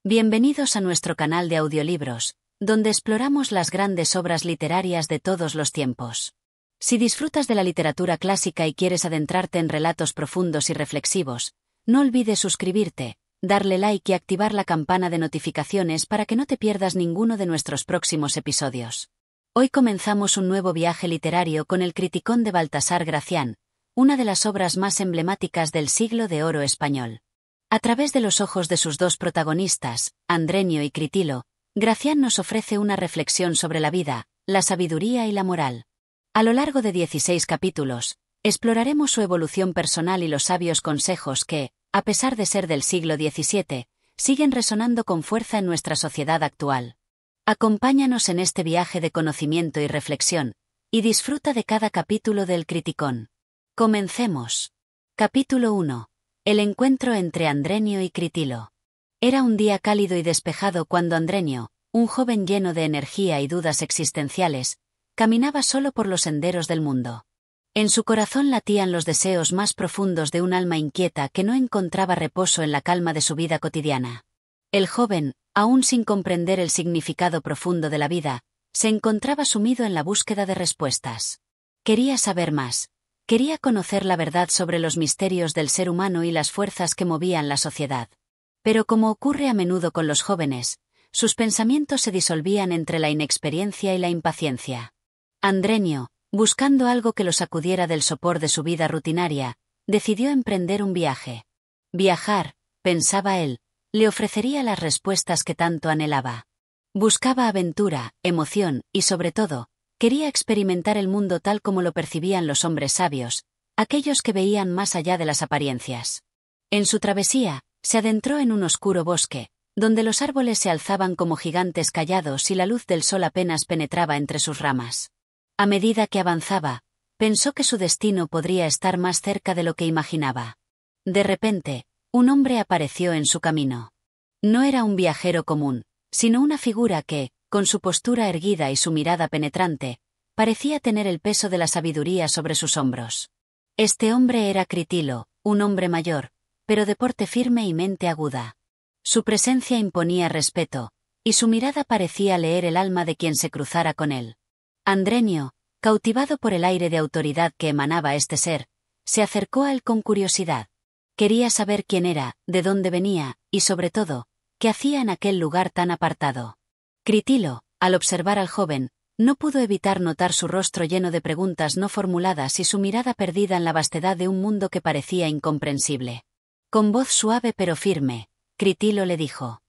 Bienvenidos a nuestro canal de audiolibros, donde exploramos las grandes obras literarias de todos los tiempos. Si disfrutas de la literatura clásica y quieres adentrarte en relatos profundos y reflexivos, no olvides suscribirte, darle like y activar la campana de notificaciones para que no te pierdas ninguno de nuestros próximos episodios. Hoy comenzamos un nuevo viaje literario con El Criticón de Baltasar Gracián, una de las obras más emblemáticas del siglo de oro español. A través de los ojos de sus dos protagonistas, Andrenio y Critilo, Gracián nos ofrece una reflexión sobre la vida, la sabiduría y la moral. A lo largo de 16 capítulos, exploraremos su evolución personal y los sabios consejos que, a pesar de ser del siglo XVII, siguen resonando con fuerza en nuestra sociedad actual. Acompáñanos en este viaje de conocimiento y reflexión, y disfruta de cada capítulo del Criticón. Comencemos. Capítulo 1. El encuentro entre Andrenio y Critilo. Era un día cálido y despejado cuando Andrenio, un joven lleno de energía y dudas existenciales, caminaba solo por los senderos del mundo. En su corazón latían los deseos más profundos de un alma inquieta que no encontraba reposo en la calma de su vida cotidiana. El joven, aún sin comprender el significado profundo de la vida, se encontraba sumido en la búsqueda de respuestas. Quería saber más. Quería conocer la verdad sobre los misterios del ser humano y las fuerzas que movían la sociedad. Pero como ocurre a menudo con los jóvenes, sus pensamientos se disolvían entre la inexperiencia y la impaciencia. Andrenio, buscando algo que lo sacudiera del sopor de su vida rutinaria, decidió emprender un viaje. Viajar, pensaba él, le ofrecería las respuestas que tanto anhelaba. Buscaba aventura, emoción y, sobre todo, quería experimentar el mundo tal como lo percibían los hombres sabios, aquellos que veían más allá de las apariencias. En su travesía, se adentró en un oscuro bosque, donde los árboles se alzaban como gigantes callados y la luz del sol apenas penetraba entre sus ramas. A medida que avanzaba, pensó que su destino podría estar más cerca de lo que imaginaba. De repente, un hombre apareció en su camino. No era un viajero común, sino una figura que, con su postura erguida y su mirada penetrante, parecía tener el peso de la sabiduría sobre sus hombros. Este hombre era Critilo, un hombre mayor, pero de porte firme y mente aguda. Su presencia imponía respeto, y su mirada parecía leer el alma de quien se cruzara con él. Andrenio, cautivado por el aire de autoridad que emanaba este ser, se acercó a él con curiosidad. Quería saber quién era, de dónde venía, y sobre todo, qué hacía en aquel lugar tan apartado. Critilo, al observar al joven, no pudo evitar notar su rostro lleno de preguntas no formuladas y su mirada perdida en la vastedad de un mundo que parecía incomprensible. Con voz suave pero firme, Critilo le dijo: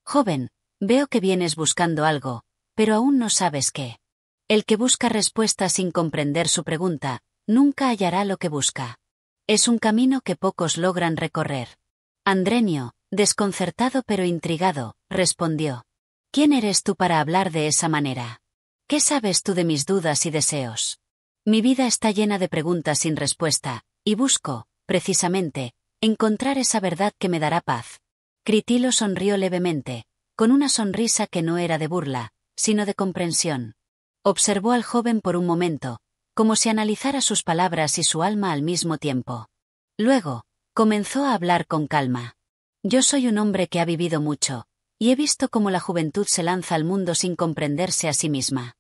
«Joven, veo que vienes buscando algo, pero aún no sabes qué. El que busca respuestas sin comprender su pregunta, nunca hallará lo que busca. Es un camino que pocos logran recorrer». Andrenio, desconcertado pero intrigado, respondió: «¿Quién eres tú para hablar de esa manera? ¿Qué sabes tú de mis dudas y deseos? Mi vida está llena de preguntas sin respuesta, y busco, precisamente, encontrar esa verdad que me dará paz». Critilo sonrió levemente, con una sonrisa que no era de burla, sino de comprensión. Observó al joven por un momento, como si analizara sus palabras y su alma al mismo tiempo. Luego, comenzó a hablar con calma. «Yo soy un hombre que ha vivido mucho, y he visto cómo la juventud se lanza al mundo sin comprenderse a sí misma.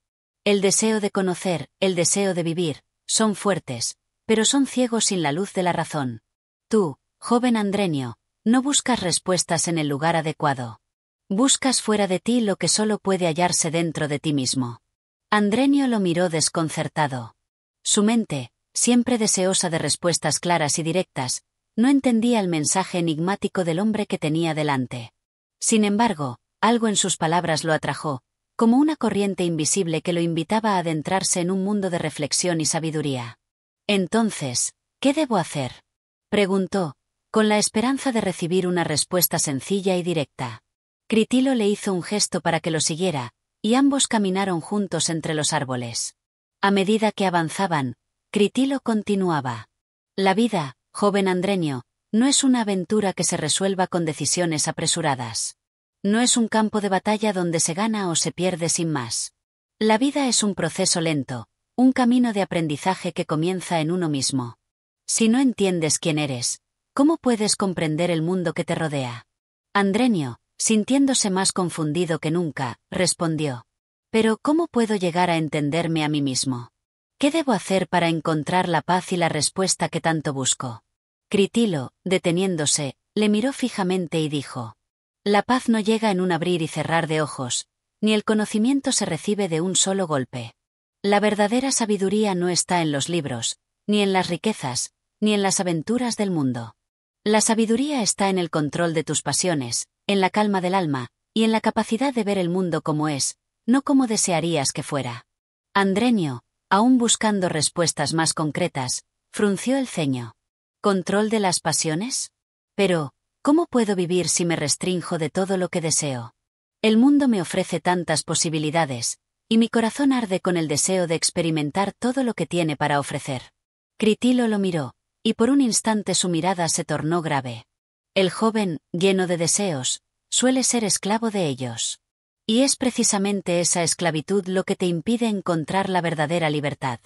El deseo de conocer, el deseo de vivir, son fuertes, pero son ciegos sin la luz de la razón. Tú, joven Andrenio, no buscas respuestas en el lugar adecuado. Buscas fuera de ti lo que solo puede hallarse dentro de ti mismo». Andrenio lo miró desconcertado. Su mente, siempre deseosa de respuestas claras y directas, no entendía el mensaje enigmático del hombre que tenía delante. Sin embargo, algo en sus palabras lo atrajo, como una corriente invisible que lo invitaba a adentrarse en un mundo de reflexión y sabiduría. «Entonces, ¿qué debo hacer?», preguntó, con la esperanza de recibir una respuesta sencilla y directa. Critilo le hizo un gesto para que lo siguiera, y ambos caminaron juntos entre los árboles. A medida que avanzaban, Critilo continuaba: «La vida, joven Andrenio, no es una aventura que se resuelva con decisiones apresuradas. No es un campo de batalla donde se gana o se pierde sin más. La vida es un proceso lento, un camino de aprendizaje que comienza en uno mismo. Si no entiendes quién eres, ¿cómo puedes comprender el mundo que te rodea?». Andrenio, Sintiéndose más confundido que nunca, respondió. Pero ¿cómo puedo llegar a entenderme a mí mismo? ¿Qué debo hacer para encontrar la paz y la respuesta que tanto busco? Critilo, deteniéndose, le miró fijamente y dijo. La paz no llega en un abrir y cerrar de ojos, ni el conocimiento se recibe de un solo golpe. La verdadera sabiduría no está en los libros, ni en las riquezas, ni en las aventuras del mundo. La sabiduría está en el control de tus pasiones, en la calma del alma, y en la capacidad de ver el mundo como es, no como desearías que fuera. Andrenio, aún buscando respuestas más concretas, frunció el ceño. ¿Control de las pasiones? Pero, ¿cómo puedo vivir si me restrinjo de todo lo que deseo? El mundo me ofrece tantas posibilidades, y mi corazón arde con el deseo de experimentar todo lo que tiene para ofrecer. Critilo lo miró, y por un instante su mirada se tornó grave. El joven, lleno de deseos, suele ser esclavo de ellos. Y es precisamente esa esclavitud lo que te impide encontrar la verdadera libertad.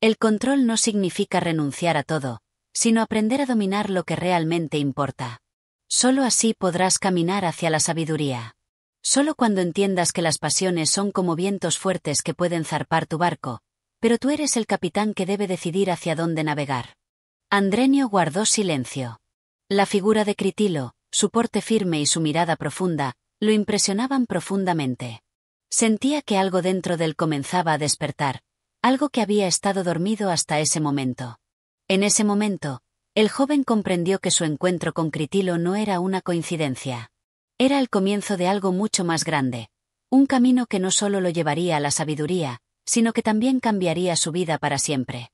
El control no significa renunciar a todo, sino aprender a dominar lo que realmente importa. Solo así podrás caminar hacia la sabiduría. Solo cuando entiendas que las pasiones son como vientos fuertes que pueden zarpar tu barco, pero tú eres el capitán que debe decidir hacia dónde navegar. Andrenio guardó silencio. La figura de Critilo, su porte firme y su mirada profunda, lo impresionaban profundamente. Sentía que algo dentro de él comenzaba a despertar, algo que había estado dormido hasta ese momento. En ese momento, el joven comprendió que su encuentro con Critilo no era una coincidencia. Era el comienzo de algo mucho más grande, un camino que no solo lo llevaría a la sabiduría, sino que también cambiaría su vida para siempre.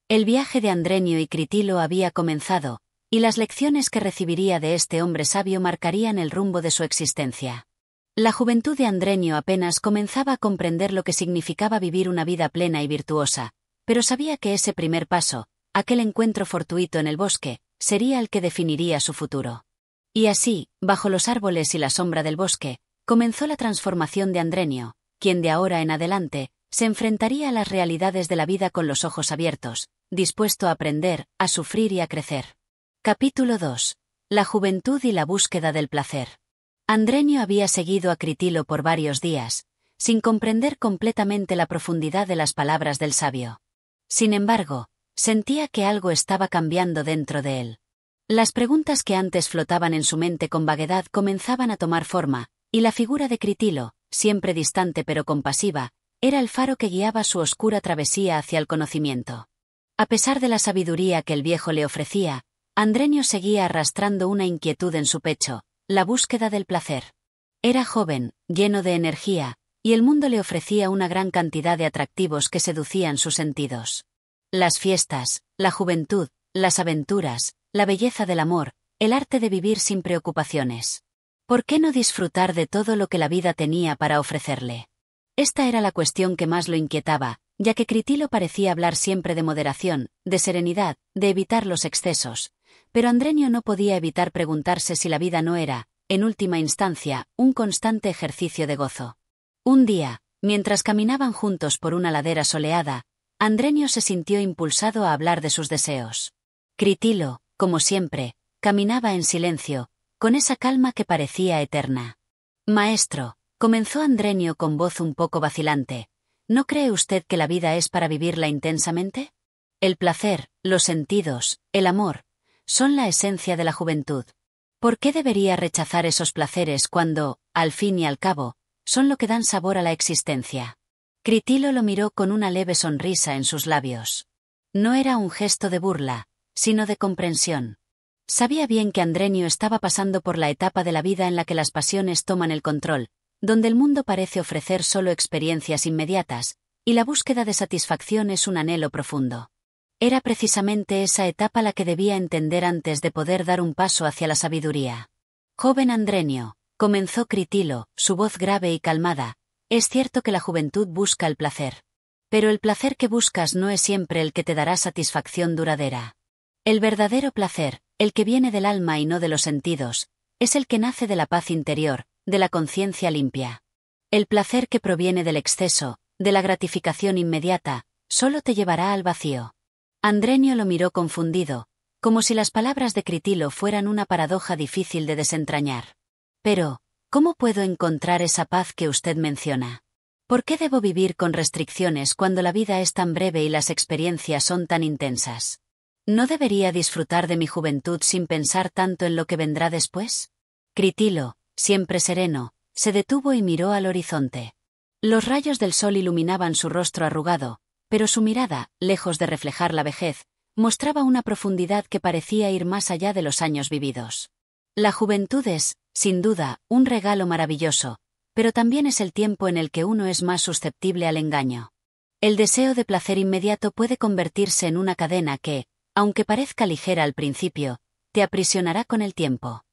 El viaje de Andrenio y Critilo había comenzado, y las lecciones que recibiría de este hombre sabio marcarían el rumbo de su existencia. La juventud de Andrenio apenas comenzaba a comprender lo que significaba vivir una vida plena y virtuosa, pero sabía que ese primer paso, aquel encuentro fortuito en el bosque, sería el que definiría su futuro. Y así, bajo los árboles y la sombra del bosque, comenzó la transformación de Andrenio, quien de ahora en adelante, se enfrentaría a las realidades de la vida con los ojos abiertos, dispuesto a aprender, a sufrir y a crecer. Capítulo 2. La juventud y la búsqueda del placer. Andrenio había seguido a Critilo por varios días, sin comprender completamente la profundidad de las palabras del sabio. Sin embargo, sentía que algo estaba cambiando dentro de él. Las preguntas que antes flotaban en su mente con vaguedad comenzaban a tomar forma, y la figura de Critilo, siempre distante pero compasiva, era el faro que guiaba su oscura travesía hacia el conocimiento. A pesar de la sabiduría que el viejo le ofrecía, Andrenio seguía arrastrando una inquietud en su pecho, la búsqueda del placer. Era joven, lleno de energía, y el mundo le ofrecía una gran cantidad de atractivos que seducían sus sentidos. Las fiestas, la juventud, las aventuras, la belleza del amor, el arte de vivir sin preocupaciones. ¿Por qué no disfrutar de todo lo que la vida tenía para ofrecerle? Esta era la cuestión que más lo inquietaba, ya que Critilo parecía hablar siempre de moderación, de serenidad, de evitar los excesos. Pero Andrenio no podía evitar preguntarse si la vida no era, en última instancia, un constante ejercicio de gozo. Un día, mientras caminaban juntos por una ladera soleada, Andrenio se sintió impulsado a hablar de sus deseos. Critilo, como siempre, caminaba en silencio, con esa calma que parecía eterna. Maestro, comenzó Andrenio con voz un poco vacilante, ¿no cree usted que la vida es para vivirla intensamente? El placer, los sentidos, el amor, son la esencia de la juventud. ¿Por qué debería rechazar esos placeres cuando, al fin y al cabo, son lo que dan sabor a la existencia? Critilo lo miró con una leve sonrisa en sus labios. No era un gesto de burla, sino de comprensión. Sabía bien que Andrenio estaba pasando por la etapa de la vida en la que las pasiones toman el control, donde el mundo parece ofrecer solo experiencias inmediatas, y la búsqueda de satisfacción es un anhelo profundo. Era precisamente esa etapa la que debía entender antes de poder dar un paso hacia la sabiduría. Joven Andrenio, comenzó Critilo, su voz grave y calmada, es cierto que la juventud busca el placer. Pero el placer que buscas no es siempre el que te dará satisfacción duradera. El verdadero placer, el que viene del alma y no de los sentidos, es el que nace de la paz interior, de la conciencia limpia. El placer que proviene del exceso, de la gratificación inmediata, solo te llevará al vacío. Andrenio lo miró confundido, como si las palabras de Critilo fueran una paradoja difícil de desentrañar. Pero, ¿Cómo puedo encontrar esa paz que usted menciona? ¿Por qué debo vivir con restricciones cuando la vida es tan breve y las experiencias son tan intensas? ¿No debería disfrutar de mi juventud sin pensar tanto en lo que vendrá después? Critilo, siempre sereno, se detuvo y miró al horizonte. Los rayos del sol iluminaban su rostro arrugado, pero su mirada, lejos de reflejar la vejez, mostraba una profundidad que parecía ir más allá de los años vividos. La juventud es, sin duda, un regalo maravilloso, pero también es el tiempo en el que uno es más susceptible al engaño. El deseo de placer inmediato puede convertirse en una cadena que, aunque parezca ligera al principio, te aprisionará con el tiempo.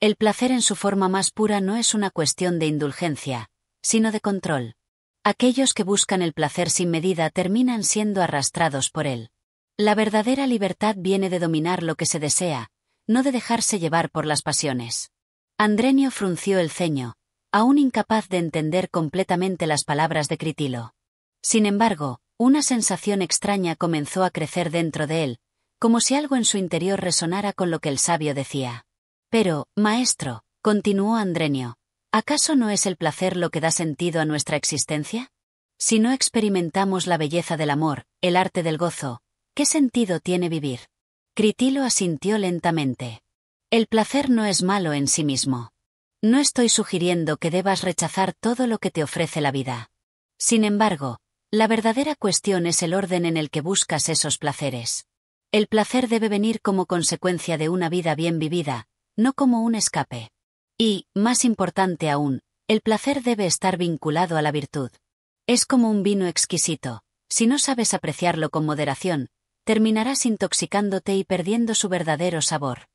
El placer en su forma más pura no es una cuestión de indulgencia, sino de control. Aquellos que buscan el placer sin medida terminan siendo arrastrados por él. La verdadera libertad viene de dominar lo que se desea, no de dejarse llevar por las pasiones. Andrenio frunció el ceño, aún incapaz de entender completamente las palabras de Critilo. Sin embargo, una sensación extraña comenzó a crecer dentro de él, como si algo en su interior resonara con lo que el sabio decía. Pero, maestro, continuó Andrenio, ¿acaso no es el placer lo que da sentido a nuestra existencia? Si no experimentamos la belleza del amor, el arte del gozo, ¿qué sentido tiene vivir? Critilo asintió lentamente. El placer no es malo en sí mismo. No estoy sugiriendo que debas rechazar todo lo que te ofrece la vida. Sin embargo, la verdadera cuestión es el orden en el que buscas esos placeres. El placer debe venir como consecuencia de una vida bien vivida, no como un escape. Y, más importante aún, el placer debe estar vinculado a la virtud. Es como un vino exquisito, si no sabes apreciarlo con moderación, terminarás intoxicándote y perdiendo su verdadero sabor.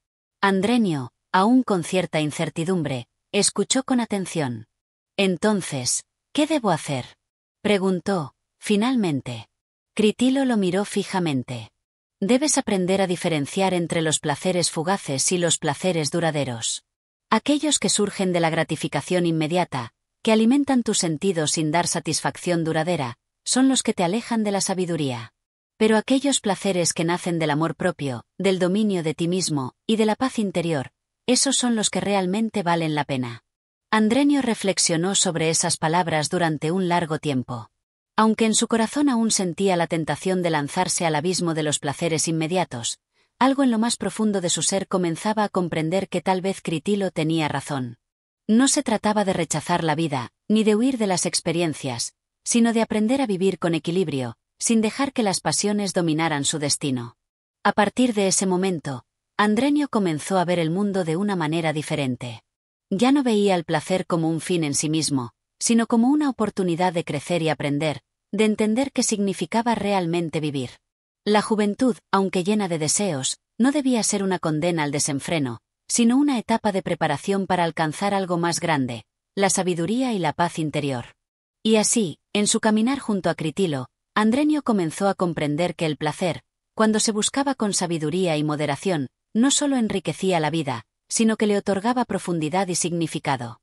Andrenio, aún con cierta incertidumbre, escuchó con atención. Entonces, ¿qué debo hacer?, preguntó, finalmente. Critilo lo miró fijamente. Debes aprender a diferenciar entre los placeres fugaces y los placeres duraderos. Aquellos que surgen de la gratificación inmediata, que alimentan tus sentidos sin dar satisfacción duradera, son los que te alejan de la sabiduría. Pero aquellos placeres que nacen del amor propio, del dominio de ti mismo, y de la paz interior, esos son los que realmente valen la pena. Andrenio reflexionó sobre esas palabras durante un largo tiempo. Aunque en su corazón aún sentía la tentación de lanzarse al abismo de los placeres inmediatos, algo en lo más profundo de su ser comenzaba a comprender que tal vez Critilo tenía razón. No se trataba de rechazar la vida, ni de huir de las experiencias, sino de aprender a vivir con equilibrio, sin dejar que las pasiones dominaran su destino. A partir de ese momento, Andrenio comenzó a ver el mundo de una manera diferente. Ya no veía el placer como un fin en sí mismo, sino como una oportunidad de crecer y aprender, de entender qué significaba realmente vivir. La juventud, aunque llena de deseos, no debía ser una condena al desenfreno, sino una etapa de preparación para alcanzar algo más grande, la sabiduría y la paz interior. Y así, en su caminar junto a Critilo, Andrenio comenzó a comprender que el placer, cuando se buscaba con sabiduría y moderación, no solo enriquecía la vida, sino que le otorgaba profundidad y significado.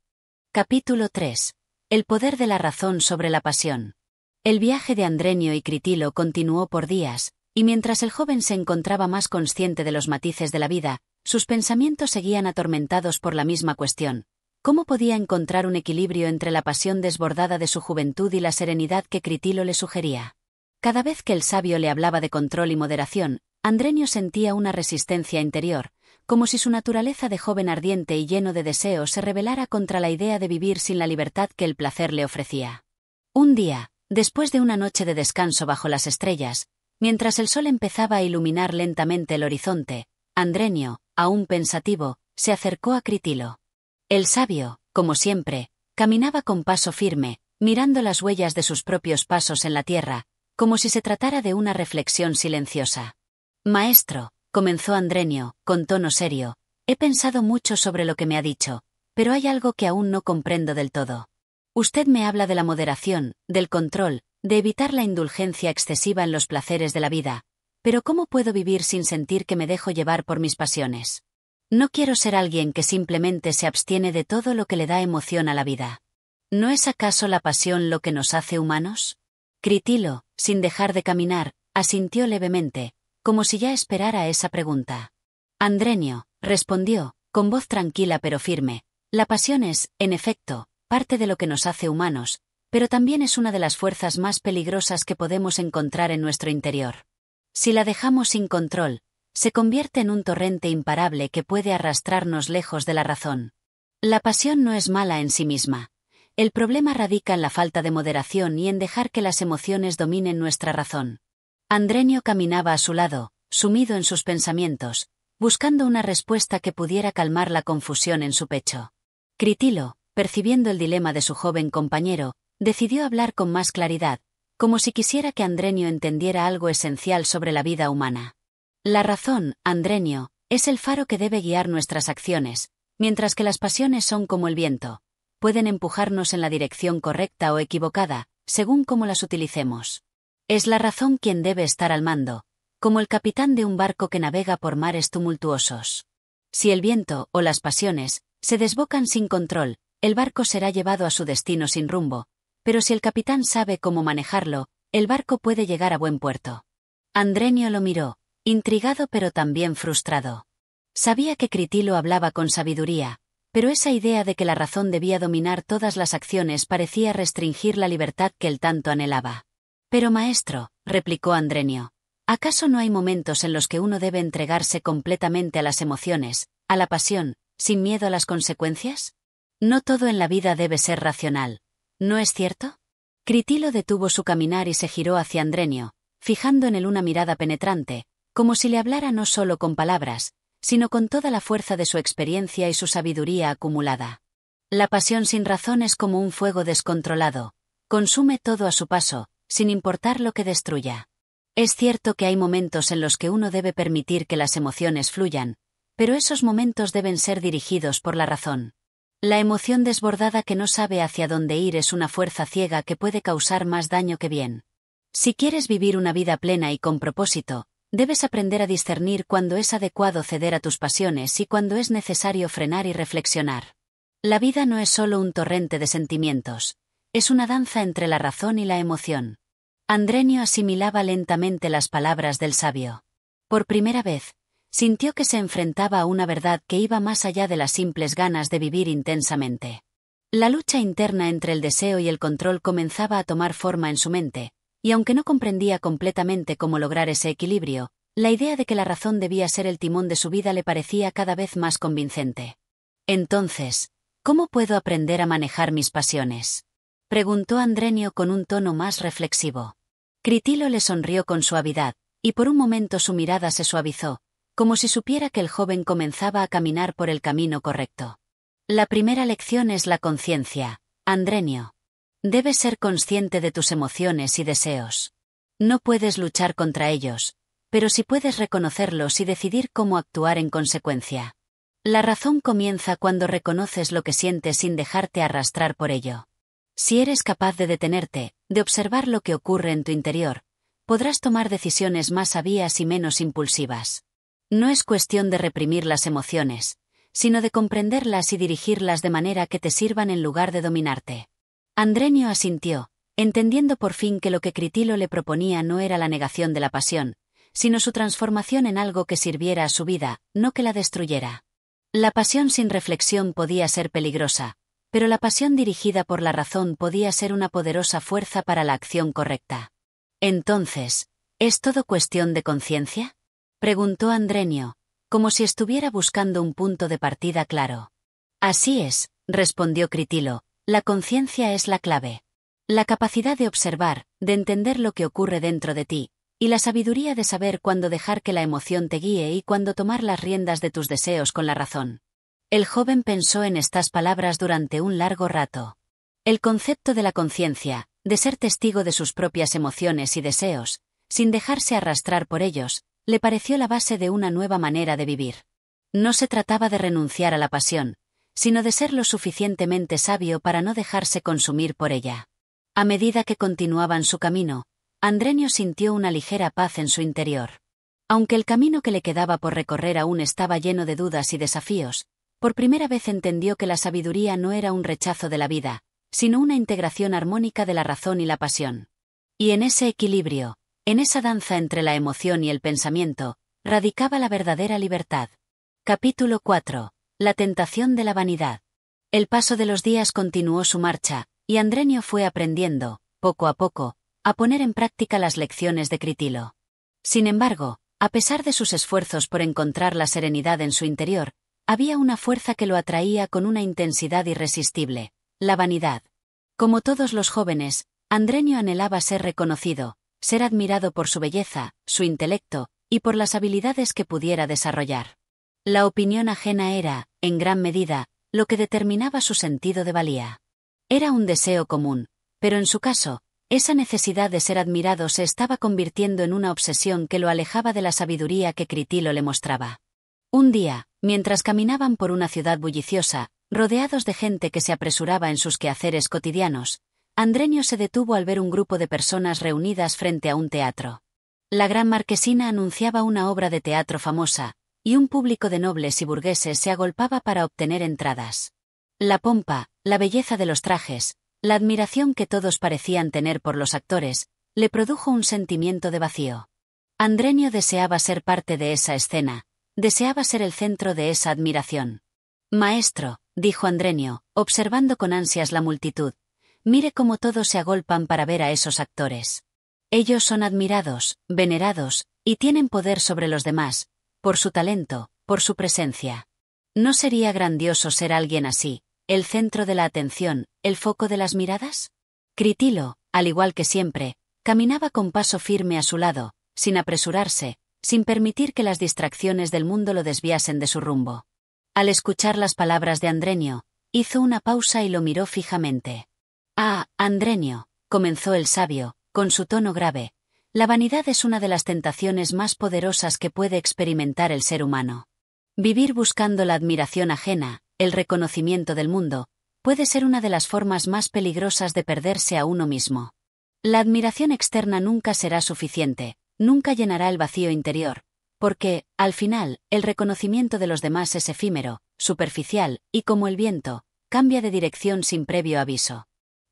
Capítulo 3. El poder de la razón sobre la pasión. El viaje de Andrenio y Critilo continuó por días, y mientras el joven se encontraba más consciente de los matices de la vida, sus pensamientos seguían atormentados por la misma cuestión. ¿Cómo podía encontrar un equilibrio entre la pasión desbordada de su juventud y la serenidad que Critilo le sugería? Cada vez que el sabio le hablaba de control y moderación, Andrenio sentía una resistencia interior, como si su naturaleza de joven ardiente y lleno de deseo se rebelara contra la idea de vivir sin la libertad que el placer le ofrecía. Un día, después de una noche de descanso bajo las estrellas, mientras el sol empezaba a iluminar lentamente el horizonte, Andrenio, aún pensativo, se acercó a Critilo. El sabio, como siempre, caminaba con paso firme, mirando las huellas de sus propios pasos en la tierra, como si se tratara de una reflexión silenciosa. Maestro, comenzó Andrenio, con tono serio, he pensado mucho sobre lo que me ha dicho, pero hay algo que aún no comprendo del todo. Usted me habla de la moderación, del control, de evitar la indulgencia excesiva en los placeres de la vida, pero ¿cómo puedo vivir sin sentir que me dejo llevar por mis pasiones? No quiero ser alguien que simplemente se abstiene de todo lo que le da emoción a la vida. ¿No es acaso la pasión lo que nos hace humanos? Critilo, sin dejar de caminar, asintió levemente, como si ya esperara esa pregunta. Andrenio, respondió, con voz tranquila pero firme, La pasión es, en efecto, parte de lo que nos hace humanos, pero también es una de las fuerzas más peligrosas que podemos encontrar en nuestro interior. Si la dejamos sin control, se convierte en un torrente imparable que puede arrastrarnos lejos de la razón. La pasión no es mala en sí misma. El problema radica en la falta de moderación y en dejar que las emociones dominen nuestra razón. Andrenio caminaba a su lado, sumido en sus pensamientos, buscando una respuesta que pudiera calmar la confusión en su pecho. Critilo, percibiendo el dilema de su joven compañero, decidió hablar con más claridad, como si quisiera que Andrenio entendiera algo esencial sobre la vida humana. La razón, Andrenio, es el faro que debe guiar nuestras acciones, mientras que las pasiones son como el viento. Pueden empujarnos en la dirección correcta o equivocada, según cómo las utilicemos. Es la razón quien debe estar al mando, como el capitán de un barco que navega por mares tumultuosos. Si el viento, o las pasiones, se desbocan sin control, el barco será llevado a su destino sin rumbo, pero si el capitán sabe cómo manejarlo, el barco puede llegar a buen puerto. Andrenio lo miró, intrigado pero también frustrado. Sabía que Critilo hablaba con sabiduría, pero esa idea de que la razón debía dominar todas las acciones parecía restringir la libertad que él tanto anhelaba. Pero maestro, replicó Andrenio, ¿acaso no hay momentos en los que uno debe entregarse completamente a las emociones, a la pasión, sin miedo a las consecuencias? No todo en la vida debe ser racional, ¿no es cierto? Critilo detuvo su caminar y se giró hacia Andrenio, fijando en él una mirada penetrante, como si le hablara no solo con palabras, sino con toda la fuerza de su experiencia y su sabiduría acumulada. La pasión sin razón es como un fuego descontrolado, consume todo a su paso, sin importar lo que destruya. Es cierto que hay momentos en los que uno debe permitir que las emociones fluyan, pero esos momentos deben ser dirigidos por la razón. La emoción desbordada que no sabe hacia dónde ir es una fuerza ciega que puede causar más daño que bien. Si quieres vivir una vida plena y con propósito, debes aprender a discernir cuándo es adecuado ceder a tus pasiones y cuándo es necesario frenar y reflexionar. La vida no es solo un torrente de sentimientos, es una danza entre la razón y la emoción. Andrenio asimilaba lentamente las palabras del sabio. Por primera vez, sintió que se enfrentaba a una verdad que iba más allá de las simples ganas de vivir intensamente. La lucha interna entre el deseo y el control comenzaba a tomar forma en su mente, y aunque no comprendía completamente cómo lograr ese equilibrio, la idea de que la razón debía ser el timón de su vida le parecía cada vez más convincente. Entonces, ¿cómo puedo aprender a manejar mis pasiones?, preguntó Andrenio con un tono más reflexivo. Critilo le sonrió con suavidad, y por un momento su mirada se suavizó, como si supiera que el joven comenzaba a caminar por el camino correcto. La primera lección es la conciencia, Andrenio. Debes ser consciente de tus emociones y deseos. No puedes luchar contra ellos, pero sí puedes reconocerlos y decidir cómo actuar en consecuencia. La razón comienza cuando reconoces lo que sientes sin dejarte arrastrar por ello. Si eres capaz de detenerte, de observar lo que ocurre en tu interior, podrás tomar decisiones más sabias y menos impulsivas. No es cuestión de reprimir las emociones, sino de comprenderlas y dirigirlas de manera que te sirvan en lugar de dominarte. Andrenio asintió, entendiendo por fin que lo que Critilo le proponía no era la negación de la pasión, sino su transformación en algo que sirviera a su vida, no que la destruyera. La pasión sin reflexión podía ser peligrosa, pero la pasión dirigida por la razón podía ser una poderosa fuerza para la acción correcta. Entonces, ¿es todo cuestión de conciencia?, preguntó Andrenio, como si estuviera buscando un punto de partida claro. Así es, respondió Critilo, la conciencia es la clave. La capacidad de observar, de entender lo que ocurre dentro de ti, y la sabiduría de saber cuándo dejar que la emoción te guíe y cuándo tomar las riendas de tus deseos con la razón. El joven pensó en estas palabras durante un largo rato. El concepto de la conciencia, de ser testigo de sus propias emociones y deseos, sin dejarse arrastrar por ellos, le pareció la base de una nueva manera de vivir. No se trataba de renunciar a la pasión, sino de ser lo suficientemente sabio para no dejarse consumir por ella. A medida que continuaban su camino, Andrenio sintió una ligera paz en su interior. Aunque el camino que le quedaba por recorrer aún estaba lleno de dudas y desafíos, por primera vez entendió que la sabiduría no era un rechazo de la vida, sino una integración armónica de la razón y la pasión. Y en ese equilibrio, en esa danza entre la emoción y el pensamiento, radicaba la verdadera libertad. Capítulo 4. La tentación de la vanidad. El paso de los días continuó su marcha, y Andrenio fue aprendiendo, poco a poco, a poner en práctica las lecciones de Critilo. Sin embargo, a pesar de sus esfuerzos por encontrar la serenidad en su interior, había una fuerza que lo atraía con una intensidad irresistible: la vanidad. Como todos los jóvenes, Andrenio anhelaba ser reconocido, ser admirado por su belleza, su intelecto, y por las habilidades que pudiera desarrollar. La opinión ajena era, en gran medida, lo que determinaba su sentido de valía. Era un deseo común, pero en su caso, esa necesidad de ser admirado se estaba convirtiendo en una obsesión que lo alejaba de la sabiduría que Critilo le mostraba. Un día, mientras caminaban por una ciudad bulliciosa, rodeados de gente que se apresuraba en sus quehaceres cotidianos, Andrenio se detuvo al ver un grupo de personas reunidas frente a un teatro. La gran marquesina anunciaba una obra de teatro famosa, y un público de nobles y burgueses se agolpaba para obtener entradas. La pompa, la belleza de los trajes, la admiración que todos parecían tener por los actores, le produjo un sentimiento de vacío. Andrenio deseaba ser parte de esa escena, deseaba ser el centro de esa admiración. «Maestro», dijo Andrenio, observando con ansias la multitud, «mire cómo todos se agolpan para ver a esos actores. Ellos son admirados, venerados, y tienen poder sobre los demás, por su talento, por su presencia. ¿No sería grandioso ser alguien así, el centro de la atención, el foco de las miradas?» Critilo, al igual que siempre, caminaba con paso firme a su lado, sin apresurarse, sin permitir que las distracciones del mundo lo desviasen de su rumbo. Al escuchar las palabras de Andrenio, hizo una pausa y lo miró fijamente. «Ah, Andrenio», comenzó el sabio, con su tono grave, «la vanidad es una de las tentaciones más poderosas que puede experimentar el ser humano. Vivir buscando la admiración ajena, el reconocimiento del mundo, puede ser una de las formas más peligrosas de perderse a uno mismo. La admiración externa nunca será suficiente, nunca llenará el vacío interior, porque, al final, el reconocimiento de los demás es efímero, superficial, y como el viento, cambia de dirección sin previo aviso».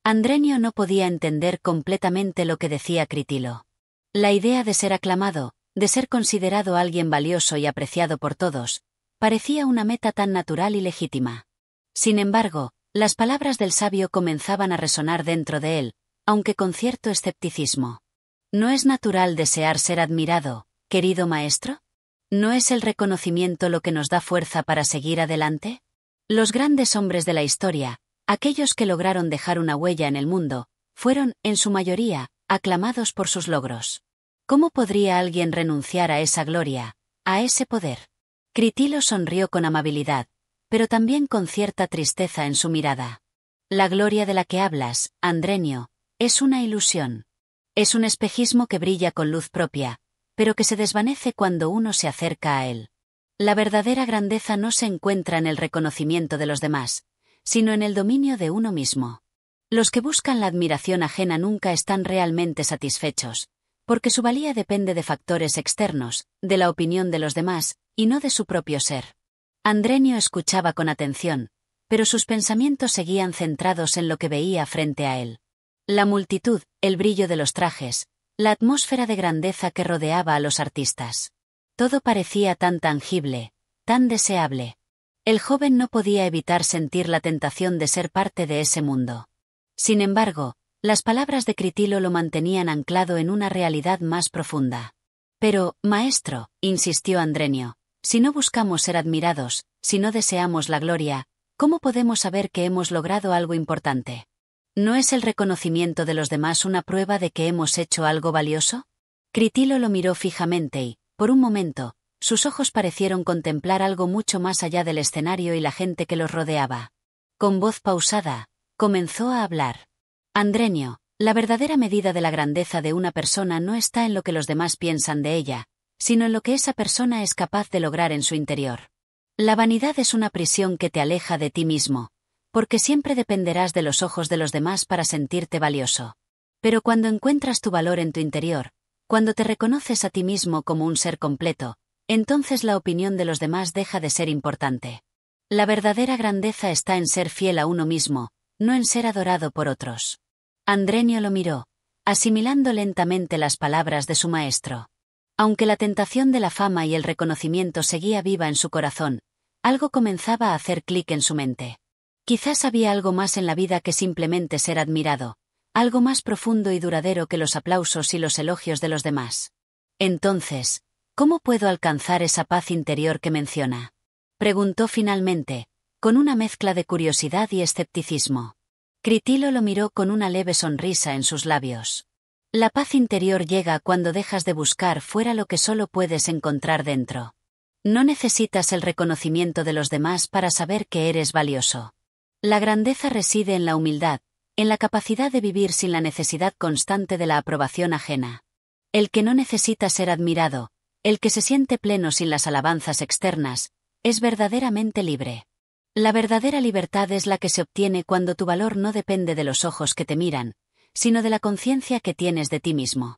Andrenio no podía entender completamente lo que decía Critilo. La idea de ser aclamado, de ser considerado alguien valioso y apreciado por todos, parecía una meta tan natural y legítima. Sin embargo, las palabras del sabio comenzaban a resonar dentro de él, aunque con cierto escepticismo. ¿No es natural desear ser admirado, querido maestro? ¿No es el reconocimiento lo que nos da fuerza para seguir adelante? Los grandes hombres de la historia, aquellos que lograron dejar una huella en el mundo, fueron, en su mayoría, aclamados por sus logros. ¿Cómo podría alguien renunciar a esa gloria, a ese poder? Critilo sonrió con amabilidad, pero también con cierta tristeza en su mirada. La gloria de la que hablas, Andrenio, es una ilusión. Es un espejismo que brilla con luz propia, pero que se desvanece cuando uno se acerca a él. La verdadera grandeza no se encuentra en el reconocimiento de los demás, sino en el dominio de uno mismo. Los que buscan la admiración ajena nunca están realmente satisfechos, porque su valía depende de factores externos, de la opinión de los demás, y no de su propio ser. Andrenio escuchaba con atención, pero sus pensamientos seguían centrados en lo que veía frente a él. La multitud, el brillo de los trajes, la atmósfera de grandeza que rodeaba a los artistas. Todo parecía tan tangible, tan deseable. El joven no podía evitar sentir la tentación de ser parte de ese mundo. Sin embargo, las palabras de Critilo lo mantenían anclado en una realidad más profunda. «Pero, maestro», insistió Andrenio, «si no buscamos ser admirados, si no deseamos la gloria, ¿cómo podemos saber que hemos logrado algo importante? ¿No es el reconocimiento de los demás una prueba de que hemos hecho algo valioso?» Critilo lo miró fijamente y, por un momento, sus ojos parecieron contemplar algo mucho más allá del escenario y la gente que los rodeaba. Con voz pausada, comenzó a hablar. «Andrenio, la verdadera medida de la grandeza de una persona no está en lo que los demás piensan de ella, sino en lo que esa persona es capaz de lograr en su interior. La vanidad es una prisión que te aleja de ti mismo, porque siempre dependerás de los ojos de los demás para sentirte valioso. Pero cuando encuentras tu valor en tu interior, cuando te reconoces a ti mismo como un ser completo, entonces la opinión de los demás deja de ser importante. La verdadera grandeza está en ser fiel a uno mismo, no en ser adorado por otros». Andrenio lo miró, asimilando lentamente las palabras de su maestro. Aunque la tentación de la fama y el reconocimiento seguía viva en su corazón, algo comenzaba a hacer clic en su mente. Quizás había algo más en la vida que simplemente ser admirado, algo más profundo y duradero que los aplausos y los elogios de los demás. Entonces, ¿cómo puedo alcanzar esa paz interior que menciona? Preguntó finalmente, con una mezcla de curiosidad y escepticismo. Critilo lo miró con una leve sonrisa en sus labios. La paz interior llega cuando dejas de buscar fuera lo que solo puedes encontrar dentro. No necesitas el reconocimiento de los demás para saber que eres valioso. La grandeza reside en la humildad, en la capacidad de vivir sin la necesidad constante de la aprobación ajena. El que no necesita ser admirado, el que se siente pleno sin las alabanzas externas, es verdaderamente libre. La verdadera libertad es la que se obtiene cuando tu valor no depende de los ojos que te miran, sino de la conciencia que tienes de ti mismo.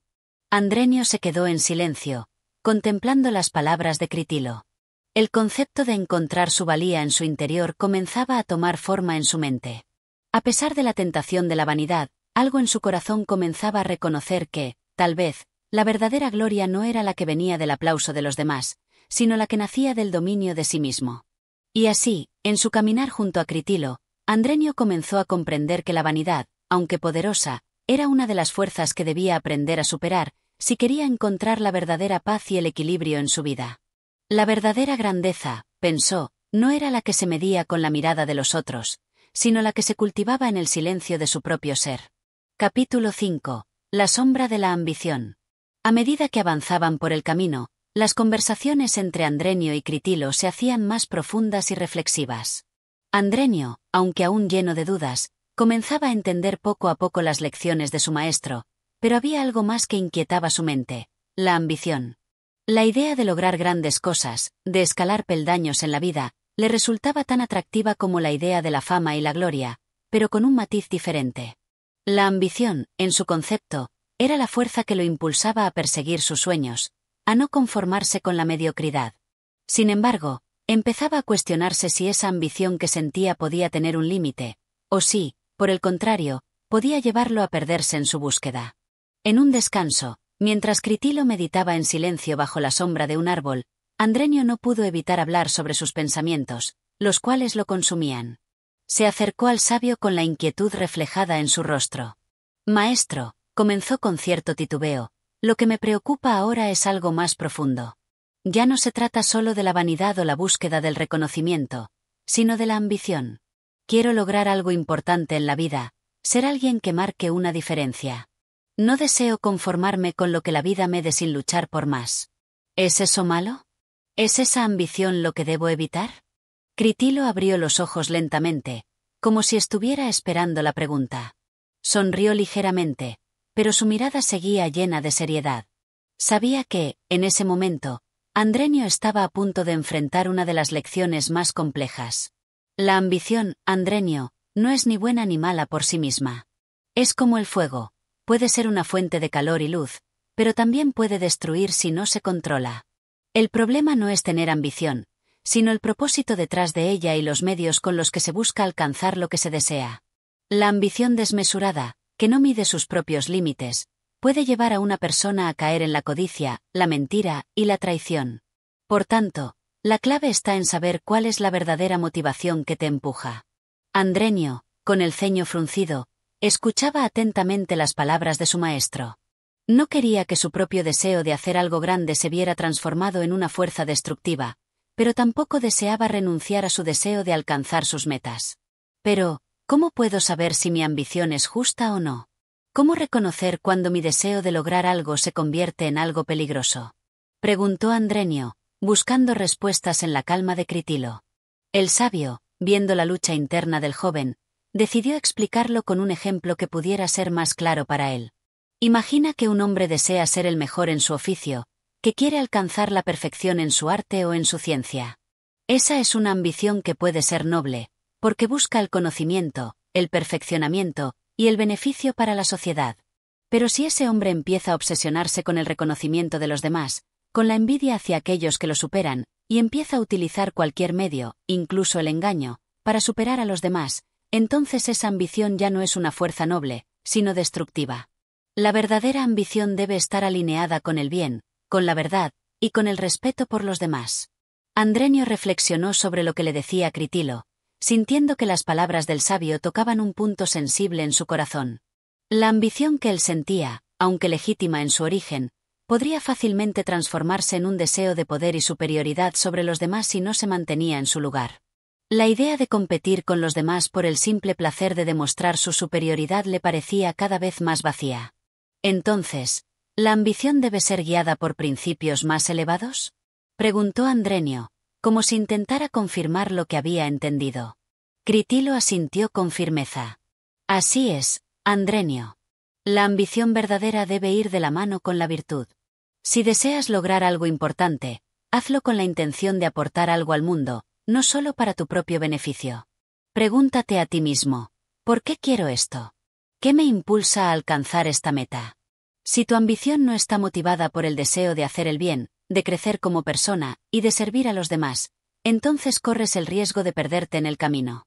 Andrenio se quedó en silencio, contemplando las palabras de Critilo. El concepto de encontrar su valía en su interior comenzaba a tomar forma en su mente. A pesar de la tentación de la vanidad, algo en su corazón comenzaba a reconocer que, tal vez, la verdadera gloria no era la que venía del aplauso de los demás, sino la que nacía del dominio de sí mismo. Y así, en su caminar junto a Critilo, Andrenio comenzó a comprender que la vanidad, aunque poderosa, era una de las fuerzas que debía aprender a superar, si quería encontrar la verdadera paz y el equilibrio en su vida. La verdadera grandeza, pensó, no era la que se medía con la mirada de los otros, sino la que se cultivaba en el silencio de su propio ser. Capítulo 5. La sombra de la ambición. A medida que avanzaban por el camino, las conversaciones entre Andrenio y Critilo se hacían más profundas y reflexivas. Andrenio, aunque aún lleno de dudas, comenzaba a entender poco a poco las lecciones de su maestro, pero había algo más que inquietaba su mente: la ambición. La idea de lograr grandes cosas, de escalar peldaños en la vida, le resultaba tan atractiva como la idea de la fama y la gloria, pero con un matiz diferente. La ambición, en su concepto, era la fuerza que lo impulsaba a perseguir sus sueños, a no conformarse con la mediocridad. Sin embargo, empezaba a cuestionarse si esa ambición que sentía podía tener un límite, o si, por el contrario, podía llevarlo a perderse en su búsqueda. En un descanso, mientras Critilo meditaba en silencio bajo la sombra de un árbol, Andrenio no pudo evitar hablar sobre sus pensamientos, los cuales lo consumían. Se acercó al sabio con la inquietud reflejada en su rostro. «Maestro», comenzó con cierto titubeo, «lo que me preocupa ahora es algo más profundo. Ya no se trata solo de la vanidad o la búsqueda del reconocimiento, sino de la ambición. Quiero lograr algo importante en la vida, ser alguien que marque una diferencia. No deseo conformarme con lo que la vida me dé sin luchar por más. ¿Es eso malo? ¿Es esa ambición lo que debo evitar?» Critilo abrió los ojos lentamente, como si estuviera esperando la pregunta. Sonrió ligeramente, pero su mirada seguía llena de seriedad. Sabía que, en ese momento, Andrenio estaba a punto de enfrentar una de las lecciones más complejas. La ambición, Andrenio, no es ni buena ni mala por sí misma. Es como el fuego, puede ser una fuente de calor y luz, pero también puede destruir si no se controla. El problema no es tener ambición, sino el propósito detrás de ella y los medios con los que se busca alcanzar lo que se desea. La ambición desmesurada, que no mide sus propios límites, puede llevar a una persona a caer en la codicia, la mentira y la traición. Por tanto, la clave está en saber cuál es la verdadera motivación que te empuja. Andrenio, con el ceño fruncido, escuchaba atentamente las palabras de su maestro. No quería que su propio deseo de hacer algo grande se viera transformado en una fuerza destructiva, pero tampoco deseaba renunciar a su deseo de alcanzar sus metas. Pero, ¿cómo puedo saber si mi ambición es justa o no? ¿Cómo reconocer cuando mi deseo de lograr algo se convierte en algo peligroso? Preguntó Andrenio, buscando respuestas en la calma de Critilo. El sabio, viendo la lucha interna del joven, decidió explicarlo con un ejemplo que pudiera ser más claro para él. Imagina que un hombre desea ser el mejor en su oficio, que quiere alcanzar la perfección en su arte o en su ciencia. Esa es una ambición que puede ser noble, porque busca el conocimiento, el perfeccionamiento y el beneficio para la sociedad. Pero si ese hombre empieza a obsesionarse con el reconocimiento de los demás, con la envidia hacia aquellos que lo superan, y empieza a utilizar cualquier medio, incluso el engaño, para superar a los demás, entonces esa ambición ya no es una fuerza noble, sino destructiva. La verdadera ambición debe estar alineada con el bien, con la verdad, y con el respeto por los demás. Andrenio reflexionó sobre lo que le decía Critilo, sintiendo que las palabras del sabio tocaban un punto sensible en su corazón. La ambición que él sentía, aunque legítima en su origen, podría fácilmente transformarse en un deseo de poder y superioridad sobre los demás si no se mantenía en su lugar. La idea de competir con los demás por el simple placer de demostrar su superioridad le parecía cada vez más vacía. Entonces, ¿la ambición debe ser guiada por principios más elevados?, preguntó Andrenio, como si intentara confirmar lo que había entendido. Critilo asintió con firmeza. Así es, Andrenio. La ambición verdadera debe ir de la mano con la virtud. Si deseas lograr algo importante, hazlo con la intención de aportar algo al mundo, no solo para tu propio beneficio. Pregúntate a ti mismo, ¿por qué quiero esto? ¿Qué me impulsa a alcanzar esta meta? Si tu ambición no está motivada por el deseo de hacer el bien, de crecer como persona, y de servir a los demás, entonces corres el riesgo de perderte en el camino.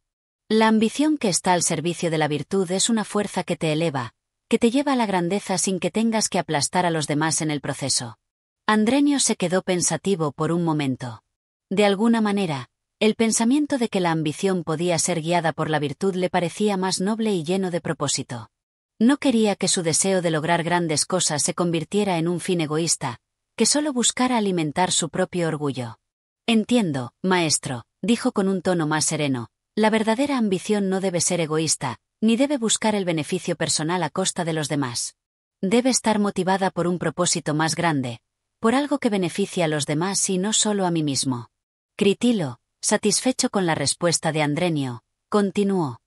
La ambición que está al servicio de la virtud es una fuerza que te eleva, que te lleva a la grandeza sin que tengas que aplastar a los demás en el proceso. Andrenio se quedó pensativo por un momento. De alguna manera, el pensamiento de que la ambición podía ser guiada por la virtud le parecía más noble y lleno de propósito. No quería que su deseo de lograr grandes cosas se convirtiera en un fin egoísta, que solo buscara alimentar su propio orgullo. Entiendo, maestro, dijo con un tono más sereno, la verdadera ambición no debe ser egoísta, ni debe buscar el beneficio personal a costa de los demás. Debe estar motivada por un propósito más grande, por algo que beneficie a los demás y no solo a mí mismo. Critilo, satisfecho con la respuesta de Andrenio, continuó.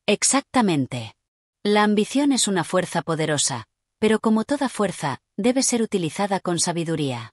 Exactamente. La ambición es una fuerza poderosa, pero como toda fuerza, debe ser utilizada con sabiduría.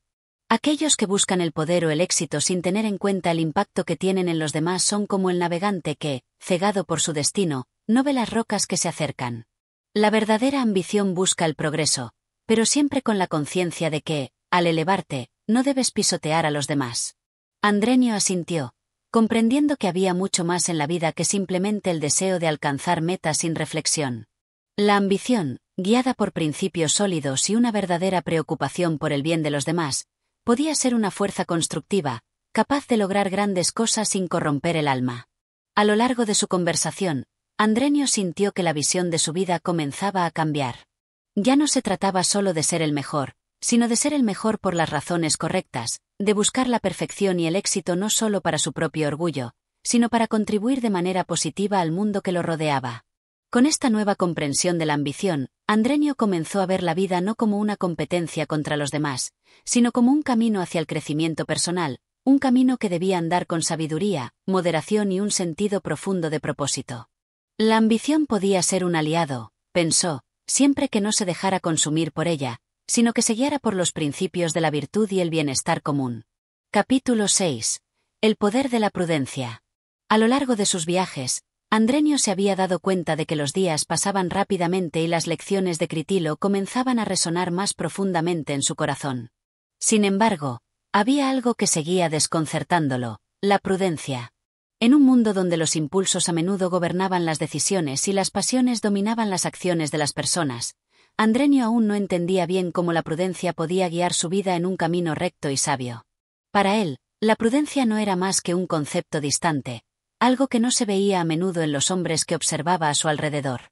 Aquellos que buscan el poder o el éxito sin tener en cuenta el impacto que tienen en los demás son como el navegante que, cegado por su destino, no ve las rocas que se acercan. La verdadera ambición busca el progreso, pero siempre con la conciencia de que, al elevarte, no debes pisotear a los demás. Andrenio asintió, comprendiendo que había mucho más en la vida que simplemente el deseo de alcanzar metas sin reflexión. La ambición, guiada por principios sólidos y una verdadera preocupación por el bien de los demás, podía ser una fuerza constructiva, capaz de lograr grandes cosas sin corromper el alma. A lo largo de su conversación, Andrenio sintió que la visión de su vida comenzaba a cambiar. Ya no se trataba solo de ser el mejor, sino de ser el mejor por las razones correctas, de buscar la perfección y el éxito no solo para su propio orgullo, sino para contribuir de manera positiva al mundo que lo rodeaba. Con esta nueva comprensión de la ambición, Andrenio comenzó a ver la vida no como una competencia contra los demás, sino como un camino hacia el crecimiento personal, un camino que debía andar con sabiduría, moderación y un sentido profundo de propósito. La ambición podía ser un aliado, pensó, siempre que no se dejara consumir por ella, sino que se guiara por los principios de la virtud y el bienestar común. Capítulo 6. El poder de la prudencia. A lo largo de sus viajes, Andrenio se había dado cuenta de que los días pasaban rápidamente y las lecciones de Critilo comenzaban a resonar más profundamente en su corazón. Sin embargo, había algo que seguía desconcertándolo, la prudencia. En un mundo donde los impulsos a menudo gobernaban las decisiones y las pasiones dominaban las acciones de las personas, Andrenio aún no entendía bien cómo la prudencia podía guiar su vida en un camino recto y sabio. Para él, la prudencia no era más que un concepto distante, algo que no se veía a menudo en los hombres que observaba a su alrededor.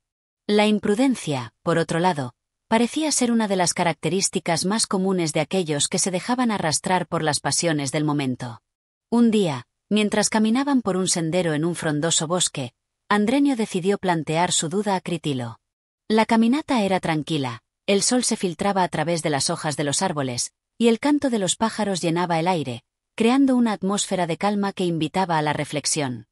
La imprudencia, por otro lado, parecía ser una de las características más comunes de aquellos que se dejaban arrastrar por las pasiones del momento. Un día, mientras caminaban por un sendero en un frondoso bosque, Andrenio decidió plantear su duda a Critilo. La caminata era tranquila, el sol se filtraba a través de las hojas de los árboles, y el canto de los pájaros llenaba el aire, creando una atmósfera de calma que invitaba a la reflexión.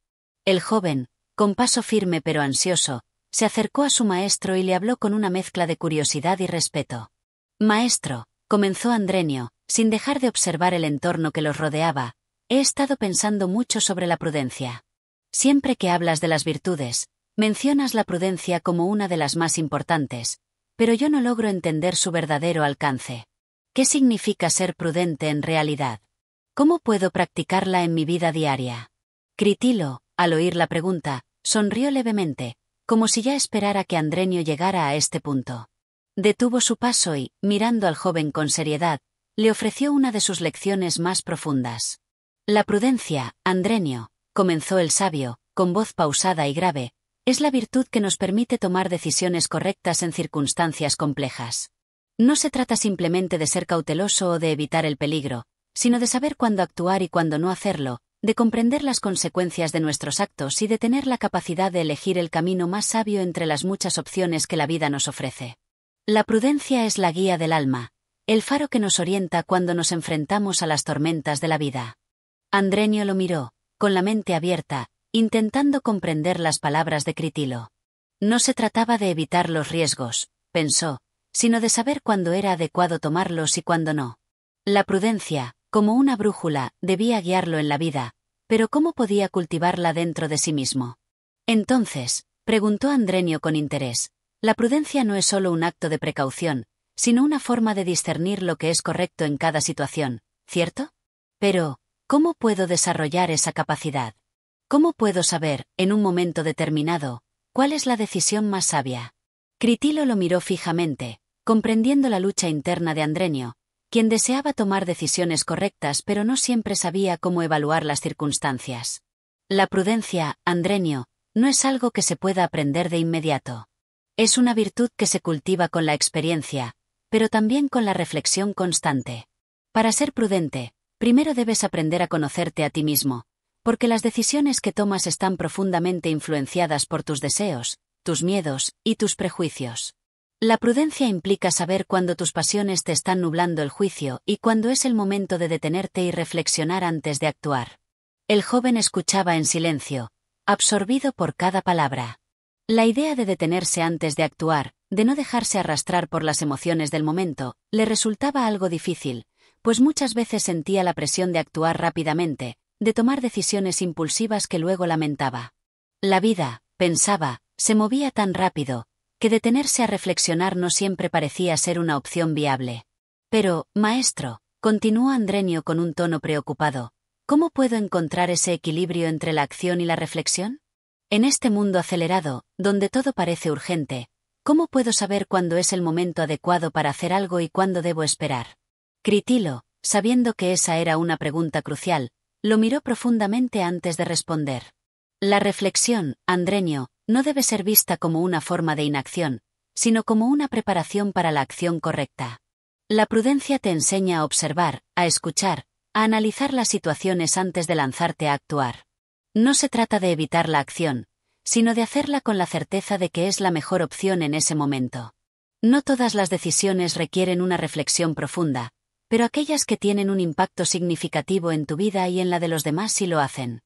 El joven, con paso firme pero ansioso, se acercó a su maestro y le habló con una mezcla de curiosidad y respeto. «Maestro», comenzó Andrenio, sin dejar de observar el entorno que los rodeaba, «he estado pensando mucho sobre la prudencia. Siempre que hablas de las virtudes, mencionas la prudencia como una de las más importantes, pero yo no logro entender su verdadero alcance. ¿Qué significa ser prudente en realidad? ¿Cómo puedo practicarla en mi vida diaria?» Critilo, al oír la pregunta, sonrió levemente, como si ya esperara que Andrenio llegara a este punto. Detuvo su paso y, mirando al joven con seriedad, le ofreció una de sus lecciones más profundas. «La prudencia, Andrenio», comenzó el sabio, con voz pausada y grave, es la virtud que nos permite tomar decisiones correctas en circunstancias complejas. No se trata simplemente de ser cauteloso o de evitar el peligro, sino de saber cuándo actuar y cuándo no hacerlo, de comprender las consecuencias de nuestros actos y de tener la capacidad de elegir el camino más sabio entre las muchas opciones que la vida nos ofrece. La prudencia es la guía del alma, el faro que nos orienta cuando nos enfrentamos a las tormentas de la vida. Andrenio lo miró, con la mente abierta, intentando comprender las palabras de Critilo. No se trataba de evitar los riesgos, pensó, sino de saber cuándo era adecuado tomarlos y cuándo no. La prudencia, como una brújula, debía guiarlo en la vida, pero ¿cómo podía cultivarla dentro de sí mismo? Entonces, preguntó Andrenio con interés, la prudencia no es solo un acto de precaución, sino una forma de discernir lo que es correcto en cada situación, ¿cierto? Pero, ¿cómo puedo desarrollar esa capacidad? ¿Cómo puedo saber, en un momento determinado, cuál es la decisión más sabia? Critilo lo miró fijamente, comprendiendo la lucha interna de Andrenio, quien deseaba tomar decisiones correctas pero no siempre sabía cómo evaluar las circunstancias. La prudencia, Andrenio, no es algo que se pueda aprender de inmediato. Es una virtud que se cultiva con la experiencia, pero también con la reflexión constante. Para ser prudente, primero debes aprender a conocerte a ti mismo, porque las decisiones que tomas están profundamente influenciadas por tus deseos, tus miedos y tus prejuicios. La prudencia implica saber cuándo tus pasiones te están nublando el juicio y cuándo es el momento de detenerte y reflexionar antes de actuar. El joven escuchaba en silencio, absorbido por cada palabra. La idea de detenerse antes de actuar, de no dejarse arrastrar por las emociones del momento, le resultaba algo difícil, pues muchas veces sentía la presión de actuar rápidamente, de tomar decisiones impulsivas que luego lamentaba. La vida, pensaba, se movía tan rápido, que detenerse a reflexionar no siempre parecía ser una opción viable. Pero, maestro, continuó Andrenio con un tono preocupado, ¿cómo puedo encontrar ese equilibrio entre la acción y la reflexión? En este mundo acelerado, donde todo parece urgente, ¿cómo puedo saber cuándo es el momento adecuado para hacer algo y cuándo debo esperar? Critilo, sabiendo que esa era una pregunta crucial, lo miró profundamente antes de responder. La reflexión, Andrenio, no debe ser vista como una forma de inacción, sino como una preparación para la acción correcta. La prudencia te enseña a observar, a escuchar, a analizar las situaciones antes de lanzarte a actuar. No se trata de evitar la acción, sino de hacerla con la certeza de que es la mejor opción en ese momento. No todas las decisiones requieren una reflexión profunda, pero aquellas que tienen un impacto significativo en tu vida y en la de los demás sí lo hacen.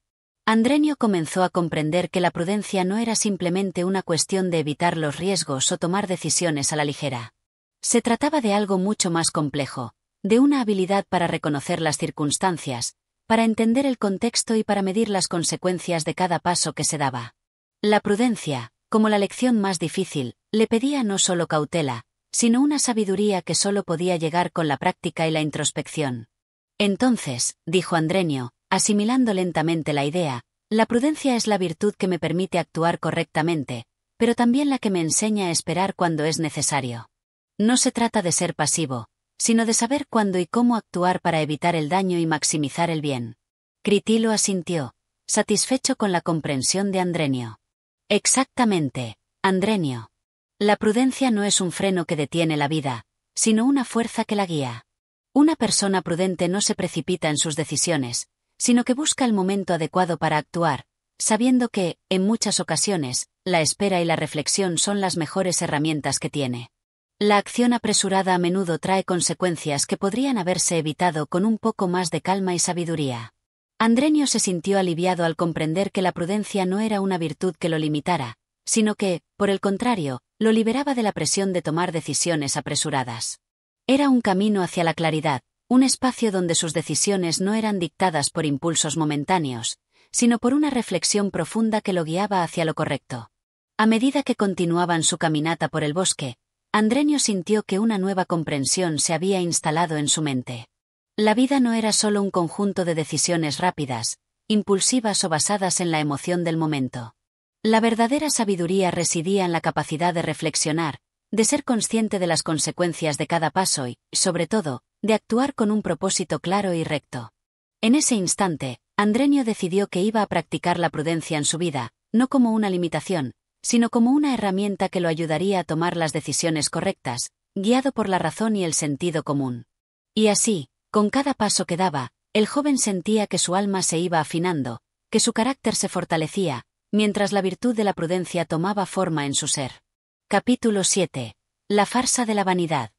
Andrenio comenzó a comprender que la prudencia no era simplemente una cuestión de evitar los riesgos o tomar decisiones a la ligera. Se trataba de algo mucho más complejo, de una habilidad para reconocer las circunstancias, para entender el contexto y para medir las consecuencias de cada paso que se daba. La prudencia, como la lección más difícil, le pedía no solo cautela, sino una sabiduría que solo podía llegar con la práctica y la introspección. Entonces, dijo Andrenio, asimilando lentamente la idea, la prudencia es la virtud que me permite actuar correctamente, pero también la que me enseña a esperar cuando es necesario. No se trata de ser pasivo, sino de saber cuándo y cómo actuar para evitar el daño y maximizar el bien. Critilo asintió, satisfecho con la comprensión de Andrenio. Exactamente, Andrenio. La prudencia no es un freno que detiene la vida, sino una fuerza que la guía. Una persona prudente no se precipita en sus decisiones, sino que busca el momento adecuado para actuar, sabiendo que, en muchas ocasiones, la espera y la reflexión son las mejores herramientas que tiene. La acción apresurada a menudo trae consecuencias que podrían haberse evitado con un poco más de calma y sabiduría. Andrenio se sintió aliviado al comprender que la prudencia no era una virtud que lo limitara, sino que, por el contrario, lo liberaba de la presión de tomar decisiones apresuradas. Era un camino hacia la claridad, un espacio donde sus decisiones no eran dictadas por impulsos momentáneos, sino por una reflexión profunda que lo guiaba hacia lo correcto. A medida que continuaban su caminata por el bosque, Andrenio sintió que una nueva comprensión se había instalado en su mente. La vida no era solo un conjunto de decisiones rápidas, impulsivas o basadas en la emoción del momento. La verdadera sabiduría residía en la capacidad de reflexionar, de ser consciente de las consecuencias de cada paso y, sobre todo, de actuar con un propósito claro y recto. En ese instante, Andrenio decidió que iba a practicar la prudencia en su vida, no como una limitación, sino como una herramienta que lo ayudaría a tomar las decisiones correctas, guiado por la razón y el sentido común. Y así, con cada paso que daba, el joven sentía que su alma se iba afinando, que su carácter se fortalecía, mientras la virtud de la prudencia tomaba forma en su ser. Capítulo 7. La farsa de la vanidad.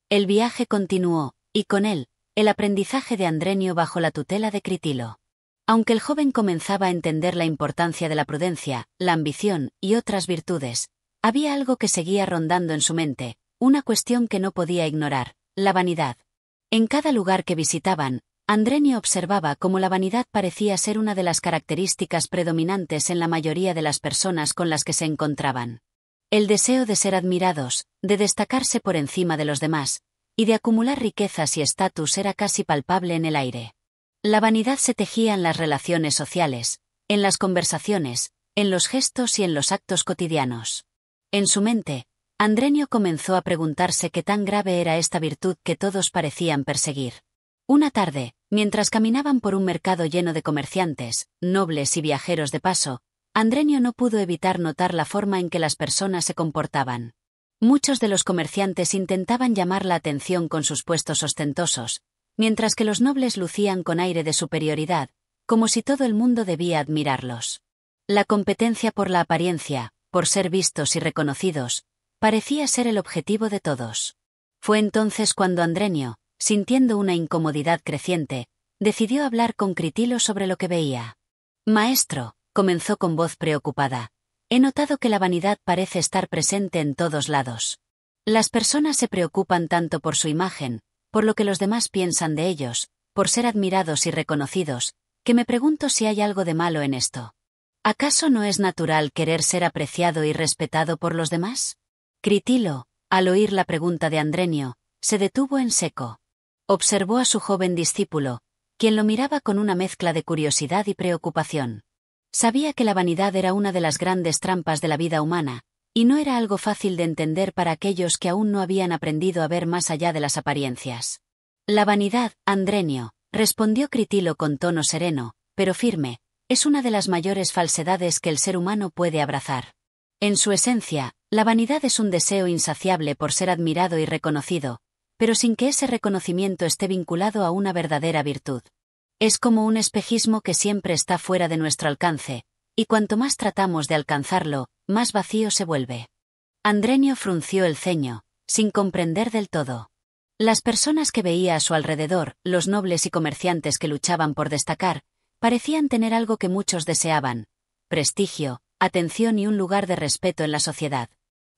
El viaje continuó, y con él, el aprendizaje de Andrenio bajo la tutela de Critilo. Aunque el joven comenzaba a entender la importancia de la prudencia, la ambición y otras virtudes, había algo que seguía rondando en su mente, una cuestión que no podía ignorar: la vanidad. En cada lugar que visitaban, Andrenio observaba cómo la vanidad parecía ser una de las características predominantes en la mayoría de las personas con las que se encontraban. El deseo de ser admirados, de destacarse por encima de los demás, y de acumular riquezas y estatus era casi palpable en el aire. La vanidad se tejía en las relaciones sociales, en las conversaciones, en los gestos y en los actos cotidianos. En su mente, Andrenio comenzó a preguntarse qué tan grave era esta virtud que todos parecían perseguir. Una tarde, mientras caminaban por un mercado lleno de comerciantes, nobles y viajeros de paso, Andrenio no pudo evitar notar la forma en que las personas se comportaban. Muchos de los comerciantes intentaban llamar la atención con sus puestos ostentosos, mientras que los nobles lucían con aire de superioridad, como si todo el mundo debía admirarlos. La competencia por la apariencia, por ser vistos y reconocidos, parecía ser el objetivo de todos. Fue entonces cuando Andrenio, sintiendo una incomodidad creciente, decidió hablar con Critilo sobre lo que veía. «Maestro», comenzó con voz preocupada, «he notado que la vanidad parece estar presente en todos lados. Las personas se preocupan tanto por su imagen, por lo que los demás piensan de ellos, por ser admirados y reconocidos, que me pregunto si hay algo de malo en esto. ¿Acaso no es natural querer ser apreciado y respetado por los demás?» Critilo, al oír la pregunta de Andrenio, se detuvo en seco. Observó a su joven discípulo, quien lo miraba con una mezcla de curiosidad y preocupación. Sabía que la vanidad era una de las grandes trampas de la vida humana, y no era algo fácil de entender para aquellos que aún no habían aprendido a ver más allá de las apariencias. «La vanidad, Andrenio», respondió Critilo con tono sereno, pero firme, «es una de las mayores falsedades que el ser humano puede abrazar. En su esencia, la vanidad es un deseo insaciable por ser admirado y reconocido, pero sin que ese reconocimiento esté vinculado a una verdadera virtud. Es como un espejismo que siempre está fuera de nuestro alcance, y cuanto más tratamos de alcanzarlo, más vacío se vuelve». Andrenio frunció el ceño, sin comprender del todo. Las personas que veía a su alrededor, los nobles y comerciantes que luchaban por destacar, parecían tener algo que muchos deseaban: prestigio, atención y un lugar de respeto en la sociedad.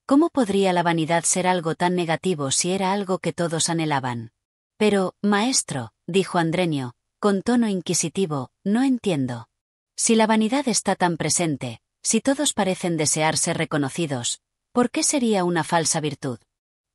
¿Cómo podría la vanidad ser algo tan negativo si era algo que todos anhelaban? «Pero, maestro», dijo Andrenio, con tono inquisitivo, «no entiendo. Si la vanidad está tan presente, si todos parecen desear ser reconocidos, ¿por qué sería una falsa virtud?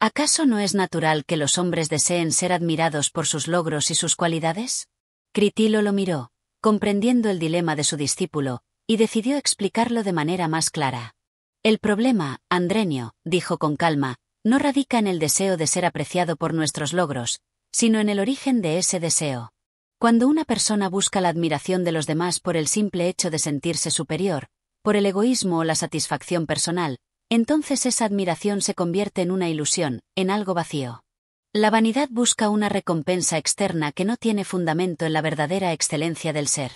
¿Acaso no es natural que los hombres deseen ser admirados por sus logros y sus cualidades?» Critilo lo miró, comprendiendo el dilema de su discípulo, y decidió explicarlo de manera más clara. «El problema, Andrenio», dijo con calma, «no radica en el deseo de ser apreciado por nuestros logros, sino en el origen de ese deseo. Cuando una persona busca la admiración de los demás por el simple hecho de sentirse superior, por el egoísmo o la satisfacción personal, entonces esa admiración se convierte en una ilusión, en algo vacío. La vanidad busca una recompensa externa que no tiene fundamento en la verdadera excelencia del ser.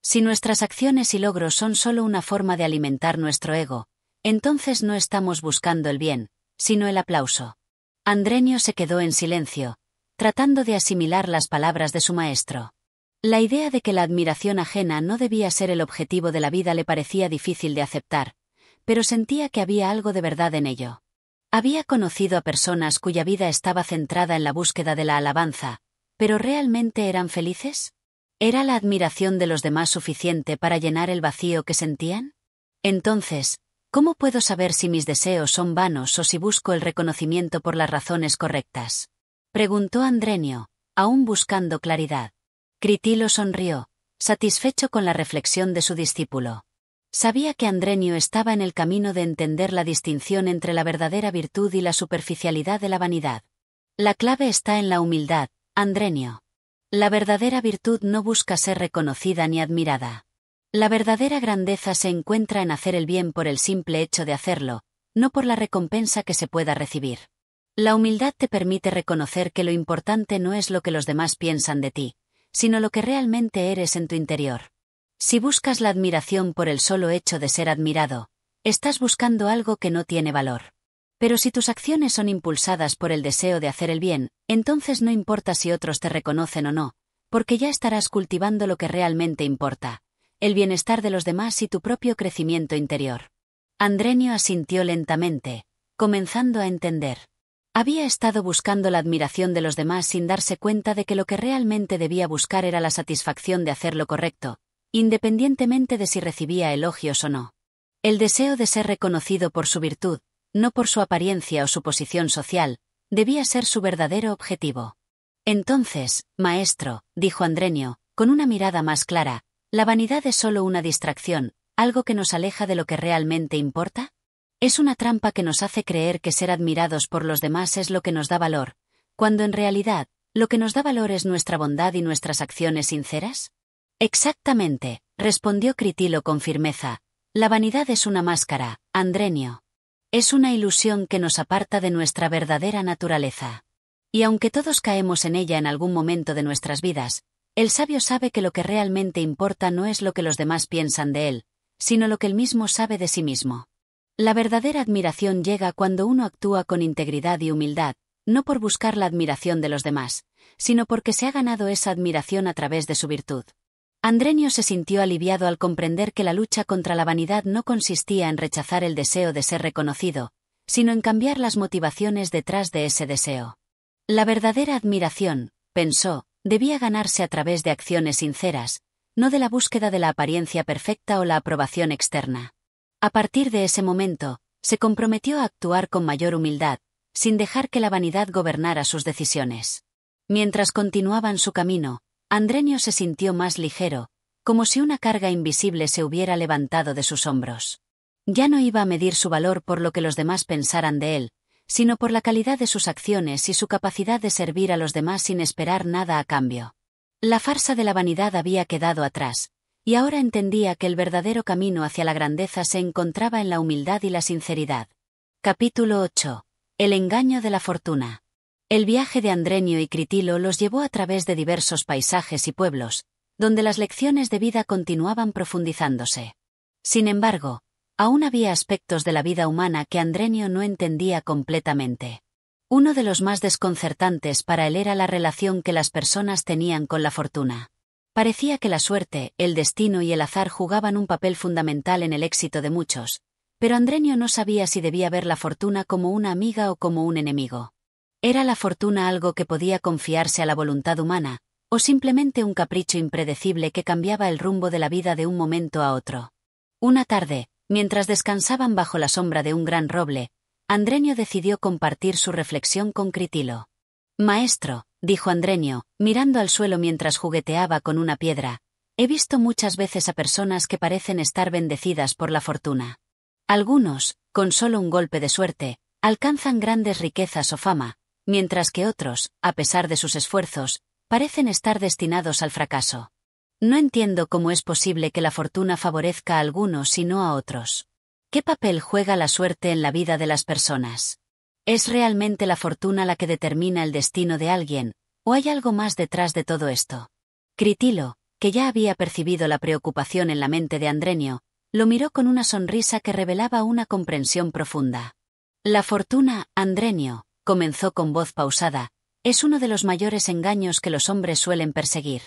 Si nuestras acciones y logros son solo una forma de alimentar nuestro ego, entonces no estamos buscando el bien, sino el aplauso». Andrenio se quedó en silencio, tratando de asimilar las palabras de su maestro. La idea de que la admiración ajena no debía ser el objetivo de la vida le parecía difícil de aceptar, pero sentía que había algo de verdad en ello. Había conocido a personas cuya vida estaba centrada en la búsqueda de la alabanza, pero ¿realmente eran felices? ¿Era la admiración de los demás suficiente para llenar el vacío que sentían? Entonces, ¿cómo puedo saber si mis deseos son vanos o si busco el reconocimiento por las razones correctas?, preguntó Andrenio, aún buscando claridad. Critilo sonrió, satisfecho con la reflexión de su discípulo. Sabía que Andrenio estaba en el camino de entender la distinción entre la verdadera virtud y la superficialidad de la vanidad. «La clave está en la humildad, Andrenio. La verdadera virtud no busca ser reconocida ni admirada. La verdadera grandeza se encuentra en hacer el bien por el simple hecho de hacerlo, no por la recompensa que se pueda recibir. La humildad te permite reconocer que lo importante no es lo que los demás piensan de ti, sino lo que realmente eres en tu interior. Si buscas la admiración por el solo hecho de ser admirado, estás buscando algo que no tiene valor. Pero si tus acciones son impulsadas por el deseo de hacer el bien, entonces no importa si otros te reconocen o no, porque ya estarás cultivando lo que realmente importa, el bienestar de los demás y tu propio crecimiento interior. Andrenio asintió lentamente, comenzando a entender. Había estado buscando la admiración de los demás sin darse cuenta de que lo que realmente debía buscar era la satisfacción de hacer lo correcto, independientemente de si recibía elogios o no. El deseo de ser reconocido por su virtud, no por su apariencia o su posición social, debía ser su verdadero objetivo. Entonces, maestro, dijo Andrenio, con una mirada más clara, ¿la vanidad es solo una distracción, algo que nos aleja de lo que realmente importa? ¿Es una trampa que nos hace creer que ser admirados por los demás es lo que nos da valor, cuando en realidad, lo que nos da valor es nuestra bondad y nuestras acciones sinceras? Exactamente, respondió Critilo con firmeza. La vanidad es una máscara, Andrenio. Es una ilusión que nos aparta de nuestra verdadera naturaleza. Y aunque todos caemos en ella en algún momento de nuestras vidas, el sabio sabe que lo que realmente importa no es lo que los demás piensan de él, sino lo que él mismo sabe de sí mismo. La verdadera admiración llega cuando uno actúa con integridad y humildad, no por buscar la admiración de los demás, sino porque se ha ganado esa admiración a través de su virtud. Andrenio se sintió aliviado al comprender que la lucha contra la vanidad no consistía en rechazar el deseo de ser reconocido, sino en cambiar las motivaciones detrás de ese deseo. La verdadera admiración, pensó, debía ganarse a través de acciones sinceras, no de la búsqueda de la apariencia perfecta o la aprobación externa. A partir de ese momento, se comprometió a actuar con mayor humildad, sin dejar que la vanidad gobernara sus decisiones. Mientras continuaban su camino, Andrenio se sintió más ligero, como si una carga invisible se hubiera levantado de sus hombros. Ya no iba a medir su valor por lo que los demás pensaran de él, sino por la calidad de sus acciones y su capacidad de servir a los demás sin esperar nada a cambio. La farsa de la vanidad había quedado atrás, y ahora entendía que el verdadero camino hacia la grandeza se encontraba en la humildad y la sinceridad. Capítulo 8. El engaño de la fortuna. El viaje de Andrenio y Critilo los llevó a través de diversos paisajes y pueblos, donde las lecciones de vida continuaban profundizándose. Sin embargo, aún había aspectos de la vida humana que Andrenio no entendía completamente. Uno de los más desconcertantes para él era la relación que las personas tenían con la fortuna. Parecía que la suerte, el destino y el azar jugaban un papel fundamental en el éxito de muchos, pero Andrenio no sabía si debía ver la fortuna como una amiga o como un enemigo. ¿Era la fortuna algo que podía confiarse a la voluntad humana, o simplemente un capricho impredecible que cambiaba el rumbo de la vida de un momento a otro? Una tarde, mientras descansaban bajo la sombra de un gran roble, Andrenio decidió compartir su reflexión con Critilo. «Maestro», dijo Andrenio, mirando al suelo mientras jugueteaba con una piedra, «he visto muchas veces a personas que parecen estar bendecidas por la fortuna. Algunos, con solo un golpe de suerte, alcanzan grandes riquezas o fama, mientras que otros, a pesar de sus esfuerzos, parecen estar destinados al fracaso. No entiendo cómo es posible que la fortuna favorezca a algunos y no a otros. ¿Qué papel juega la suerte en la vida de las personas? ¿Es realmente la fortuna la que determina el destino de alguien, o hay algo más detrás de todo esto?» Critilo, que ya había percibido la preocupación en la mente de Andrenio, lo miró con una sonrisa que revelaba una comprensión profunda. «La fortuna, Andrenio», comenzó con voz pausada, «es uno de los mayores engaños que los hombres suelen perseguir.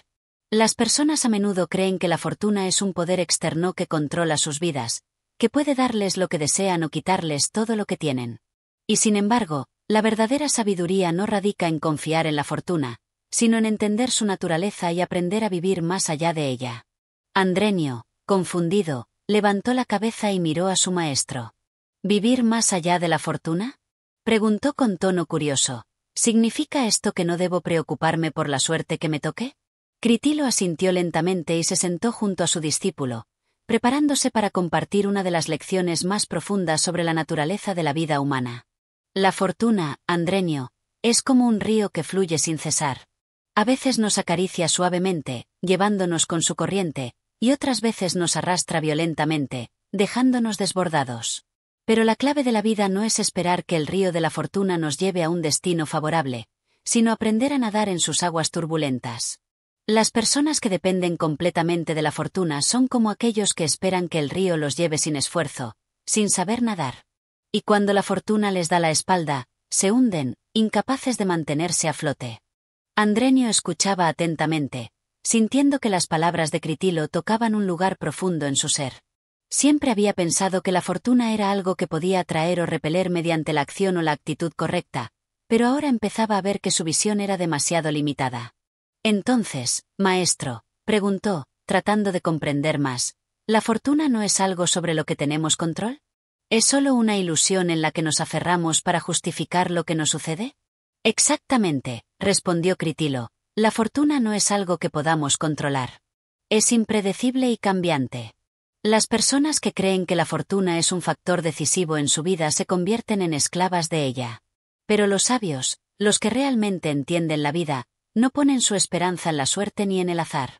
Las personas a menudo creen que la fortuna es un poder externo que controla sus vidas, que puede darles lo que desean o quitarles todo lo que tienen. Y sin embargo, la verdadera sabiduría no radica en confiar en la fortuna, sino en entender su naturaleza y aprender a vivir más allá de ella». Andrenio, confundido, levantó la cabeza y miró a su maestro. «¿Vivir más allá de la fortuna?», preguntó con tono curioso. «¿Significa esto que no debo preocuparme por la suerte que me toque?». Critilo asintió lentamente y se sentó junto a su discípulo, preparándose para compartir una de las lecciones más profundas sobre la naturaleza de la vida humana. «La fortuna, Andrenio, es como un río que fluye sin cesar. A veces nos acaricia suavemente, llevándonos con su corriente, y otras veces nos arrastra violentamente, dejándonos desbordados. Pero la clave de la vida no es esperar que el río de la fortuna nos lleve a un destino favorable, sino aprender a nadar en sus aguas turbulentas. Las personas que dependen completamente de la fortuna son como aquellos que esperan que el río los lleve sin esfuerzo, sin saber nadar. Y cuando la fortuna les da la espalda, se hunden, incapaces de mantenerse a flote. Andrenio escuchaba atentamente, sintiendo que las palabras de Critilo tocaban un lugar profundo en su ser. Siempre había pensado que la fortuna era algo que podía atraer o repeler mediante la acción o la actitud correcta, pero ahora empezaba a ver que su visión era demasiado limitada. Entonces, maestro, preguntó, tratando de comprender más, ¿la fortuna no es algo sobre lo que tenemos control? ¿Es solo una ilusión en la que nos aferramos para justificar lo que nos sucede? Exactamente, respondió Critilo, la fortuna no es algo que podamos controlar. Es impredecible y cambiante. Las personas que creen que la fortuna es un factor decisivo en su vida se convierten en esclavas de ella. Pero los sabios, los que realmente entienden la vida, no ponen su esperanza en la suerte ni en el azar.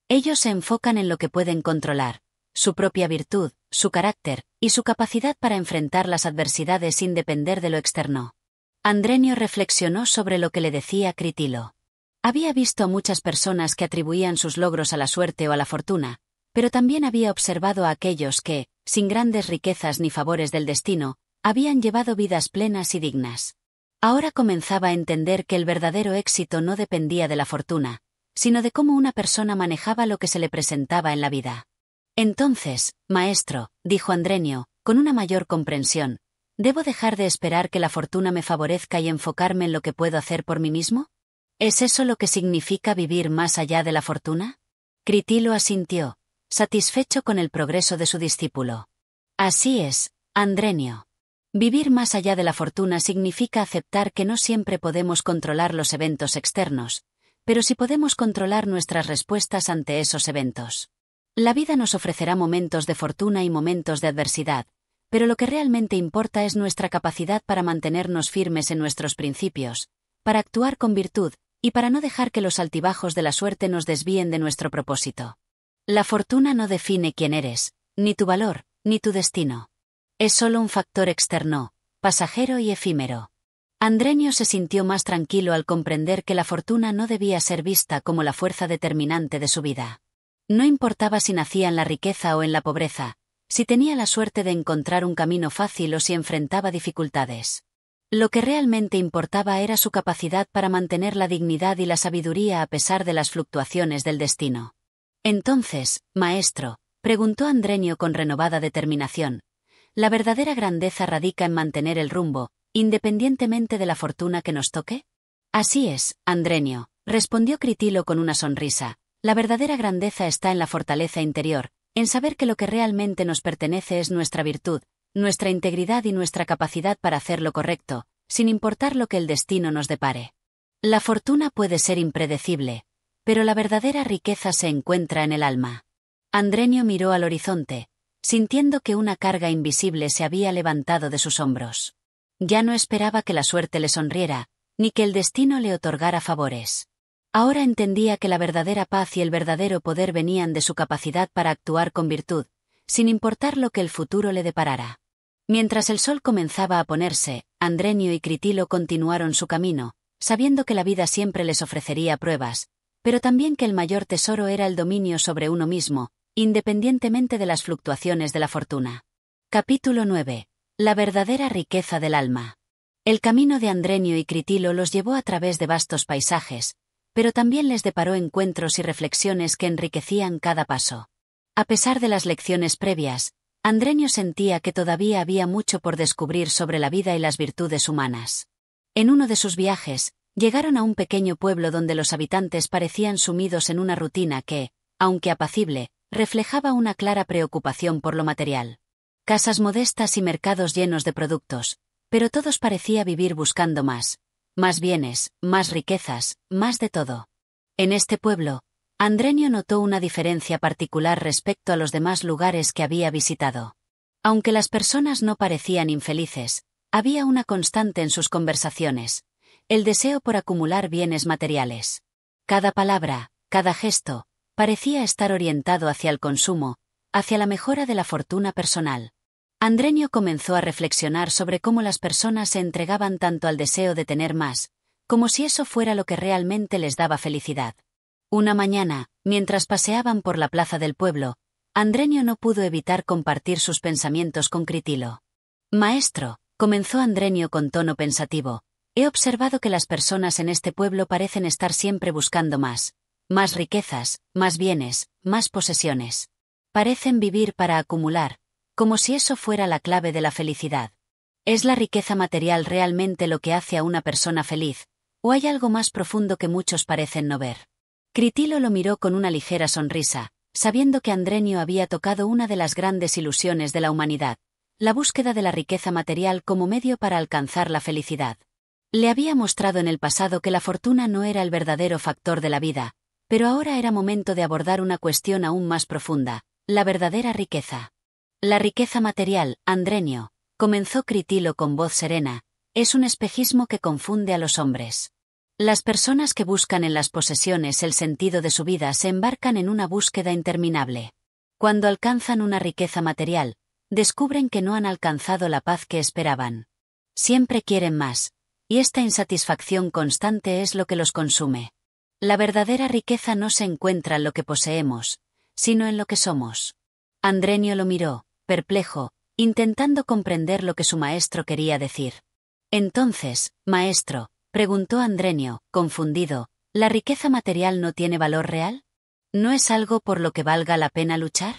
Ellos se enfocan en lo que pueden controlar, su propia virtud, su carácter, y su capacidad para enfrentar las adversidades sin depender de lo externo. Andrenio reflexionó sobre lo que le decía Critilo. Había visto a muchas personas que atribuían sus logros a la suerte o a la fortuna, pero también había observado a aquellos que, sin grandes riquezas ni favores del destino, habían llevado vidas plenas y dignas. Ahora comenzaba a entender que el verdadero éxito no dependía de la fortuna, sino de cómo una persona manejaba lo que se le presentaba en la vida. Entonces, maestro, dijo Andrenio, con una mayor comprensión, ¿debo dejar de esperar que la fortuna me favorezca y enfocarme en lo que puedo hacer por mí mismo? ¿Es eso lo que significa vivir más allá de la fortuna? Critilo asintió, satisfecho con el progreso de su discípulo. Así es, Andrenio. Vivir más allá de la fortuna significa aceptar que no siempre podemos controlar los eventos externos, pero sí podemos controlar nuestras respuestas ante esos eventos. La vida nos ofrecerá momentos de fortuna y momentos de adversidad, pero lo que realmente importa es nuestra capacidad para mantenernos firmes en nuestros principios, para actuar con virtud, y para no dejar que los altibajos de la suerte nos desvíen de nuestro propósito. La fortuna no define quién eres, ni tu valor, ni tu destino. Es solo un factor externo, pasajero y efímero. Andrenio se sintió más tranquilo al comprender que la fortuna no debía ser vista como la fuerza determinante de su vida. No importaba si nacía en la riqueza o en la pobreza, si tenía la suerte de encontrar un camino fácil o si enfrentaba dificultades. Lo que realmente importaba era su capacidad para mantener la dignidad y la sabiduría a pesar de las fluctuaciones del destino. Entonces, maestro, preguntó Andrenio con renovada determinación, ¿la verdadera grandeza radica en mantener el rumbo, independientemente de la fortuna que nos toque? Así es, Andrenio, respondió Critilo con una sonrisa, la verdadera grandeza está en la fortaleza interior, en saber que lo que realmente nos pertenece es nuestra virtud, nuestra integridad y nuestra capacidad para hacer lo correcto, sin importar lo que el destino nos depare. La fortuna puede ser impredecible, pero la verdadera riqueza se encuentra en el alma. Andrenio miró al horizonte, sintiendo que una carga invisible se había levantado de sus hombros. Ya no esperaba que la suerte le sonriera, ni que el destino le otorgara favores. Ahora entendía que la verdadera paz y el verdadero poder venían de su capacidad para actuar con virtud, sin importar lo que el futuro le deparara. Mientras el sol comenzaba a ponerse, Andrenio y Critilo continuaron su camino, sabiendo que la vida siempre les ofrecería pruebas, pero también que el mayor tesoro era el dominio sobre uno mismo, independientemente de las fluctuaciones de la fortuna. Capítulo 9. La verdadera riqueza del alma. El camino de Andrenio y Critilo los llevó a través de vastos paisajes, pero también les deparó encuentros y reflexiones que enriquecían cada paso. A pesar de las lecciones previas, Andrenio sentía que todavía había mucho por descubrir sobre la vida y las virtudes humanas. En uno de sus viajes, llegaron a un pequeño pueblo donde los habitantes parecían sumidos en una rutina que, aunque apacible, reflejaba una clara preocupación por lo material. Casas modestas y mercados llenos de productos, pero todos parecía vivir buscando más bienes, más riquezas, más de todo. En este pueblo, Andrenio notó una diferencia particular respecto a los demás lugares que había visitado. Aunque las personas no parecían infelices, había una constante en sus conversaciones: el deseo por acumular bienes materiales. Cada palabra, cada gesto, parecía estar orientado hacia el consumo, hacia la mejora de la fortuna personal. Andrenio comenzó a reflexionar sobre cómo las personas se entregaban tanto al deseo de tener más, como si eso fuera lo que realmente les daba felicidad. Una mañana, mientras paseaban por la plaza del pueblo, Andrenio no pudo evitar compartir sus pensamientos con Critilo. «Maestro», comenzó Andrenio con tono pensativo, «he observado que las personas en este pueblo parecen estar siempre buscando más riquezas, más bienes, más posesiones. Parecen vivir para acumular, como si eso fuera la clave de la felicidad. ¿Es la riqueza material realmente lo que hace a una persona feliz, o hay algo más profundo que muchos parecen no ver?» Critilo lo miró con una ligera sonrisa, sabiendo que Andrenio había tocado una de las grandes ilusiones de la humanidad, la búsqueda de la riqueza material como medio para alcanzar la felicidad. Le había mostrado en el pasado que la fortuna no era el verdadero factor de la vida, pero ahora era momento de abordar una cuestión aún más profunda, la verdadera riqueza. La riqueza material, Andrenio, comenzó Critilo con voz serena, es un espejismo que confunde a los hombres. Las personas que buscan en las posesiones el sentido de su vida se embarcan en una búsqueda interminable. Cuando alcanzan una riqueza material, descubren que no han alcanzado la paz que esperaban. Siempre quieren más, y esta insatisfacción constante es lo que los consume. La verdadera riqueza no se encuentra en lo que poseemos, sino en lo que somos. Andrenio lo miró, perplejo, intentando comprender lo que su maestro quería decir. Entonces, maestro, preguntó Andrenio, confundido, ¿la riqueza material no tiene valor real? ¿No es algo por lo que valga la pena luchar?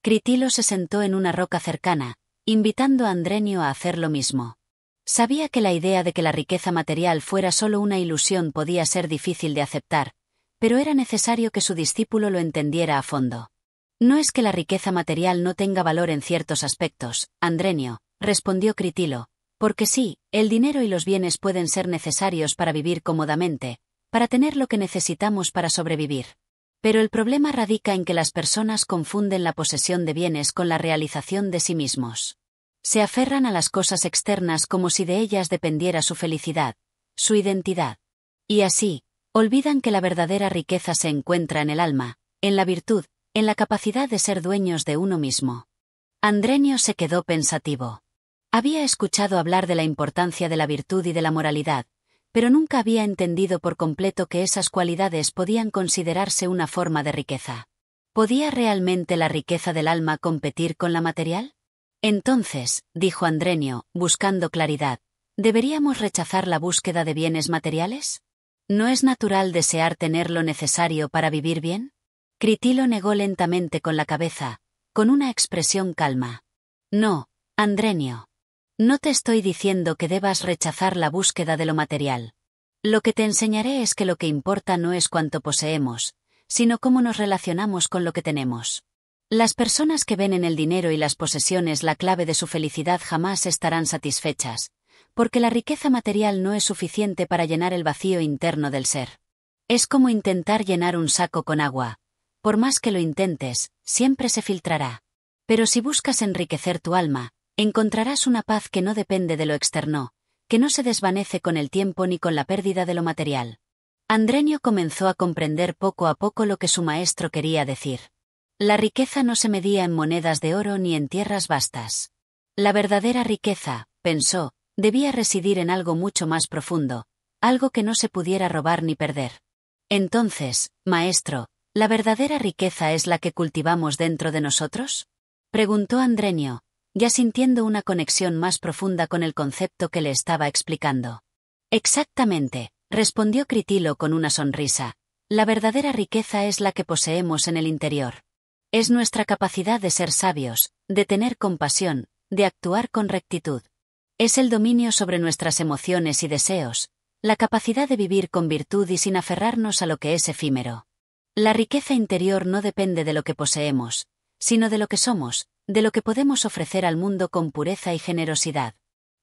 Critilo se sentó en una roca cercana, invitando a Andrenio a hacer lo mismo. Sabía que la idea de que la riqueza material fuera solo una ilusión podía ser difícil de aceptar, pero era necesario que su discípulo lo entendiera a fondo. No es que la riqueza material no tenga valor en ciertos aspectos, Andrenio, respondió Critilo, porque sí, el dinero y los bienes pueden ser necesarios para vivir cómodamente, para tener lo que necesitamos para sobrevivir. Pero el problema radica en que las personas confunden la posesión de bienes con la realización de sí mismos. Se aferran a las cosas externas como si de ellas dependiera su felicidad, su identidad. Y así, olvidan que la verdadera riqueza se encuentra en el alma, en la virtud, en la capacidad de ser dueños de uno mismo. Andrenio se quedó pensativo. Había escuchado hablar de la importancia de la virtud y de la moralidad, pero nunca había entendido por completo que esas cualidades podían considerarse una forma de riqueza. ¿Podía realmente la riqueza del alma competir con la material? Entonces, dijo Andrenio, buscando claridad, ¿deberíamos rechazar la búsqueda de bienes materiales? ¿No es natural desear tener lo necesario para vivir bien? Critilo negó lentamente con la cabeza, con una expresión calma. No, Andrenio. No te estoy diciendo que debas rechazar la búsqueda de lo material. Lo que te enseñaré es que lo que importa no es cuánto poseemos, sino cómo nos relacionamos con lo que tenemos. Las personas que ven en el dinero y las posesiones la clave de su felicidad jamás estarán satisfechas, porque la riqueza material no es suficiente para llenar el vacío interno del ser. Es como intentar llenar un saco con agua. Por más que lo intentes, siempre se filtrará. Pero si buscas enriquecer tu alma, encontrarás una paz que no depende de lo externo, que no se desvanece con el tiempo ni con la pérdida de lo material. Andrenio comenzó a comprender poco a poco lo que su maestro quería decir. La riqueza no se medía en monedas de oro ni en tierras vastas. La verdadera riqueza, pensó, debía residir en algo mucho más profundo, algo que no se pudiera robar ni perder. Entonces, maestro, ¿la verdadera riqueza es la que cultivamos dentro de nosotros? Preguntó Andrenio, ya sintiendo una conexión más profunda con el concepto que le estaba explicando. Exactamente, respondió Critilo con una sonrisa. La verdadera riqueza es la que poseemos en el interior. Es nuestra capacidad de ser sabios, de tener compasión, de actuar con rectitud. Es el dominio sobre nuestras emociones y deseos, la capacidad de vivir con virtud y sin aferrarnos a lo que es efímero. La riqueza interior no depende de lo que poseemos, sino de lo que somos, de lo que podemos ofrecer al mundo con pureza y generosidad.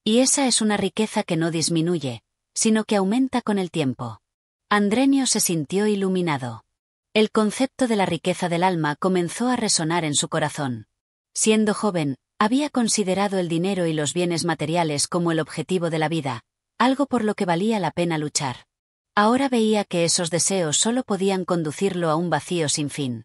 Y esa es una riqueza que no disminuye, sino que aumenta con el tiempo. Andrenio se sintió iluminado. El concepto de la riqueza del alma comenzó a resonar en su corazón. Siendo joven, había considerado el dinero y los bienes materiales como el objetivo de la vida, algo por lo que valía la pena luchar. Ahora veía que esos deseos solo podían conducirlo a un vacío sin fin.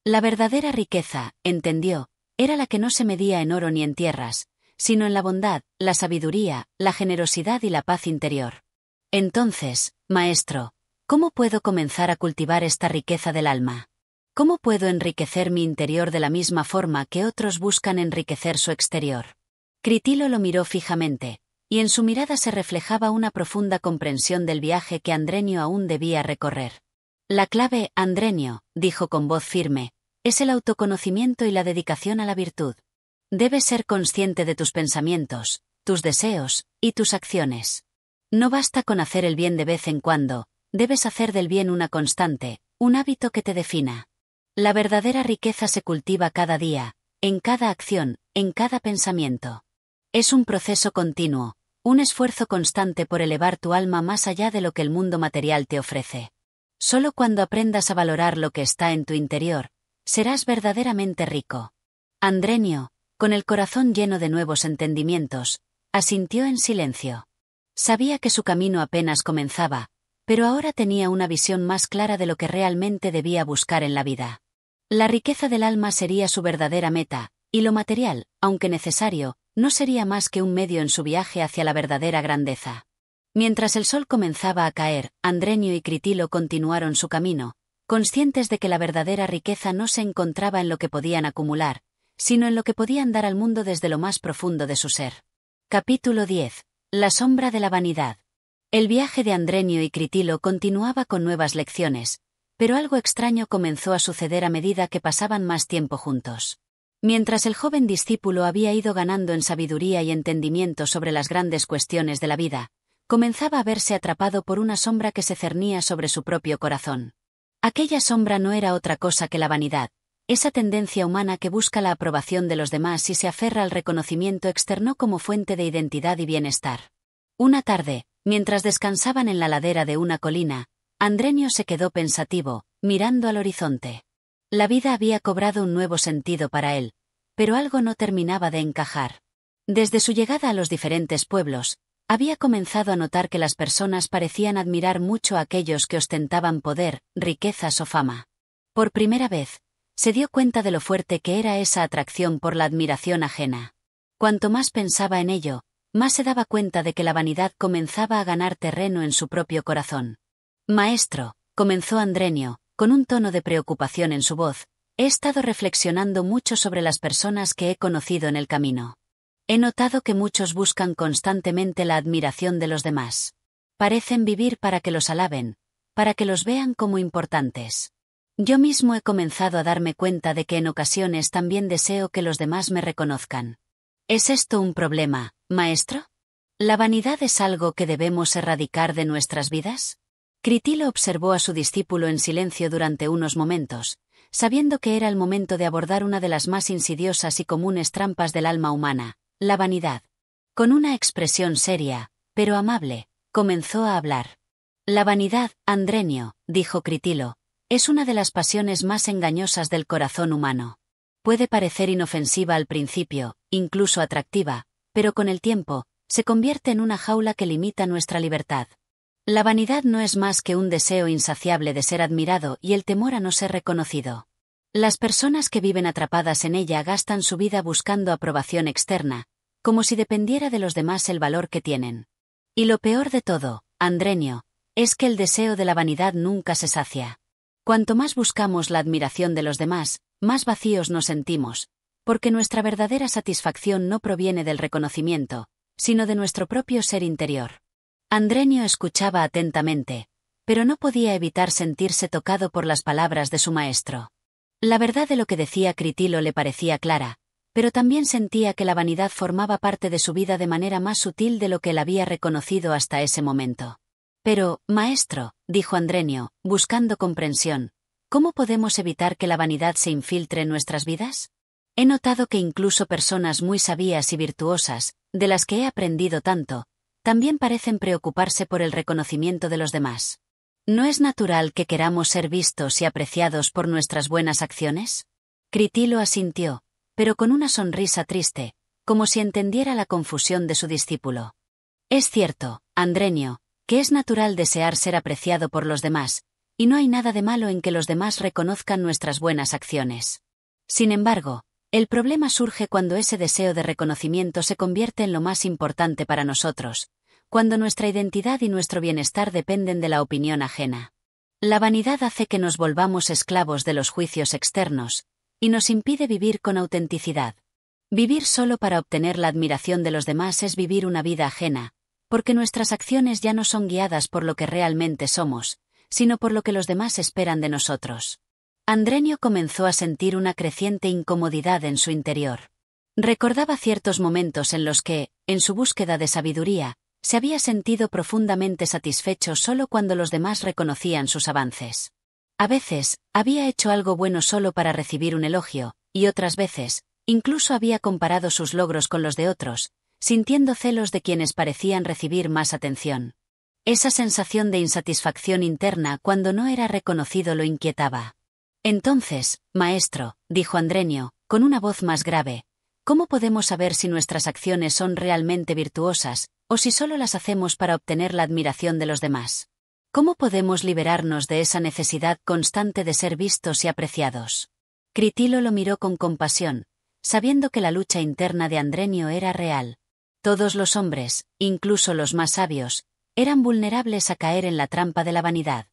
La verdadera riqueza, entendió, era la que no se medía en oro ni en tierras, sino en la bondad, la sabiduría, la generosidad y la paz interior. Entonces, maestro, ¿cómo puedo comenzar a cultivar esta riqueza del alma? ¿Cómo puedo enriquecer mi interior de la misma forma que otros buscan enriquecer su exterior? Critilo lo miró fijamente, y en su mirada se reflejaba una profunda comprensión del viaje que Andrenio aún debía recorrer. La clave, Andrenio, dijo con voz firme, es el autoconocimiento y la dedicación a la virtud. Debes ser consciente de tus pensamientos, tus deseos y tus acciones. No basta con hacer el bien de vez en cuando, debes hacer del bien una constante, un hábito que te defina. La verdadera riqueza se cultiva cada día, en cada acción, en cada pensamiento. Es un proceso continuo, un esfuerzo constante por elevar tu alma más allá de lo que el mundo material te ofrece. Solo cuando aprendas a valorar lo que está en tu interior, serás verdaderamente rico. Andrenio, con el corazón lleno de nuevos entendimientos, asintió en silencio. Sabía que su camino apenas comenzaba, pero ahora tenía una visión más clara de lo que realmente debía buscar en la vida. La riqueza del alma sería su verdadera meta, y lo material, aunque necesario, no sería más que un medio en su viaje hacia la verdadera grandeza. Mientras el sol comenzaba a caer, Andrenio y Critilo continuaron su camino, conscientes de que la verdadera riqueza no se encontraba en lo que podían acumular, sino en lo que podían dar al mundo desde lo más profundo de su ser. Capítulo 10. La sombra de la vanidad. El viaje de Andrenio y Critilo continuaba con nuevas lecciones, pero algo extraño comenzó a suceder a medida que pasaban más tiempo juntos. Mientras el joven discípulo había ido ganando en sabiduría y entendimiento sobre las grandes cuestiones de la vida, comenzaba a verse atrapado por una sombra que se cernía sobre su propio corazón. Aquella sombra no era otra cosa que la vanidad, esa tendencia humana que busca la aprobación de los demás y se aferra al reconocimiento externo como fuente de identidad y bienestar. Una tarde, mientras descansaban en la ladera de una colina, Andrenio se quedó pensativo, mirando al horizonte. La vida había cobrado un nuevo sentido para él, pero algo no terminaba de encajar. Desde su llegada a los diferentes pueblos, había comenzado a notar que las personas parecían admirar mucho a aquellos que ostentaban poder, riquezas o fama. Por primera vez, se dio cuenta de lo fuerte que era esa atracción por la admiración ajena. Cuanto más pensaba en ello, más se daba cuenta de que la vanidad comenzaba a ganar terreno en su propio corazón. Maestro, comenzó Andrenio, con un tono de preocupación en su voz, he estado reflexionando mucho sobre las personas que he conocido en el camino. He notado que muchos buscan constantemente la admiración de los demás. Parecen vivir para que los alaben, para que los vean como importantes. Yo mismo he comenzado a darme cuenta de que en ocasiones también deseo que los demás me reconozcan. ¿Es esto un problema, maestro? ¿La vanidad es algo que debemos erradicar de nuestras vidas? Critilo observó a su discípulo en silencio durante unos momentos, sabiendo que era el momento de abordar una de las más insidiosas y comunes trampas del alma humana, la vanidad. Con una expresión seria, pero amable, comenzó a hablar. La vanidad, Andrenio, dijo Critilo, es una de las pasiones más engañosas del corazón humano. Puede parecer inofensiva al principio, incluso atractiva, pero con el tiempo, se convierte en una jaula que limita nuestra libertad. La vanidad no es más que un deseo insaciable de ser admirado y el temor a no ser reconocido. Las personas que viven atrapadas en ella gastan su vida buscando aprobación externa, como si dependiera de los demás el valor que tienen. Y lo peor de todo, Andrenio, es que el deseo de la vanidad nunca se sacia. Cuanto más buscamos la admiración de los demás, más vacíos nos sentimos, porque nuestra verdadera satisfacción no proviene del reconocimiento, sino de nuestro propio ser interior. Andrenio escuchaba atentamente, pero no podía evitar sentirse tocado por las palabras de su maestro. La verdad de lo que decía Critilo le parecía clara, pero también sentía que la vanidad formaba parte de su vida de manera más sutil de lo que él había reconocido hasta ese momento. Pero, maestro, dijo Andrenio, buscando comprensión, ¿cómo podemos evitar que la vanidad se infiltre en nuestras vidas? He notado que incluso personas muy sabias y virtuosas, de las que he aprendido tanto, también parecen preocuparse por el reconocimiento de los demás. ¿No es natural que queramos ser vistos y apreciados por nuestras buenas acciones? Critilo asintió, pero con una sonrisa triste, como si entendiera la confusión de su discípulo. Es cierto, Andrenio, que es natural desear ser apreciado por los demás, y no hay nada de malo en que los demás reconozcan nuestras buenas acciones. Sin embargo, el problema surge cuando ese deseo de reconocimiento se convierte en lo más importante para nosotros, cuando nuestra identidad y nuestro bienestar dependen de la opinión ajena. La vanidad hace que nos volvamos esclavos de los juicios externos, y nos impide vivir con autenticidad. Vivir solo para obtener la admiración de los demás es vivir una vida ajena, porque nuestras acciones ya no son guiadas por lo que realmente somos, sino por lo que los demás esperan de nosotros. Andrenio comenzó a sentir una creciente incomodidad en su interior. Recordaba ciertos momentos en los que, en su búsqueda de sabiduría, se había sentido profundamente satisfecho solo cuando los demás reconocían sus avances. A veces, había hecho algo bueno solo para recibir un elogio, y otras veces, incluso había comparado sus logros con los de otros, sintiendo celos de quienes parecían recibir más atención. Esa sensación de insatisfacción interna cuando no era reconocido lo inquietaba. Entonces, maestro, dijo Andrenio, con una voz más grave, ¿cómo podemos saber si nuestras acciones son realmente virtuosas, o si solo las hacemos para obtener la admiración de los demás? ¿Cómo podemos liberarnos de esa necesidad constante de ser vistos y apreciados? Critilo lo miró con compasión, sabiendo que la lucha interna de Andrenio era real. Todos los hombres, incluso los más sabios, eran vulnerables a caer en la trampa de la vanidad.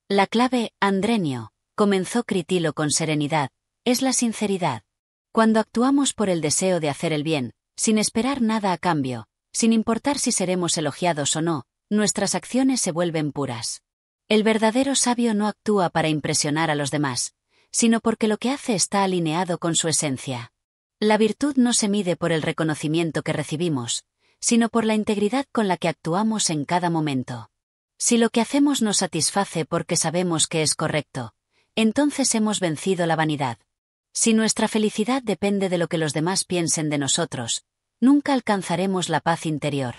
La clave, Andrenio, comenzó Critilo con serenidad, es la sinceridad. Cuando actuamos por el deseo de hacer el bien, sin esperar nada a cambio, sin importar si seremos elogiados o no, nuestras acciones se vuelven puras. El verdadero sabio no actúa para impresionar a los demás, sino porque lo que hace está alineado con su esencia. La virtud no se mide por el reconocimiento que recibimos, sino por la integridad con la que actuamos en cada momento. Si lo que hacemos nos satisface porque sabemos que es correcto, entonces hemos vencido la vanidad. Si nuestra felicidad depende de lo que los demás piensen de nosotros, nunca alcanzaremos la paz interior.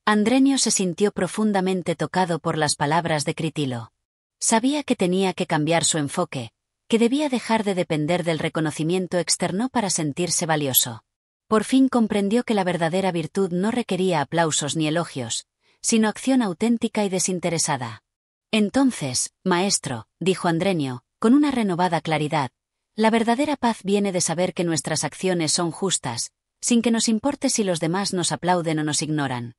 Andrenio se sintió profundamente tocado por las palabras de Critilo. Sabía que tenía que cambiar su enfoque, que debía dejar de depender del reconocimiento externo para sentirse valioso. Por fin comprendió que la verdadera virtud no requería aplausos ni elogios, sino acción auténtica y desinteresada. Entonces, maestro, dijo Andrenio, con una renovada claridad, la verdadera paz viene de saber que nuestras acciones son justas, sin que nos importe si los demás nos aplauden o nos ignoran.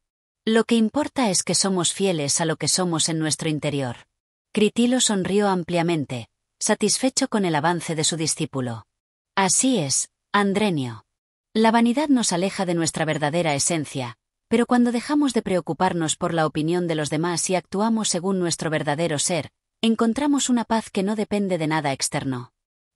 Lo que importa es que somos fieles a lo que somos en nuestro interior. Critilo sonrió ampliamente, satisfecho con el avance de su discípulo. Así es, Andrenio. La vanidad nos aleja de nuestra verdadera esencia, pero cuando dejamos de preocuparnos por la opinión de los demás y actuamos según nuestro verdadero ser, encontramos una paz que no depende de nada externo.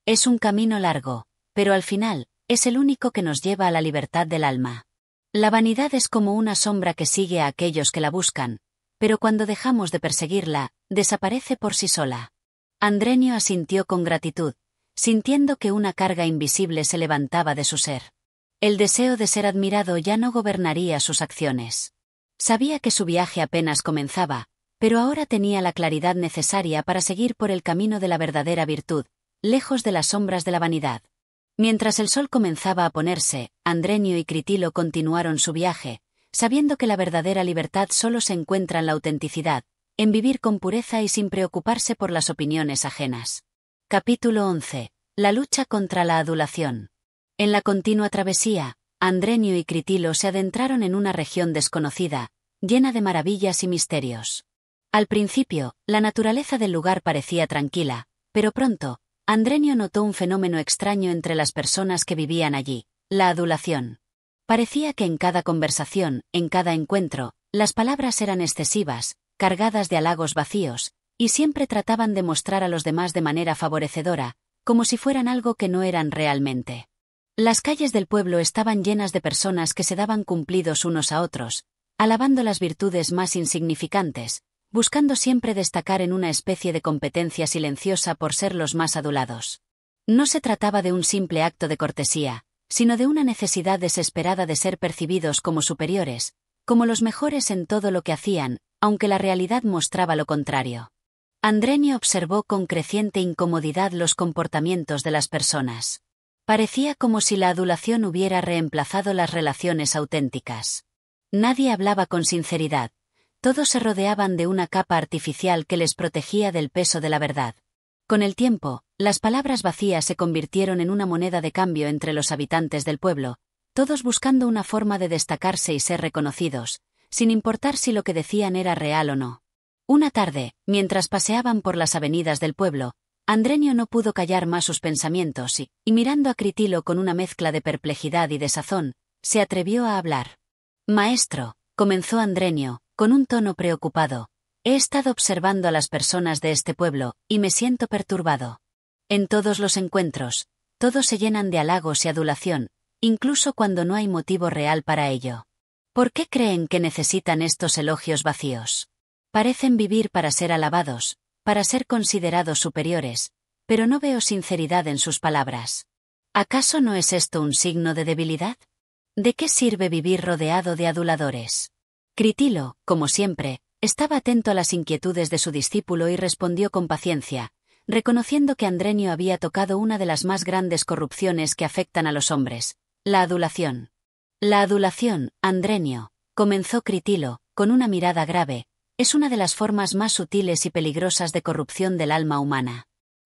Es un camino largo, pero al final, es el único que nos lleva a la libertad del alma. La vanidad es como una sombra que sigue a aquellos que la buscan, pero cuando dejamos de perseguirla, desaparece por sí sola. Andrenio asintió con gratitud, sintiendo que una carga invisible se levantaba de su ser. El deseo de ser admirado ya no gobernaría sus acciones. Sabía que su viaje apenas comenzaba, pero ahora tenía la claridad necesaria para seguir por el camino de la verdadera virtud, lejos de las sombras de la vanidad. Mientras el sol comenzaba a ponerse, Andrenio y Critilo continuaron su viaje, sabiendo que la verdadera libertad solo se encuentra en la autenticidad, en vivir con pureza y sin preocuparse por las opiniones ajenas. Capítulo 11. La lucha contra la adulación. En la continua travesía, Andrenio y Critilo se adentraron en una región desconocida, llena de maravillas y misterios. Al principio, la naturaleza del lugar parecía tranquila, pero pronto, Andrenio notó un fenómeno extraño entre las personas que vivían allí, la adulación. Parecía que en cada conversación, en cada encuentro, las palabras eran excesivas, cargadas de halagos vacíos, y siempre trataban de mostrar a los demás de manera favorecedora, como si fueran algo que no eran realmente. Las calles del pueblo estaban llenas de personas que se daban cumplidos unos a otros, alabando las virtudes más insignificantes, buscando siempre destacar en una especie de competencia silenciosa por ser los más adulados. No se trataba de un simple acto de cortesía, sino de una necesidad desesperada de ser percibidos como superiores, como los mejores en todo lo que hacían, aunque la realidad mostraba lo contrario. Andrenio observó con creciente incomodidad los comportamientos de las personas. Parecía como si la adulación hubiera reemplazado las relaciones auténticas. Nadie hablaba con sinceridad. Todos se rodeaban de una capa artificial que les protegía del peso de la verdad. Con el tiempo, las palabras vacías se convirtieron en una moneda de cambio entre los habitantes del pueblo, todos buscando una forma de destacarse y ser reconocidos, sin importar si lo que decían era real o no. Una tarde, mientras paseaban por las avenidas del pueblo, Andrenio no pudo callar más sus pensamientos y mirando a Critilo con una mezcla de perplejidad y desazón, se atrevió a hablar. «Maestro», comenzó Andrenio, con un tono preocupado, «he estado observando a las personas de este pueblo, y me siento perturbado. En todos los encuentros, todos se llenan de halagos y adulación, incluso cuando no hay motivo real para ello. ¿Por qué creen que necesitan estos elogios vacíos? Parecen vivir para ser alabados, para ser considerados superiores, pero no veo sinceridad en sus palabras. ¿Acaso no es esto un signo de debilidad? ¿De qué sirve vivir rodeado de aduladores?» Critilo, como siempre, estaba atento a las inquietudes de su discípulo y respondió con paciencia, reconociendo que Andrenio había tocado una de las más grandes corrupciones que afectan a los hombres, la adulación. «La adulación, Andrenio», comenzó Critilo, con una mirada grave, «es una de las formas más sutiles y peligrosas de corrupción del alma humana.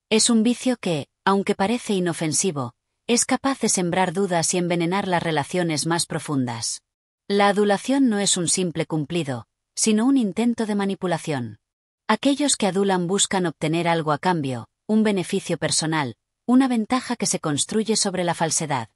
Es un vicio que, aunque parece inofensivo, es capaz de sembrar dudas y envenenar las relaciones más profundas. La adulación no es un simple cumplido, sino un intento de manipulación. Aquellos que adulan buscan obtener algo a cambio, un beneficio personal, una ventaja que se construye sobre la falsedad.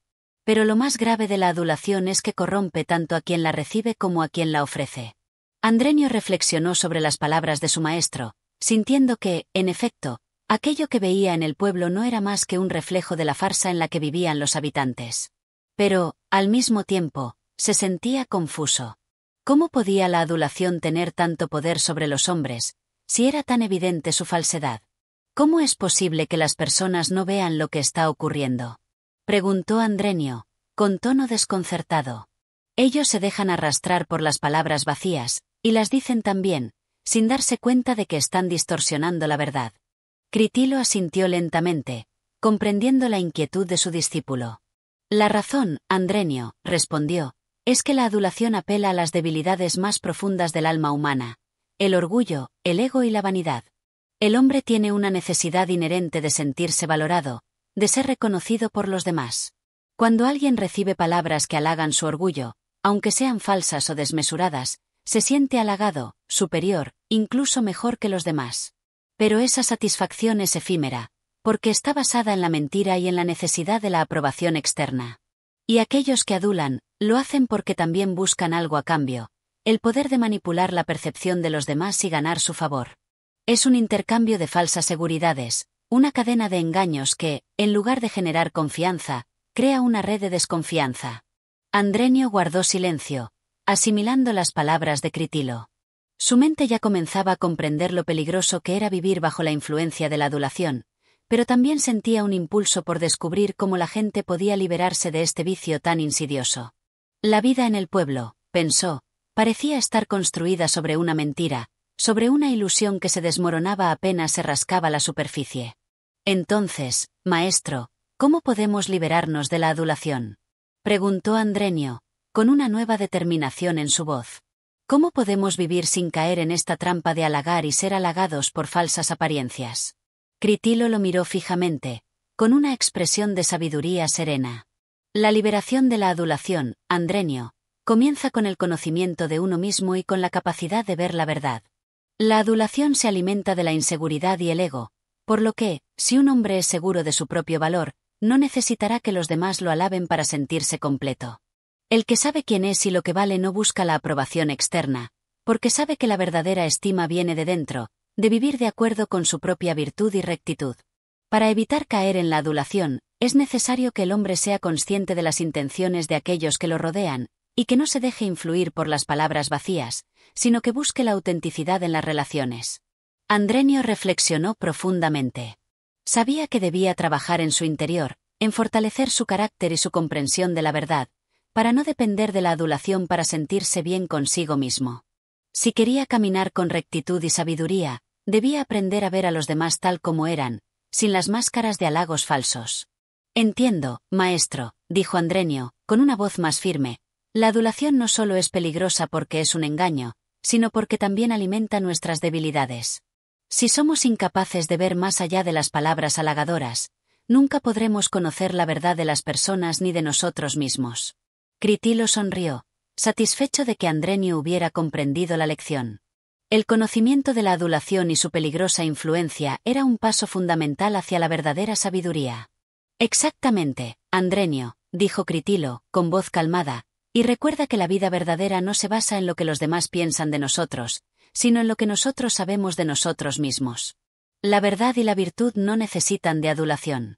Pero lo más grave de la adulación es que corrompe tanto a quien la recibe como a quien la ofrece». Andrenio reflexionó sobre las palabras de su maestro, sintiendo que, en efecto, aquello que veía en el pueblo no era más que un reflejo de la farsa en la que vivían los habitantes. Pero, al mismo tiempo, se sentía confuso. ¿Cómo podía la adulación tener tanto poder sobre los hombres, si era tan evidente su falsedad? ¿Cómo es posible que las personas no vean lo que está ocurriendo?, preguntó Andrenio, con tono desconcertado. Ellos se dejan arrastrar por las palabras vacías, y las dicen también, sin darse cuenta de que están distorsionando la verdad. Critilo asintió lentamente, comprendiendo la inquietud de su discípulo. «La razón, Andrenio», respondió, «es que la adulación apela a las debilidades más profundas del alma humana, el orgullo, el ego y la vanidad. El hombre tiene una necesidad inherente de sentirse valorado, de ser reconocido por los demás. Cuando alguien recibe palabras que halagan su orgullo, aunque sean falsas o desmesuradas, se siente halagado, superior, incluso mejor que los demás. Pero esa satisfacción es efímera, porque está basada en la mentira y en la necesidad de la aprobación externa. Y aquellos que adulan, lo hacen porque también buscan algo a cambio, el poder de manipular la percepción de los demás y ganar su favor. Es un intercambio de falsas seguridades, una cadena de engaños que, en lugar de generar confianza, crea una red de desconfianza. Andrenio guardó silencio, asimilando las palabras de Critilo. Su mente ya comenzaba a comprender lo peligroso que era vivir bajo la influencia de la adulación, pero también sentía un impulso por descubrir cómo la gente podía liberarse de este vicio tan insidioso. La vida en el pueblo, pensó, parecía estar construida sobre una mentira, sobre una ilusión que se desmoronaba apenas se rascaba la superficie. Entonces, maestro, ¿cómo podemos liberarnos de la adulación?, preguntó Andrenio, con una nueva determinación en su voz. ¿Cómo podemos vivir sin caer en esta trampa de halagar y ser halagados por falsas apariencias? Critilo lo miró fijamente, con una expresión de sabiduría serena. La liberación de la adulación, Andrenio, comienza con el conocimiento de uno mismo y con la capacidad de ver la verdad. La adulación se alimenta de la inseguridad y el ego, por lo que, si un hombre es seguro de su propio valor, no necesitará que los demás lo alaben para sentirse completo. El que sabe quién es y lo que vale no busca la aprobación externa, porque sabe que la verdadera estima viene de dentro, de vivir de acuerdo con su propia virtud y rectitud. Para evitar caer en la adulación, es necesario que el hombre sea consciente de las intenciones de aquellos que lo rodean, y que no se deje influir por las palabras vacías, sino que busque la autenticidad en las relaciones. Andrenio reflexionó profundamente. Sabía que debía trabajar en su interior, en fortalecer su carácter y su comprensión de la verdad, para no depender de la adulación para sentirse bien consigo mismo. Si quería caminar con rectitud y sabiduría, debía aprender a ver a los demás tal como eran, sin las máscaras de halagos falsos. «Entiendo, maestro», dijo Andrenio, con una voz más firme, «la adulación no solo es peligrosa porque es un engaño, sino porque también alimenta nuestras debilidades. Si somos incapaces de ver más allá de las palabras halagadoras, nunca podremos conocer la verdad de las personas ni de nosotros mismos. Critilo sonrió, satisfecho de que Andrenio hubiera comprendido la lección. El conocimiento de la adulación y su peligrosa influencia era un paso fundamental hacia la verdadera sabiduría. Exactamente, Andrenio, dijo Critilo, con voz calmada, y recuerda que la vida verdadera no se basa en lo que los demás piensan de nosotros, sino en lo que nosotros sabemos de nosotros mismos. La verdad y la virtud no necesitan de adulación.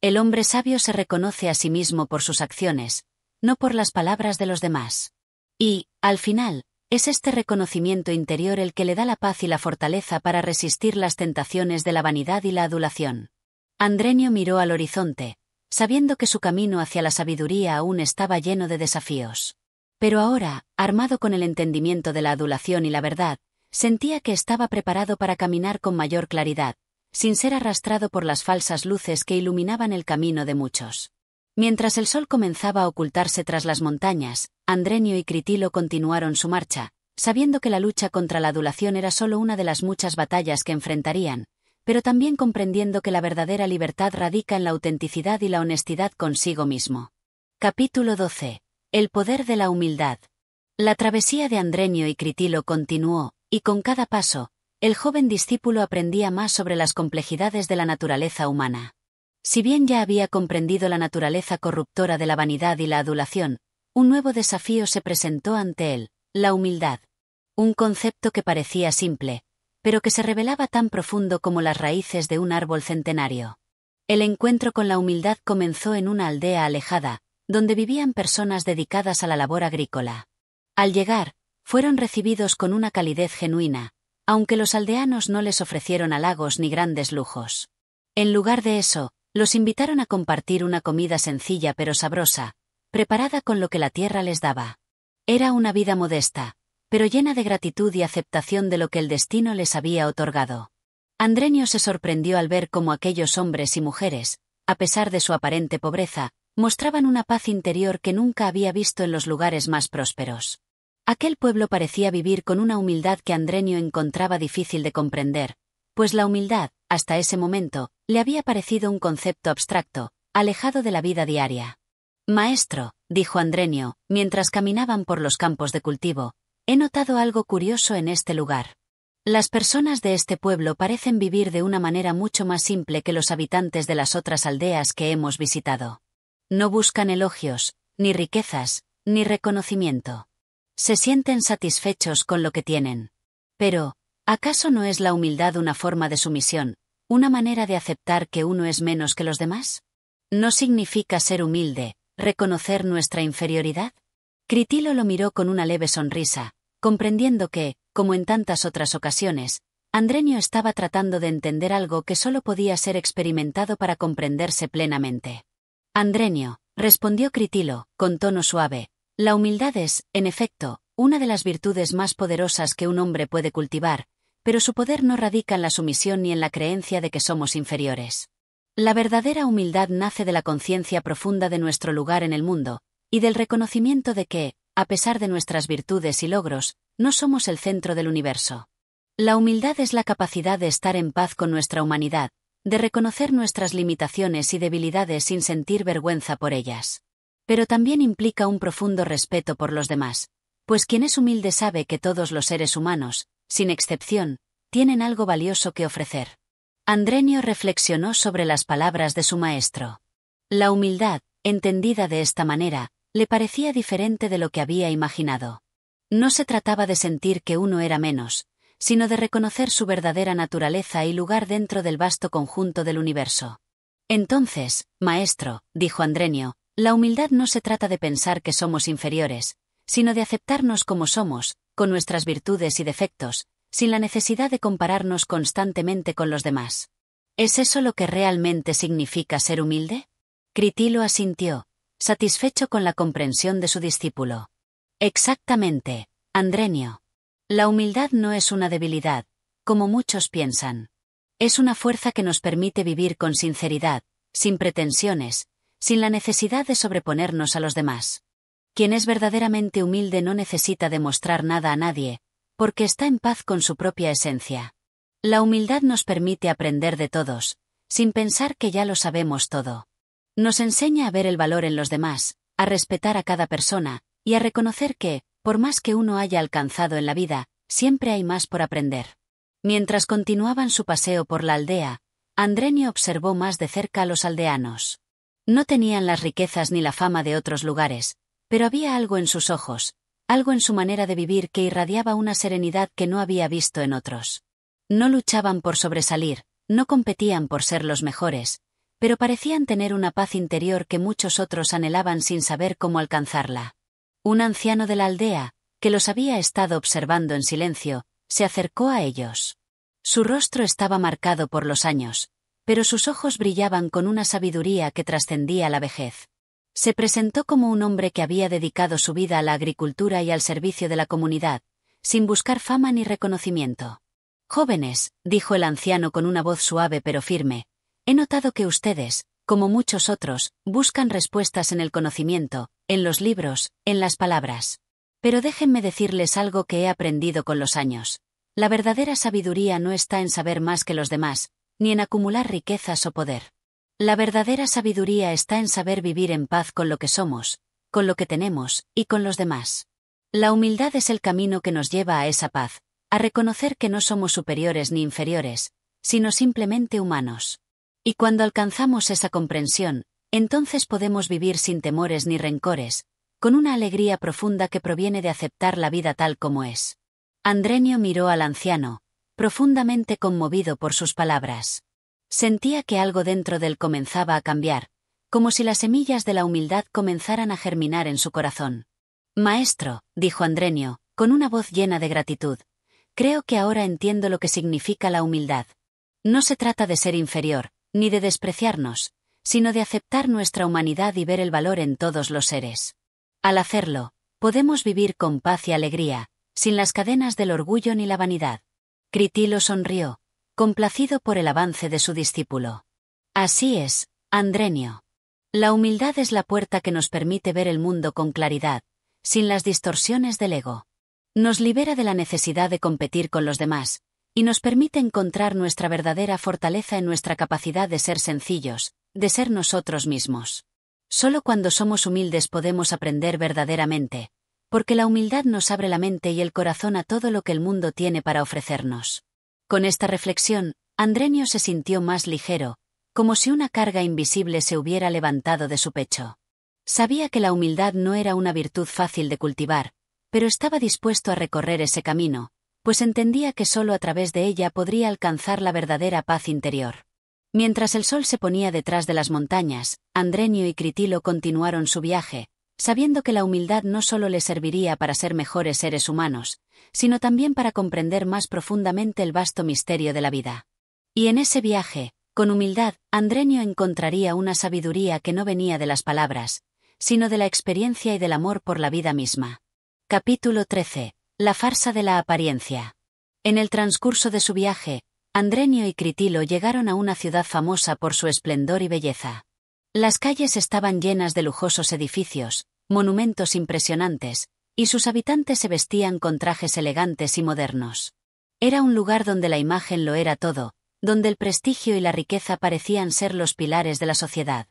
El hombre sabio se reconoce a sí mismo por sus acciones, no por las palabras de los demás. Y, al final, es este reconocimiento interior el que le da la paz y la fortaleza para resistir las tentaciones de la vanidad y la adulación. Andrenio miró al horizonte, sabiendo que su camino hacia la sabiduría aún estaba lleno de desafíos. Pero ahora, armado con el entendimiento de la adulación y la verdad, sentía que estaba preparado para caminar con mayor claridad, sin ser arrastrado por las falsas luces que iluminaban el camino de muchos. Mientras el sol comenzaba a ocultarse tras las montañas, Andrenio y Critilo continuaron su marcha, sabiendo que la lucha contra la adulación era solo una de las muchas batallas que enfrentarían, pero también comprendiendo que la verdadera libertad radica en la autenticidad y la honestidad consigo mismo. Capítulo 12. El poder de la humildad. La travesía de Andrenio y Critilo continuó, y con cada paso, el joven discípulo aprendía más sobre las complejidades de la naturaleza humana. Si bien ya había comprendido la naturaleza corruptora de la vanidad y la adulación, un nuevo desafío se presentó ante él, la humildad. Un concepto que parecía simple, pero que se revelaba tan profundo como las raíces de un árbol centenario. El encuentro con la humildad comenzó en una aldea alejada, donde vivían personas dedicadas a la labor agrícola. Al llegar, fueron recibidos con una calidez genuina, aunque los aldeanos no les ofrecieron halagos ni grandes lujos. En lugar de eso, los invitaron a compartir una comida sencilla pero sabrosa, preparada con lo que la tierra les daba. Era una vida modesta, pero llena de gratitud y aceptación de lo que el destino les había otorgado. Andrenio se sorprendió al ver cómo aquellos hombres y mujeres, a pesar de su aparente pobreza, mostraban una paz interior que nunca había visto en los lugares más prósperos. Aquel pueblo parecía vivir con una humildad que Andrenio encontraba difícil de comprender, pues la humildad, hasta ese momento, le había parecido un concepto abstracto, alejado de la vida diaria. «Maestro», dijo Andrenio, mientras caminaban por los campos de cultivo, «he notado algo curioso en este lugar. Las personas de este pueblo parecen vivir de una manera mucho más simple que los habitantes de las otras aldeas que hemos visitado. No buscan elogios, ni riquezas, ni reconocimiento. Se sienten satisfechos con lo que tienen. Pero, ¿acaso no es la humildad una forma de sumisión, una manera de aceptar que uno es menos que los demás? ¿No significa ser humilde, reconocer nuestra inferioridad?» Critilo lo miró con una leve sonrisa, comprendiendo que, como en tantas otras ocasiones, Andrenio estaba tratando de entender algo que solo podía ser experimentado para comprenderse plenamente. «Andrenio», respondió Critilo, con tono suave, «la humildad es, en efecto, una de las virtudes más poderosas que un hombre puede cultivar, pero su poder no radica en la sumisión ni en la creencia de que somos inferiores. La verdadera humildad nace de la conciencia profunda de nuestro lugar en el mundo, y del reconocimiento de que, a pesar de nuestras virtudes y logros, no somos el centro del universo. La humildad es la capacidad de estar en paz con nuestra humanidad, de reconocer nuestras limitaciones y debilidades sin sentir vergüenza por ellas. Pero también implica un profundo respeto por los demás, pues quien es humilde sabe que todos los seres humanos, sin excepción, tienen algo valioso que ofrecer». Andrenio reflexionó sobre las palabras de su maestro. La humildad, entendida de esta manera, le parecía diferente de lo que había imaginado. No se trataba de sentir que uno era menos, sino de reconocer su verdadera naturaleza y lugar dentro del vasto conjunto del universo. «Entonces, maestro», dijo Andrenio, «la humildad no se trata de pensar que somos inferiores, sino de aceptarnos como somos, con nuestras virtudes y defectos, sin la necesidad de compararnos constantemente con los demás. ¿Es eso lo que realmente significa ser humilde?» Critilo asintió, satisfecho con la comprensión de su discípulo. «Exactamente, Andrenio. La humildad no es una debilidad, como muchos piensan. Es una fuerza que nos permite vivir con sinceridad, sin pretensiones, sin la necesidad de sobreponernos a los demás. Quien es verdaderamente humilde no necesita demostrar nada a nadie, porque está en paz con su propia esencia. La humildad nos permite aprender de todos, sin pensar que ya lo sabemos todo. Nos enseña a ver el valor en los demás, a respetar a cada persona, y a reconocer que, por más que uno haya alcanzado en la vida, siempre hay más por aprender. Mientras continuaban su paseo por la aldea, Andrenio observó más de cerca a los aldeanos. No tenían las riquezas ni la fama de otros lugares, pero había algo en sus ojos, algo en su manera de vivir que irradiaba una serenidad que no había visto en otros. No luchaban por sobresalir, no competían por ser los mejores, pero parecían tener una paz interior que muchos otros anhelaban sin saber cómo alcanzarla. Un anciano de la aldea, que los había estado observando en silencio, se acercó a ellos. Su rostro estaba marcado por los años, pero sus ojos brillaban con una sabiduría que trascendía la vejez. Se presentó como un hombre que había dedicado su vida a la agricultura y al servicio de la comunidad, sin buscar fama ni reconocimiento. «Jóvenes», dijo el anciano con una voz suave pero firme, «he notado que ustedes, como muchos otros, buscan respuestas en el conocimiento, en los libros, en las palabras. Pero déjenme decirles algo que he aprendido con los años. La verdadera sabiduría no está en saber más que los demás, ni en acumular riquezas o poder. La verdadera sabiduría está en saber vivir en paz con lo que somos, con lo que tenemos, y con los demás. La humildad es el camino que nos lleva a esa paz, a reconocer que no somos superiores ni inferiores, sino simplemente humanos. Y cuando alcanzamos esa comprensión, entonces podemos vivir sin temores ni rencores, con una alegría profunda que proviene de aceptar la vida tal como es». Andrenio miró al anciano, profundamente conmovido por sus palabras. Sentía que algo dentro de él comenzaba a cambiar, como si las semillas de la humildad comenzaran a germinar en su corazón. «Maestro», dijo Andrenio, con una voz llena de gratitud, «creo que ahora entiendo lo que significa la humildad. No se trata de ser inferior, ni de despreciarnos, sino de aceptar nuestra humanidad y ver el valor en todos los seres. Al hacerlo, podemos vivir con paz y alegría, sin las cadenas del orgullo ni la vanidad». Critilo sonrió, complacido por el avance de su discípulo. «Así es, Andrenio. La humildad es la puerta que nos permite ver el mundo con claridad, sin las distorsiones del ego. Nos libera de la necesidad de competir con los demás, y nos permite encontrar nuestra verdadera fortaleza en nuestra capacidad de ser sencillos, de ser nosotros mismos. Solo cuando somos humildes podemos aprender verdaderamente, porque la humildad nos abre la mente y el corazón a todo lo que el mundo tiene para ofrecernos». Con esta reflexión, Andrenio se sintió más ligero, como si una carga invisible se hubiera levantado de su pecho. Sabía que la humildad no era una virtud fácil de cultivar, pero estaba dispuesto a recorrer ese camino, pues entendía que solo a través de ella podría alcanzar la verdadera paz interior. Mientras el sol se ponía detrás de las montañas, Andrenio y Critilo continuaron su viaje, sabiendo que la humildad no solo les serviría para ser mejores seres humanos, sino también para comprender más profundamente el vasto misterio de la vida. Y en ese viaje, con humildad, Andrenio encontraría una sabiduría que no venía de las palabras, sino de la experiencia y del amor por la vida misma. Capítulo 13. La farsa de la apariencia. En el transcurso de su viaje, Andrenio y Critilo llegaron a una ciudad famosa por su esplendor y belleza. Las calles estaban llenas de lujosos edificios, monumentos impresionantes, y sus habitantes se vestían con trajes elegantes y modernos. Era un lugar donde la imagen lo era todo, donde el prestigio y la riqueza parecían ser los pilares de la sociedad.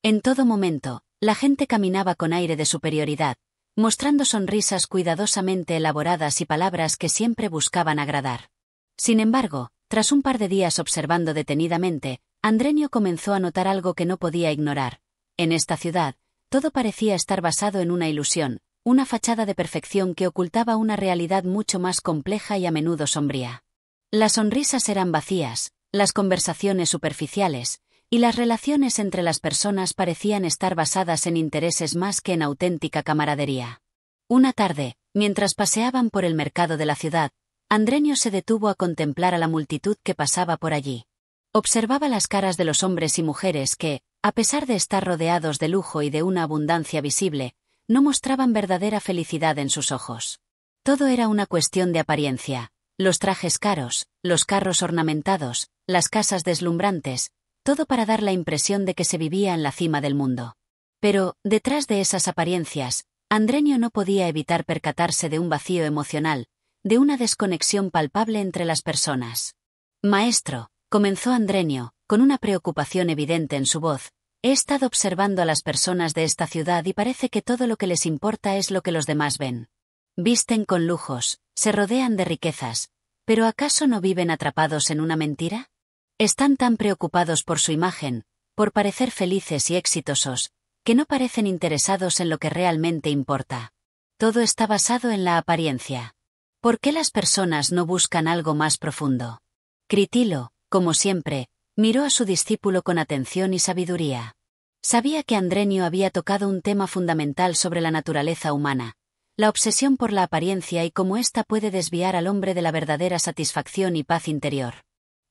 En todo momento, la gente caminaba con aire de superioridad, mostrando sonrisas cuidadosamente elaboradas y palabras que siempre buscaban agradar. Sin embargo, tras un par de días observando detenidamente, Andrenio comenzó a notar algo que no podía ignorar. En esta ciudad, todo parecía estar basado en una ilusión, una fachada de perfección que ocultaba una realidad mucho más compleja y a menudo sombría. Las sonrisas eran vacías, las conversaciones superficiales, y las relaciones entre las personas parecían estar basadas en intereses más que en auténtica camaradería. Una tarde, mientras paseaban por el mercado de la ciudad, Andrenio se detuvo a contemplar a la multitud que pasaba por allí. Observaba las caras de los hombres y mujeres que, a pesar de estar rodeados de lujo y de una abundancia visible, no mostraban verdadera felicidad en sus ojos. Todo era una cuestión de apariencia: los trajes caros, los carros ornamentados, las casas deslumbrantes, todo para dar la impresión de que se vivía en la cima del mundo. Pero, detrás de esas apariencias, Andrenio no podía evitar percatarse de un vacío emocional, de una desconexión palpable entre las personas. Maestro, comenzó Andrenio, con una preocupación evidente en su voz, he estado observando a las personas de esta ciudad y parece que todo lo que les importa es lo que los demás ven. Visten con lujos, se rodean de riquezas, ¿pero acaso no viven atrapados en una mentira? Están tan preocupados por su imagen, por parecer felices y exitosos, que no parecen interesados en lo que realmente importa. Todo está basado en la apariencia. ¿Por qué las personas no buscan algo más profundo? Critilo, como siempre, miró a su discípulo con atención y sabiduría. Sabía que Andrenio había tocado un tema fundamental sobre la naturaleza humana, la obsesión por la apariencia y cómo ésta puede desviar al hombre de la verdadera satisfacción y paz interior.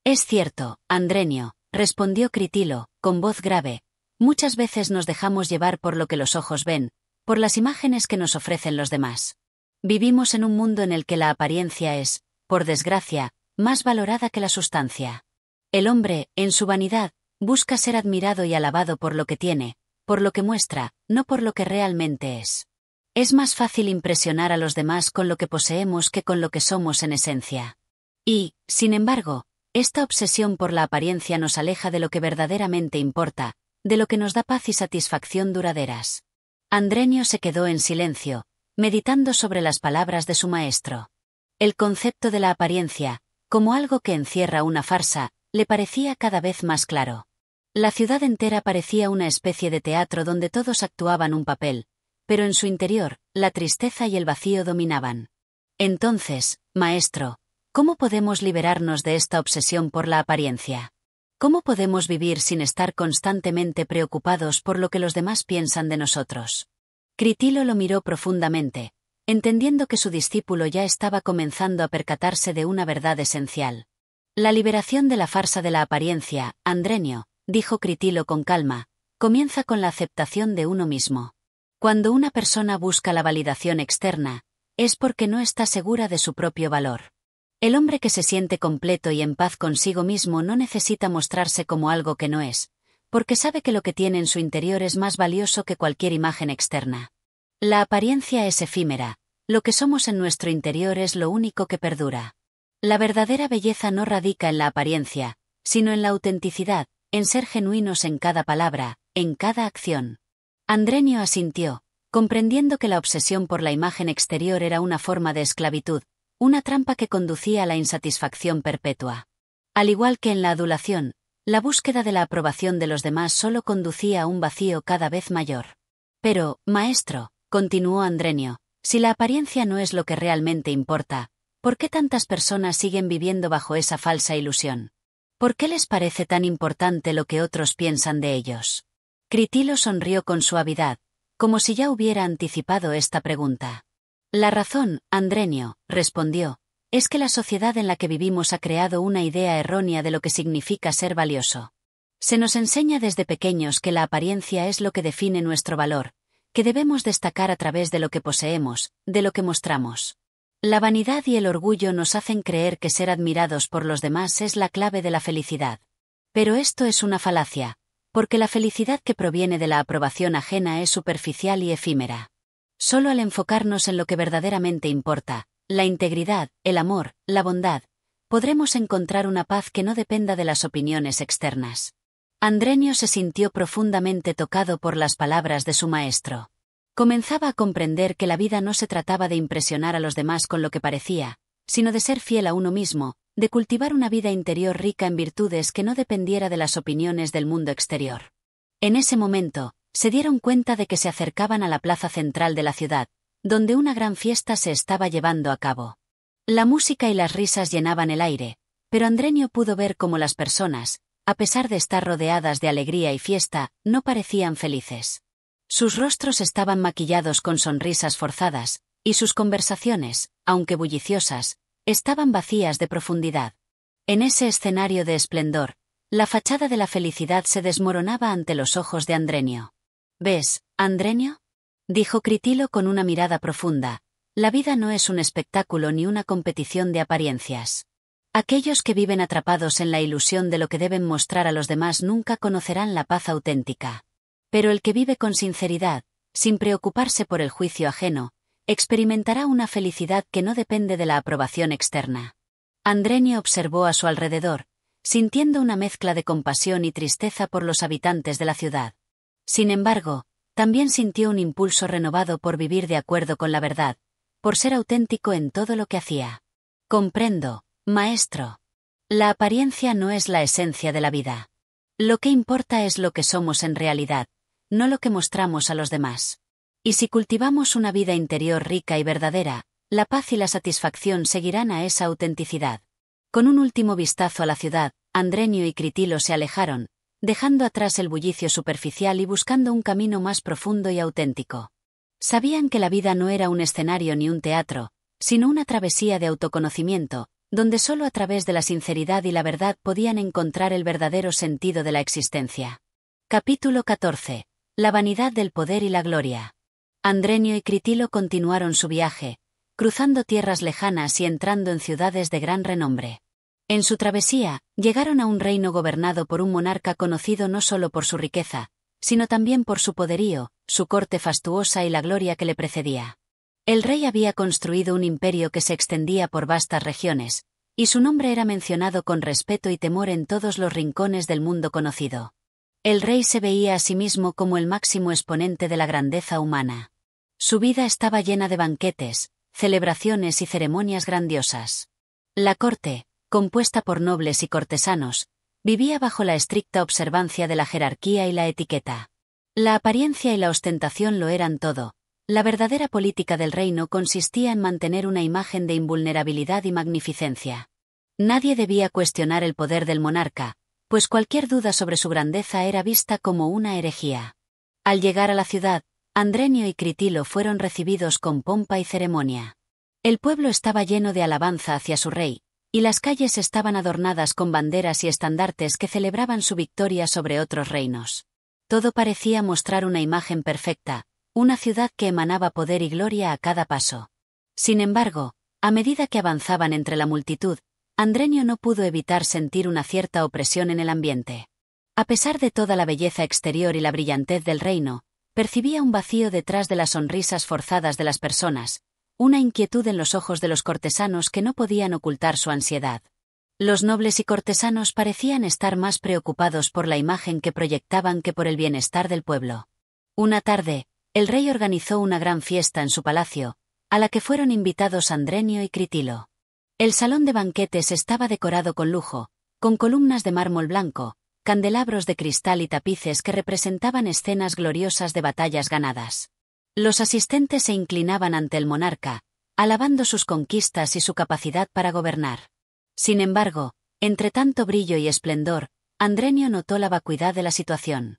Es cierto, Andrenio, respondió Critilo, con voz grave, muchas veces nos dejamos llevar por lo que los ojos ven, por las imágenes que nos ofrecen los demás. Vivimos en un mundo en el que la apariencia es, por desgracia, más valorada que la sustancia. El hombre, en su vanidad, busca ser admirado y alabado por lo que tiene, por lo que muestra, no por lo que realmente es. Es más fácil impresionar a los demás con lo que poseemos que con lo que somos en esencia. Y, sin embargo, esta obsesión por la apariencia nos aleja de lo que verdaderamente importa, de lo que nos da paz y satisfacción duraderas. Andrenio se quedó en silencio, meditando sobre las palabras de su maestro. El concepto de la apariencia, como algo que encierra una farsa, le parecía cada vez más claro. La ciudad entera parecía una especie de teatro donde todos actuaban un papel, pero en su interior, la tristeza y el vacío dominaban. Entonces, maestro, ¿cómo podemos liberarnos de esta obsesión por la apariencia? ¿Cómo podemos vivir sin estar constantemente preocupados por lo que los demás piensan de nosotros? Critilo lo miró profundamente, entendiendo que su discípulo ya estaba comenzando a percatarse de una verdad esencial. La liberación de la farsa de la apariencia, Andrenio, dijo Critilo con calma, comienza con la aceptación de uno mismo. Cuando una persona busca la validación externa, es porque no está segura de su propio valor. El hombre que se siente completo y en paz consigo mismo no necesita mostrarse como algo que no es, porque sabe que lo que tiene en su interior es más valioso que cualquier imagen externa. La apariencia es efímera, lo que somos en nuestro interior es lo único que perdura. La verdadera belleza no radica en la apariencia, sino en la autenticidad, en ser genuinos en cada palabra, en cada acción. Andrenio asintió, comprendiendo que la obsesión por la imagen exterior era una forma de esclavitud, una trampa que conducía a la insatisfacción perpetua. Al igual que en la adulación, la búsqueda de la aprobación de los demás solo conducía a un vacío cada vez mayor. Pero, maestro, continuó Andrenio, si la apariencia no es lo que realmente importa, ¿por qué tantas personas siguen viviendo bajo esa falsa ilusión? ¿Por qué les parece tan importante lo que otros piensan de ellos? Critilo sonrió con suavidad, como si ya hubiera anticipado esta pregunta. La razón, Andrenio, respondió, es que la sociedad en la que vivimos ha creado una idea errónea de lo que significa ser valioso. Se nos enseña desde pequeños que la apariencia es lo que define nuestro valor, que debemos destacar a través de lo que poseemos, de lo que mostramos. La vanidad y el orgullo nos hacen creer que ser admirados por los demás es la clave de la felicidad. Pero esto es una falacia, porque la felicidad que proviene de la aprobación ajena es superficial y efímera. Solo al enfocarnos en lo que verdaderamente importa, la integridad, el amor, la bondad, podremos encontrar una paz que no dependa de las opiniones externas. Andrenio se sintió profundamente tocado por las palabras de su maestro. Comenzaba a comprender que la vida no se trataba de impresionar a los demás con lo que parecía, sino de ser fiel a uno mismo, de cultivar una vida interior rica en virtudes que no dependiera de las opiniones del mundo exterior. En ese momento, se dieron cuenta de que se acercaban a la plaza central de la ciudad, donde una gran fiesta se estaba llevando a cabo. La música y las risas llenaban el aire, pero Andrenio pudo ver cómo las personas, a pesar de estar rodeadas de alegría y fiesta, no parecían felices. Sus rostros estaban maquillados con sonrisas forzadas, y sus conversaciones, aunque bulliciosas, estaban vacías de profundidad. En ese escenario de esplendor, la fachada de la felicidad se desmoronaba ante los ojos de Andrenio. ¿Ves, Andrenio?, dijo Critilo con una mirada profunda. La vida no es un espectáculo ni una competición de apariencias. Aquellos que viven atrapados en la ilusión de lo que deben mostrar a los demás nunca conocerán la paz auténtica. Pero el que vive con sinceridad, sin preocuparse por el juicio ajeno, experimentará una felicidad que no depende de la aprobación externa. Andrenio observó a su alrededor, sintiendo una mezcla de compasión y tristeza por los habitantes de la ciudad. Sin embargo, también sintió un impulso renovado por vivir de acuerdo con la verdad, por ser auténtico en todo lo que hacía. Comprendo, maestro. La apariencia no es la esencia de la vida. Lo que importa es lo que somos en realidad, no lo que mostramos a los demás. Y si cultivamos una vida interior rica y verdadera, la paz y la satisfacción seguirán a esa autenticidad. Con un último vistazo a la ciudad, Andrenio y Critilo se alejaron, dejando atrás el bullicio superficial y buscando un camino más profundo y auténtico. Sabían que la vida no era un escenario ni un teatro, sino una travesía de autoconocimiento, donde solo a través de la sinceridad y la verdad podían encontrar el verdadero sentido de la existencia. Capítulo 14. La vanidad del poder y la gloria. Andrenio y Critilo continuaron su viaje, cruzando tierras lejanas y entrando en ciudades de gran renombre. En su travesía, llegaron a un reino gobernado por un monarca conocido no solo por su riqueza, sino también por su poderío, su corte fastuosa y la gloria que le precedía. El rey había construido un imperio que se extendía por vastas regiones, y su nombre era mencionado con respeto y temor en todos los rincones del mundo conocido. El rey se veía a sí mismo como el máximo exponente de la grandeza humana. Su vida estaba llena de banquetes, celebraciones y ceremonias grandiosas. La corte, compuesta por nobles y cortesanos, vivía bajo la estricta observancia de la jerarquía y la etiqueta. La apariencia y la ostentación lo eran todo. La verdadera política del reino consistía en mantener una imagen de invulnerabilidad y magnificencia. Nadie debía cuestionar el poder del monarca, pues cualquier duda sobre su grandeza era vista como una herejía. Al llegar a la ciudad, Andrenio y Critilo fueron recibidos con pompa y ceremonia. El pueblo estaba lleno de alabanza hacia su rey, y las calles estaban adornadas con banderas y estandartes que celebraban su victoria sobre otros reinos. Todo parecía mostrar una imagen perfecta, una ciudad que emanaba poder y gloria a cada paso. Sin embargo, a medida que avanzaban entre la multitud, Andrenio no pudo evitar sentir una cierta opresión en el ambiente. A pesar de toda la belleza exterior y la brillantez del reino, percibía un vacío detrás de las sonrisas forzadas de las personas, una inquietud en los ojos de los cortesanos que no podían ocultar su ansiedad. Los nobles y cortesanos parecían estar más preocupados por la imagen que proyectaban que por el bienestar del pueblo. Una tarde, el rey organizó una gran fiesta en su palacio, a la que fueron invitados Andrenio y Critilo. El salón de banquetes estaba decorado con lujo, con columnas de mármol blanco, candelabros de cristal y tapices que representaban escenas gloriosas de batallas ganadas. Los asistentes se inclinaban ante el monarca, alabando sus conquistas y su capacidad para gobernar. Sin embargo, entre tanto brillo y esplendor, Andrenio notó la vacuidad de la situación.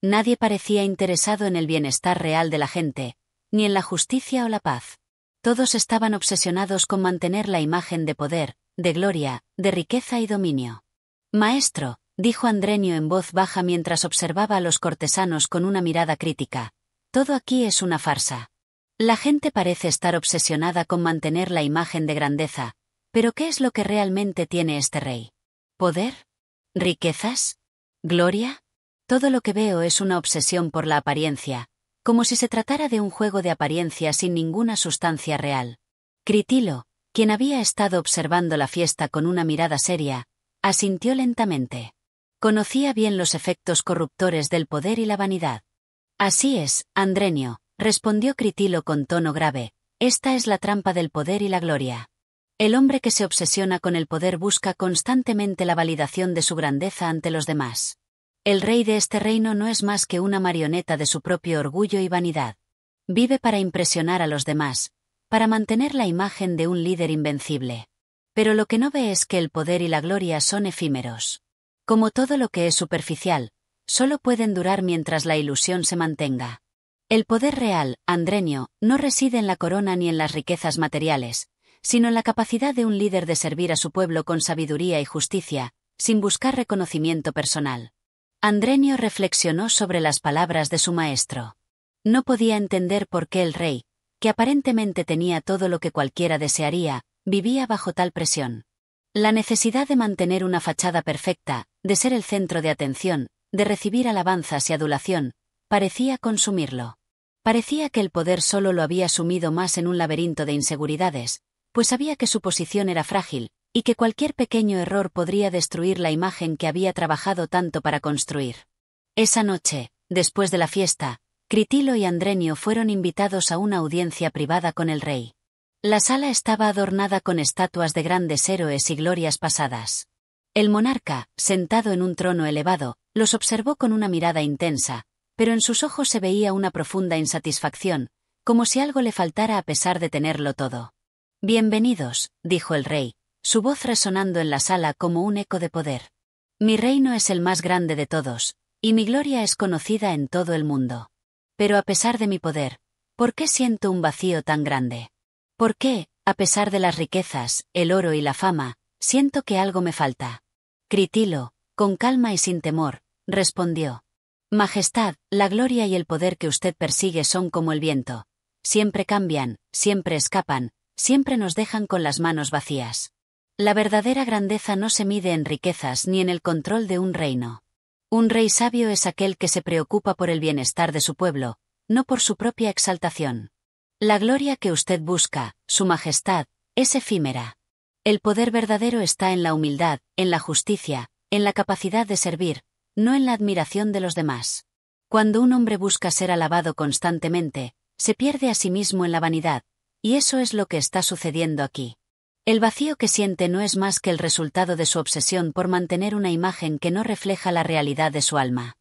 Nadie parecía interesado en el bienestar real de la gente, ni en la justicia o la paz. Todos estaban obsesionados con mantener la imagen de poder, de gloria, de riqueza y dominio. Maestro, dijo Andrenio en voz baja mientras observaba a los cortesanos con una mirada crítica, todo aquí es una farsa. La gente parece estar obsesionada con mantener la imagen de grandeza, pero ¿qué es lo que realmente tiene este rey? ¿Poder? ¿Riquezas? ¿Gloria? Todo lo que veo es una obsesión por la apariencia, como si se tratara de un juego de apariencia sin ninguna sustancia real. Critilo, quien había estado observando la fiesta con una mirada seria, asintió lentamente. Conocía bien los efectos corruptores del poder y la vanidad. Así es, Andrenio, respondió Critilo con tono grave, esta es la trampa del poder y la gloria. El hombre que se obsesiona con el poder busca constantemente la validación de su grandeza ante los demás. El rey de este reino no es más que una marioneta de su propio orgullo y vanidad. Vive para impresionar a los demás, para mantener la imagen de un líder invencible. Pero lo que no ve es que el poder y la gloria son efímeros. Como todo lo que es superficial, solo pueden durar mientras la ilusión se mantenga. El poder real, Andrenio, no reside en la corona ni en las riquezas materiales, sino en la capacidad de un líder de servir a su pueblo con sabiduría y justicia, sin buscar reconocimiento personal. Andrenio reflexionó sobre las palabras de su maestro. No podía entender por qué el rey, que aparentemente tenía todo lo que cualquiera desearía, vivía bajo tal presión. La necesidad de mantener una fachada perfecta, de ser el centro de atención, de recibir alabanzas y adulación, parecía consumirlo. Parecía que el poder solo lo había sumido más en un laberinto de inseguridades, pues sabía que su posición era frágil, y que cualquier pequeño error podría destruir la imagen que había trabajado tanto para construir. Esa noche, después de la fiesta, Critilo y Andrenio fueron invitados a una audiencia privada con el rey. La sala estaba adornada con estatuas de grandes héroes y glorias pasadas. El monarca, sentado en un trono elevado, los observó con una mirada intensa, pero en sus ojos se veía una profunda insatisfacción, como si algo le faltara a pesar de tenerlo todo. «Bienvenidos», dijo el rey, su voz resonando en la sala como un eco de poder. «Mi reino es el más grande de todos, y mi gloria es conocida en todo el mundo. Pero a pesar de mi poder, ¿por qué siento un vacío tan grande? ¿Por qué, a pesar de las riquezas, el oro y la fama, siento que algo me falta?» Critilo, con calma y sin temor, respondió: «Majestad, la gloria y el poder que usted persigue son como el viento. Siempre cambian, siempre escapan, siempre nos dejan con las manos vacías. La verdadera grandeza no se mide en riquezas ni en el control de un reino. Un rey sabio es aquel que se preocupa por el bienestar de su pueblo, no por su propia exaltación. La gloria que usted busca, Su Majestad, es efímera. El poder verdadero está en la humildad, en la justicia, en la capacidad de servir, no en la admiración de los demás. Cuando un hombre busca ser alabado constantemente, se pierde a sí mismo en la vanidad, y eso es lo que está sucediendo aquí. El vacío que siente no es más que el resultado de su obsesión por mantener una imagen que no refleja la realidad de su alma».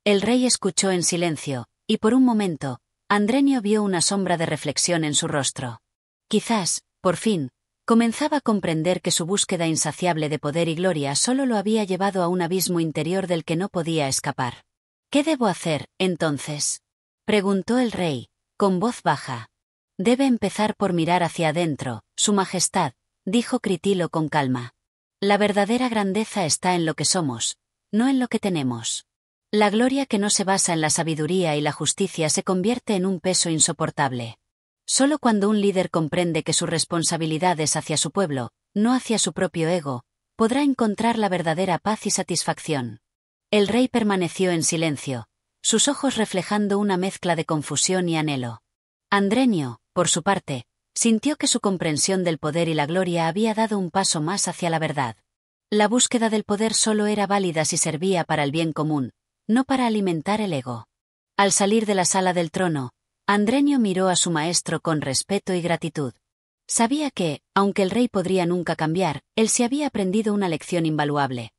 El rey escuchó en silencio, y por un momento, Andrenio vio una sombra de reflexión en su rostro. Quizás, por fin, comenzaba a comprender que su búsqueda insaciable de poder y gloria solo lo había llevado a un abismo interior del que no podía escapar. «¿Qué debo hacer, entonces?», preguntó el rey, con voz baja. «Debe empezar por mirar hacia adentro, Su Majestad», dijo Critilo con calma. «La verdadera grandeza está en lo que somos, no en lo que tenemos. La gloria que no se basa en la sabiduría y la justicia se convierte en un peso insoportable. Solo cuando un líder comprende que su responsabilidad es hacia su pueblo, no hacia su propio ego, podrá encontrar la verdadera paz y satisfacción». El rey permaneció en silencio, sus ojos reflejando una mezcla de confusión y anhelo. Andrenio, por su parte, sintió que su comprensión del poder y la gloria había dado un paso más hacia la verdad. La búsqueda del poder solo era válida si servía para el bien común, no para alimentar el ego. Al salir de la sala del trono, Andrenio miró a su maestro con respeto y gratitud. Sabía que, aunque el rey podría nunca cambiar, él se había aprendido una lección invaluable.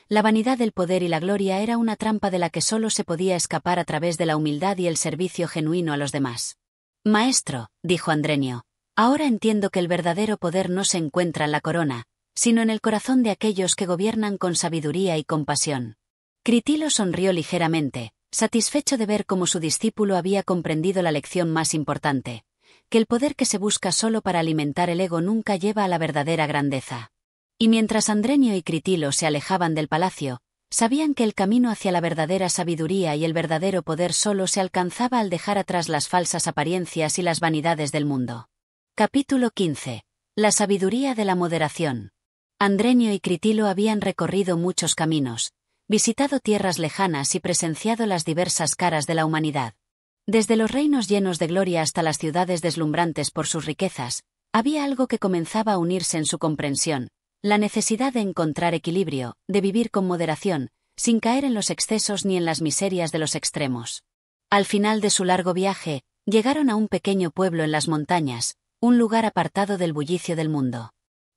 La vanidad del poder y la gloria era una trampa de la que solo se podía escapar a través de la humildad y el servicio genuino a los demás. «Maestro», dijo Andrenio, «ahora entiendo que el verdadero poder no se encuentra en la corona, sino en el corazón de aquellos que gobiernan con sabiduría y compasión». Critilo sonrió ligeramente, satisfecho de ver cómo su discípulo había comprendido la lección más importante, que el poder que se busca solo para alimentar el ego nunca lleva a la verdadera grandeza. Y mientras Andrenio y Critilo se alejaban del palacio, sabían que el camino hacia la verdadera sabiduría y el verdadero poder solo se alcanzaba al dejar atrás las falsas apariencias y las vanidades del mundo. Capítulo 15. La sabiduría de la moderación. Andrenio y Critilo habían recorrido muchos caminos, visitado tierras lejanas y presenciado las diversas caras de la humanidad. Desde los reinos llenos de gloria hasta las ciudades deslumbrantes por sus riquezas, había algo que comenzaba a unirse en su comprensión: la necesidad de encontrar equilibrio, de vivir con moderación, sin caer en los excesos ni en las miserias de los extremos. Al final de su largo viaje, llegaron a un pequeño pueblo en las montañas, un lugar apartado del bullicio del mundo.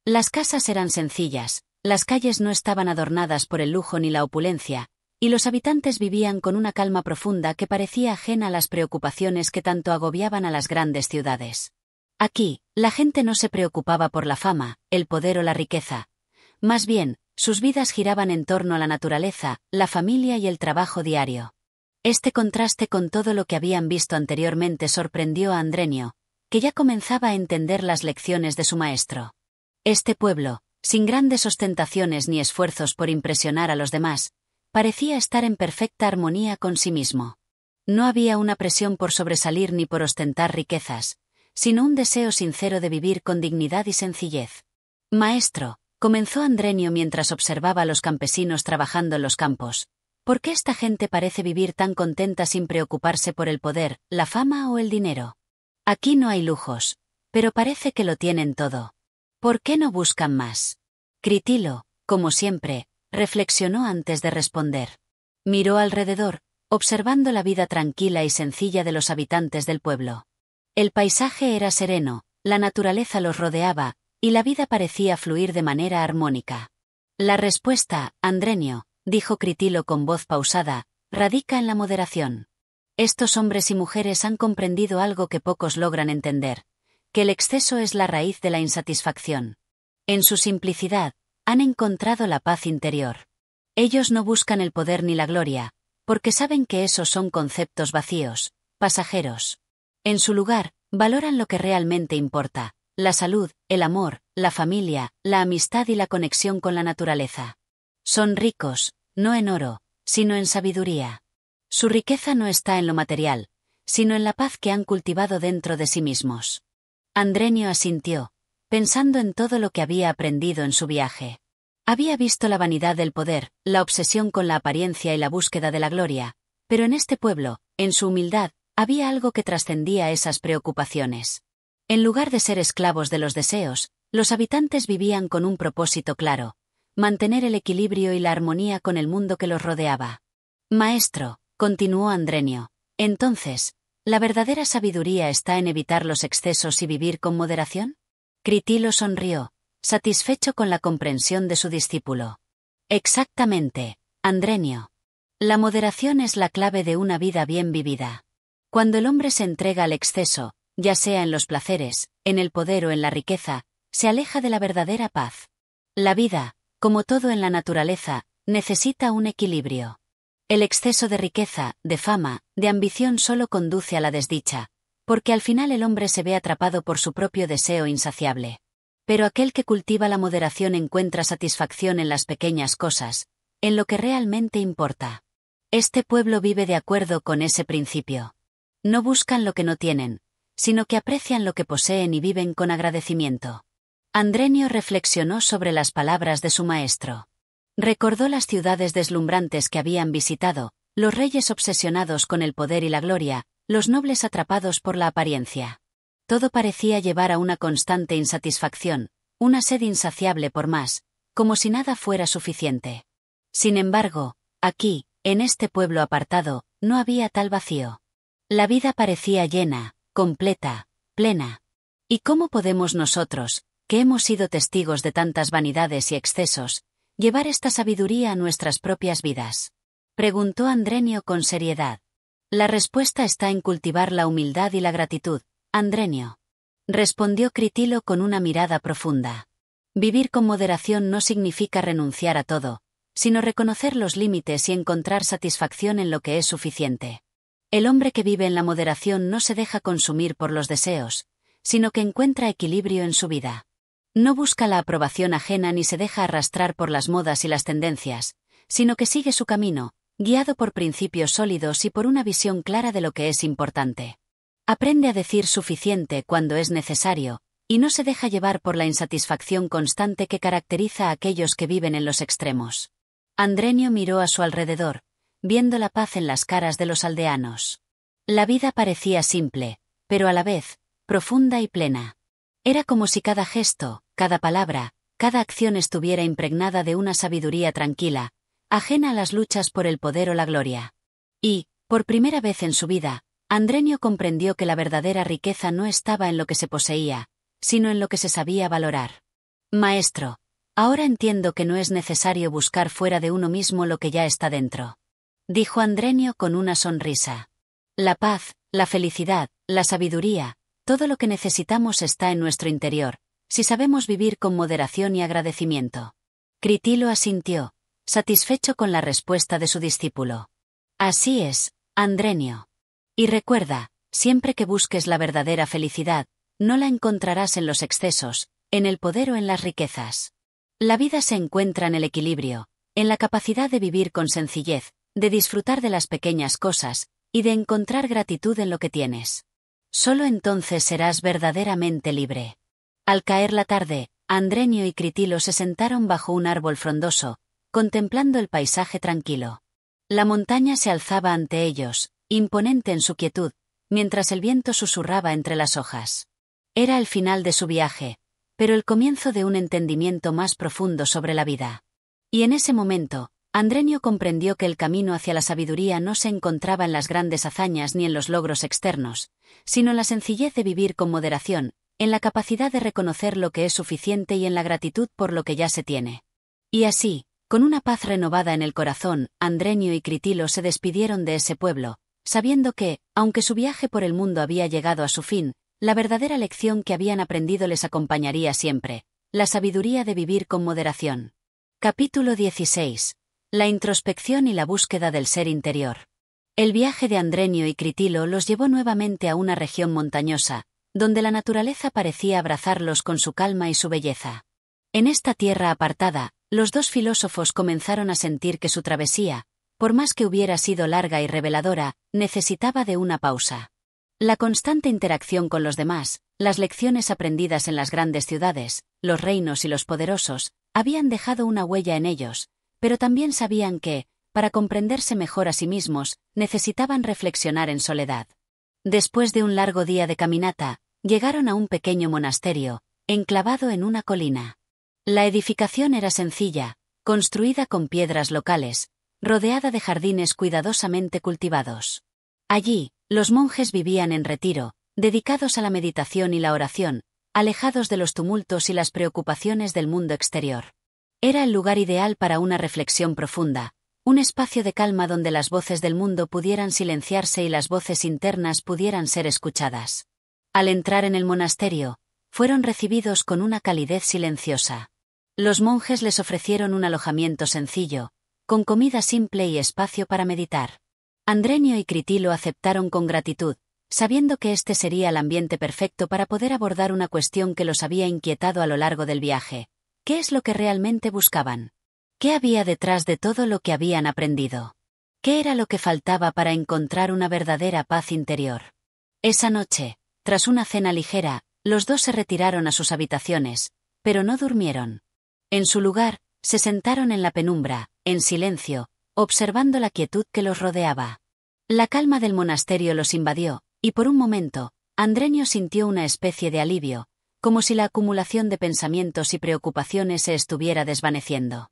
Las casas eran sencillas, las calles no estaban adornadas por el lujo ni la opulencia, y los habitantes vivían con una calma profunda que parecía ajena a las preocupaciones que tanto agobiaban a las grandes ciudades. Aquí, la gente no se preocupaba por la fama, el poder o la riqueza. Más bien, sus vidas giraban en torno a la naturaleza, la familia y el trabajo diario. Este contraste con todo lo que habían visto anteriormente sorprendió a Andrenio, que ya comenzaba a entender las lecciones de su maestro. Este pueblo, sin grandes ostentaciones ni esfuerzos por impresionar a los demás, parecía estar en perfecta armonía con sí mismo. No había una presión por sobresalir ni por ostentar riquezas, sino un deseo sincero de vivir con dignidad y sencillez. «Maestro», comenzó Andrenio mientras observaba a los campesinos trabajando en los campos, ¿Por qué esta gente parece vivir tan contenta sin preocuparse por el poder, la fama o el dinero? Aquí no hay lujos, pero parece que lo tienen todo. ¿Por qué no buscan más? Critilo, como siempre, reflexionó antes de responder. Miró alrededor, observando la vida tranquila y sencilla de los habitantes del pueblo. El paisaje era sereno, la naturaleza los rodeaba, y la vida parecía fluir de manera armónica. La respuesta, Andrenio, dijo Critilo con voz pausada, radica en la moderación. Estos hombres y mujeres han comprendido algo que pocos logran entender, que el exceso es la raíz de la insatisfacción. En su simplicidad, han encontrado la paz interior. Ellos no buscan el poder ni la gloria, porque saben que esos son conceptos vacíos, pasajeros. En su lugar, valoran lo que realmente importa: la salud, el amor, la familia, la amistad y la conexión con la naturaleza. Son ricos, no en oro, sino en sabiduría. Su riqueza no está en lo material, sino en la paz que han cultivado dentro de sí mismos. Andrenio asintió, pensando en todo lo que había aprendido en su viaje. Había visto la vanidad del poder, la obsesión con la apariencia y la búsqueda de la gloria, pero en este pueblo, en su humildad, había algo que trascendía esas preocupaciones. En lugar de ser esclavos de los deseos, los habitantes vivían con un propósito claro: mantener el equilibrio y la armonía con el mundo que los rodeaba. Maestro, continuó Andrenio, entonces, ¿la verdadera sabiduría está en evitar los excesos y vivir con moderación? Critilo sonrió, satisfecho con la comprensión de su discípulo. Exactamente, Andrenio. La moderación es la clave de una vida bien vivida. Cuando el hombre se entrega al exceso, ya sea en los placeres, en el poder o en la riqueza, se aleja de la verdadera paz. La vida, como todo en la naturaleza, necesita un equilibrio. El exceso de riqueza, de fama, de ambición solo conduce a la desdicha, porque al final el hombre se ve atrapado por su propio deseo insaciable. Pero aquel que cultiva la moderación encuentra satisfacción en las pequeñas cosas, en lo que realmente importa. Este pueblo vive de acuerdo con ese principio. No buscan lo que no tienen, sino que aprecian lo que poseen y viven con agradecimiento. Andrenio reflexionó sobre las palabras de su maestro. Recordó las ciudades deslumbrantes que habían visitado, los reyes obsesionados con el poder y la gloria, los nobles atrapados por la apariencia. Todo parecía llevar a una constante insatisfacción, una sed insaciable por más, como si nada fuera suficiente. Sin embargo, aquí, en este pueblo apartado, no había tal vacío. La vida parecía llena, completa, plena. ¿Y cómo podemos nosotros, que hemos sido testigos de tantas vanidades y excesos, llevar esta sabiduría a nuestras propias vidas? Preguntó Andrenio con seriedad. La respuesta está en cultivar la humildad y la gratitud, Andrenio. Respondió Critilo con una mirada profunda. Vivir con moderación no significa renunciar a todo, sino reconocer los límites y encontrar satisfacción en lo que es suficiente. El hombre que vive en la moderación no se deja consumir por los deseos, sino que encuentra equilibrio en su vida. No busca la aprobación ajena ni se deja arrastrar por las modas y las tendencias, sino que sigue su camino, guiado por principios sólidos y por una visión clara de lo que es importante. Aprende a decir suficiente cuando es necesario, y no se deja llevar por la insatisfacción constante que caracteriza a aquellos que viven en los extremos. Andrenio miró a su alrededor, viendo la paz en las caras de los aldeanos. La vida parecía simple, pero a la vez, profunda y plena. Era como si cada gesto, cada palabra, cada acción estuviera impregnada de una sabiduría tranquila, ajena a las luchas por el poder o la gloria. Y, por primera vez en su vida, Andrenio comprendió que la verdadera riqueza no estaba en lo que se poseía, sino en lo que se sabía valorar. Maestro, ahora entiendo que no es necesario buscar fuera de uno mismo lo que ya está dentro. Dijo Andrenio con una sonrisa. La paz, la felicidad, la sabiduría, todo lo que necesitamos está en nuestro interior, si sabemos vivir con moderación y agradecimiento. Critilo asintió, satisfecho con la respuesta de su discípulo. Así es, Andrenio. Y recuerda, siempre que busques la verdadera felicidad, no la encontrarás en los excesos, en el poder o en las riquezas. La vida se encuentra en el equilibrio, en la capacidad de vivir con sencillez, de disfrutar de las pequeñas cosas, y de encontrar gratitud en lo que tienes. Solo entonces serás verdaderamente libre. Al caer la tarde, Andrenio y Critilo se sentaron bajo un árbol frondoso, contemplando el paisaje tranquilo. La montaña se alzaba ante ellos, imponente en su quietud, mientras el viento susurraba entre las hojas. Era el final de su viaje, pero el comienzo de un entendimiento más profundo sobre la vida. Y en ese momento, Andrenio comprendió que el camino hacia la sabiduría no se encontraba en las grandes hazañas ni en los logros externos, sino en la sencillez de vivir con moderación, en la capacidad de reconocer lo que es suficiente y en la gratitud por lo que ya se tiene. Y así, con una paz renovada en el corazón, Andrenio y Critilo se despidieron de ese pueblo, sabiendo que, aunque su viaje por el mundo había llegado a su fin, la verdadera lección que habían aprendido les acompañaría siempre: la sabiduría de vivir con moderación. Capítulo 16. La introspección y la búsqueda del ser interior. El viaje de Andrenio y Critilo los llevó nuevamente a una región montañosa, donde la naturaleza parecía abrazarlos con su calma y su belleza. En esta tierra apartada, los dos filósofos comenzaron a sentir que su travesía, por más que hubiera sido larga y reveladora, necesitaba de una pausa. La constante interacción con los demás, las lecciones aprendidas en las grandes ciudades, los reinos y los poderosos, habían dejado una huella en ellos, pero también sabían que, para comprenderse mejor a sí mismos, necesitaban reflexionar en soledad. Después de un largo día de caminata, llegaron a un pequeño monasterio, enclavado en una colina. La edificación era sencilla, construida con piedras locales, rodeada de jardines cuidadosamente cultivados. Allí, los monjes vivían en retiro, dedicados a la meditación y la oración, alejados de los tumultos y las preocupaciones del mundo exterior. Era el lugar ideal para una reflexión profunda, un espacio de calma donde las voces del mundo pudieran silenciarse y las voces internas pudieran ser escuchadas. Al entrar en el monasterio, fueron recibidos con una calidez silenciosa. Los monjes les ofrecieron un alojamiento sencillo, con comida simple y espacio para meditar. Andrenio y Critilo aceptaron con gratitud, sabiendo que este sería el ambiente perfecto para poder abordar una cuestión que los había inquietado a lo largo del viaje. ¿Qué es lo que realmente buscaban? ¿Qué había detrás de todo lo que habían aprendido? ¿Qué era lo que faltaba para encontrar una verdadera paz interior? Esa noche, tras una cena ligera, los dos se retiraron a sus habitaciones, pero no durmieron. En su lugar, se sentaron en la penumbra, en silencio, observando la quietud que los rodeaba. La calma del monasterio los invadió, y por un momento, Andrenio sintió una especie de alivio, como si la acumulación de pensamientos y preocupaciones se estuviera desvaneciendo.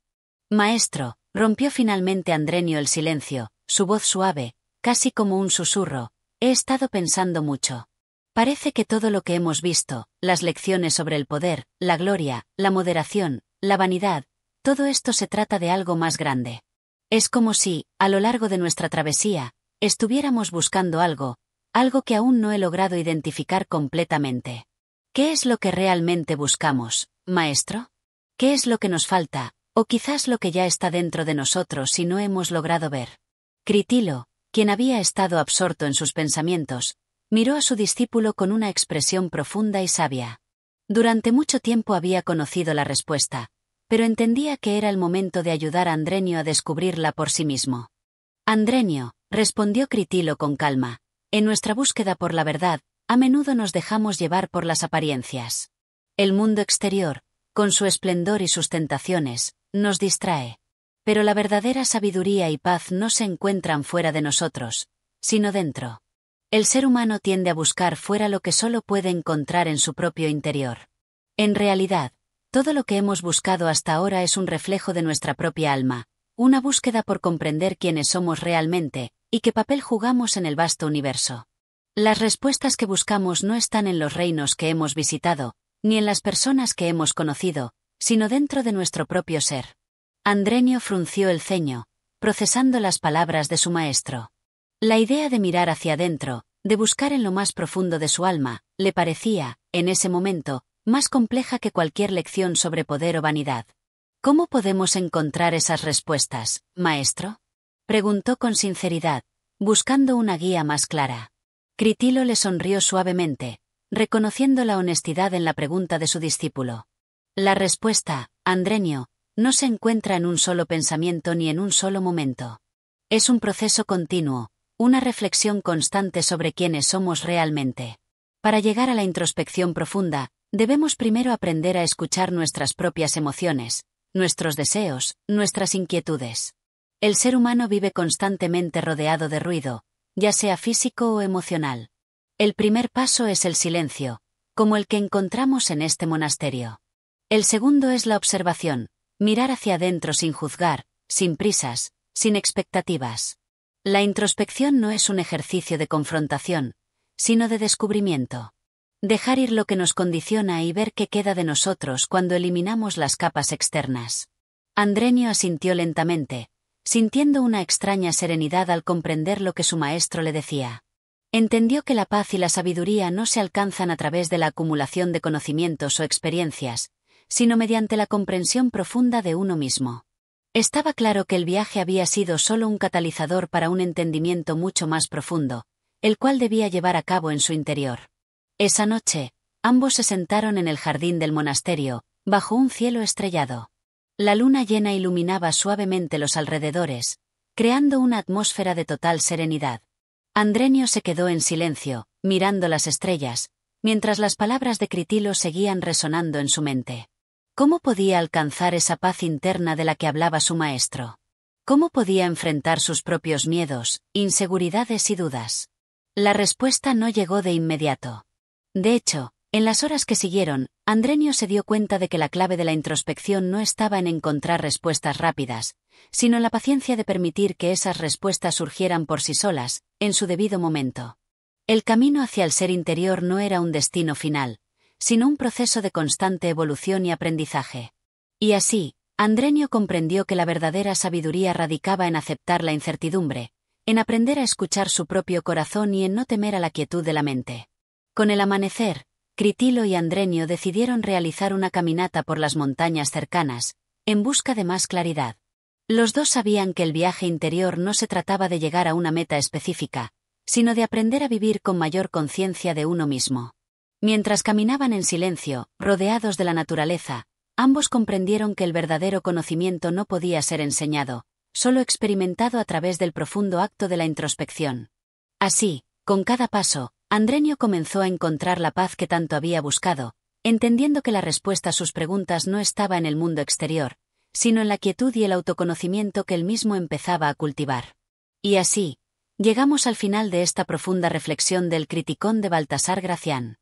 «Maestro», rompió finalmente Andrenio el silencio, su voz suave, casi como un susurro, «he estado pensando mucho. Parece que todo lo que hemos visto, las lecciones sobre el poder, la gloria, la moderación, la vanidad, todo esto se trata de algo más grande. Es como si, a lo largo de nuestra travesía, estuviéramos buscando algo que aún no he logrado identificar completamente. ¿Qué es lo que realmente buscamos, maestro? ¿Qué es lo que nos falta, o quizás lo que ya está dentro de nosotros si no hemos logrado ver?» Critilo, quien había estado absorto en sus pensamientos, miró a su discípulo con una expresión profunda y sabia. Durante mucho tiempo había conocido la respuesta, pero entendía que era el momento de ayudar a Andrenio a descubrirla por sí mismo. «Andrenio», respondió Critilo con calma, «en nuestra búsqueda por la verdad, a menudo nos dejamos llevar por las apariencias. El mundo exterior, con su esplendor y sus tentaciones, nos distrae. Pero la verdadera sabiduría y paz no se encuentran fuera de nosotros, sino dentro. El ser humano tiende a buscar fuera lo que solo puede encontrar en su propio interior. En realidad, todo lo que hemos buscado hasta ahora es un reflejo de nuestra propia alma, una búsqueda por comprender quiénes somos realmente, y qué papel jugamos en el vasto universo. Las respuestas que buscamos no están en los reinos que hemos visitado, ni en las personas que hemos conocido, sino dentro de nuestro propio ser». Andrenio frunció el ceño, procesando las palabras de su maestro. La idea de mirar hacia adentro, de buscar en lo más profundo de su alma, le parecía, en ese momento, más compleja que cualquier lección sobre poder o vanidad. «¿Cómo podemos encontrar esas respuestas, maestro?», preguntó con sinceridad, buscando una guía más clara. Critilo le sonrió suavemente, reconociendo la honestidad en la pregunta de su discípulo. «La respuesta, Andrenio, no se encuentra en un solo pensamiento ni en un solo momento. Es un proceso continuo, una reflexión constante sobre quiénes somos realmente. Para llegar a la introspección profunda, debemos primero aprender a escuchar nuestras propias emociones, nuestros deseos, nuestras inquietudes. El ser humano vive constantemente rodeado de ruido, ya sea físico o emocional. El primer paso es el silencio, como el que encontramos en este monasterio. El segundo es la observación, mirar hacia adentro sin juzgar, sin prisas, sin expectativas. La introspección no es un ejercicio de confrontación, sino de descubrimiento. Dejar ir lo que nos condiciona y ver qué queda de nosotros cuando eliminamos las capas externas. Andrenio asintió lentamente, sintiendo una extraña serenidad al comprender lo que su maestro le decía. Entendió que la paz y la sabiduría no se alcanzan a través de la acumulación de conocimientos o experiencias, sino mediante la comprensión profunda de uno mismo. Estaba claro que el viaje había sido solo un catalizador para un entendimiento mucho más profundo, el cual debía llevar a cabo en su interior. Esa noche, ambos se sentaron en el jardín del monasterio, bajo un cielo estrellado. La luna llena iluminaba suavemente los alrededores, creando una atmósfera de total serenidad. Andrenio se quedó en silencio, mirando las estrellas, mientras las palabras de Critilo seguían resonando en su mente. ¿Cómo podía alcanzar esa paz interna de la que hablaba su maestro? ¿Cómo podía enfrentar sus propios miedos, inseguridades y dudas? La respuesta no llegó de inmediato. De hecho, en las horas que siguieron, Andrenio se dio cuenta de que la clave de la introspección no estaba en encontrar respuestas rápidas, sino en la paciencia de permitir que esas respuestas surgieran por sí solas, en su debido momento. El camino hacia el ser interior no era un destino final, sino un proceso de constante evolución y aprendizaje. Y así, Andrenio comprendió que la verdadera sabiduría radicaba en aceptar la incertidumbre, en aprender a escuchar su propio corazón y en no temer a la quietud de la mente. Con el amanecer, Critilo y Andrenio decidieron realizar una caminata por las montañas cercanas, en busca de más claridad. Los dos sabían que el viaje interior no se trataba de llegar a una meta específica, sino de aprender a vivir con mayor conciencia de uno mismo. Mientras caminaban en silencio, rodeados de la naturaleza, ambos comprendieron que el verdadero conocimiento no podía ser enseñado, solo experimentado a través del profundo acto de la introspección. Así, con cada paso, Andrenio comenzó a encontrar la paz que tanto había buscado, entendiendo que la respuesta a sus preguntas no estaba en el mundo exterior, sino en la quietud y el autoconocimiento que él mismo empezaba a cultivar. Y así, llegamos al final de esta profunda reflexión del Criticón de Baltasar Gracián.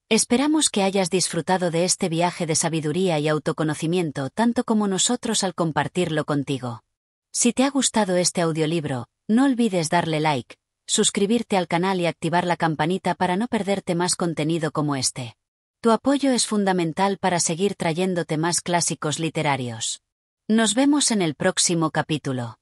Esperamos que hayas disfrutado de este viaje de sabiduría y autoconocimiento tanto como nosotros al compartirlo contigo. Si te ha gustado este audiolibro, no olvides darle like, suscribirte al canal y activar la campanita para no perderte más contenido como este. Tu apoyo es fundamental para seguir trayéndote más clásicos literarios. Nos vemos en el próximo capítulo.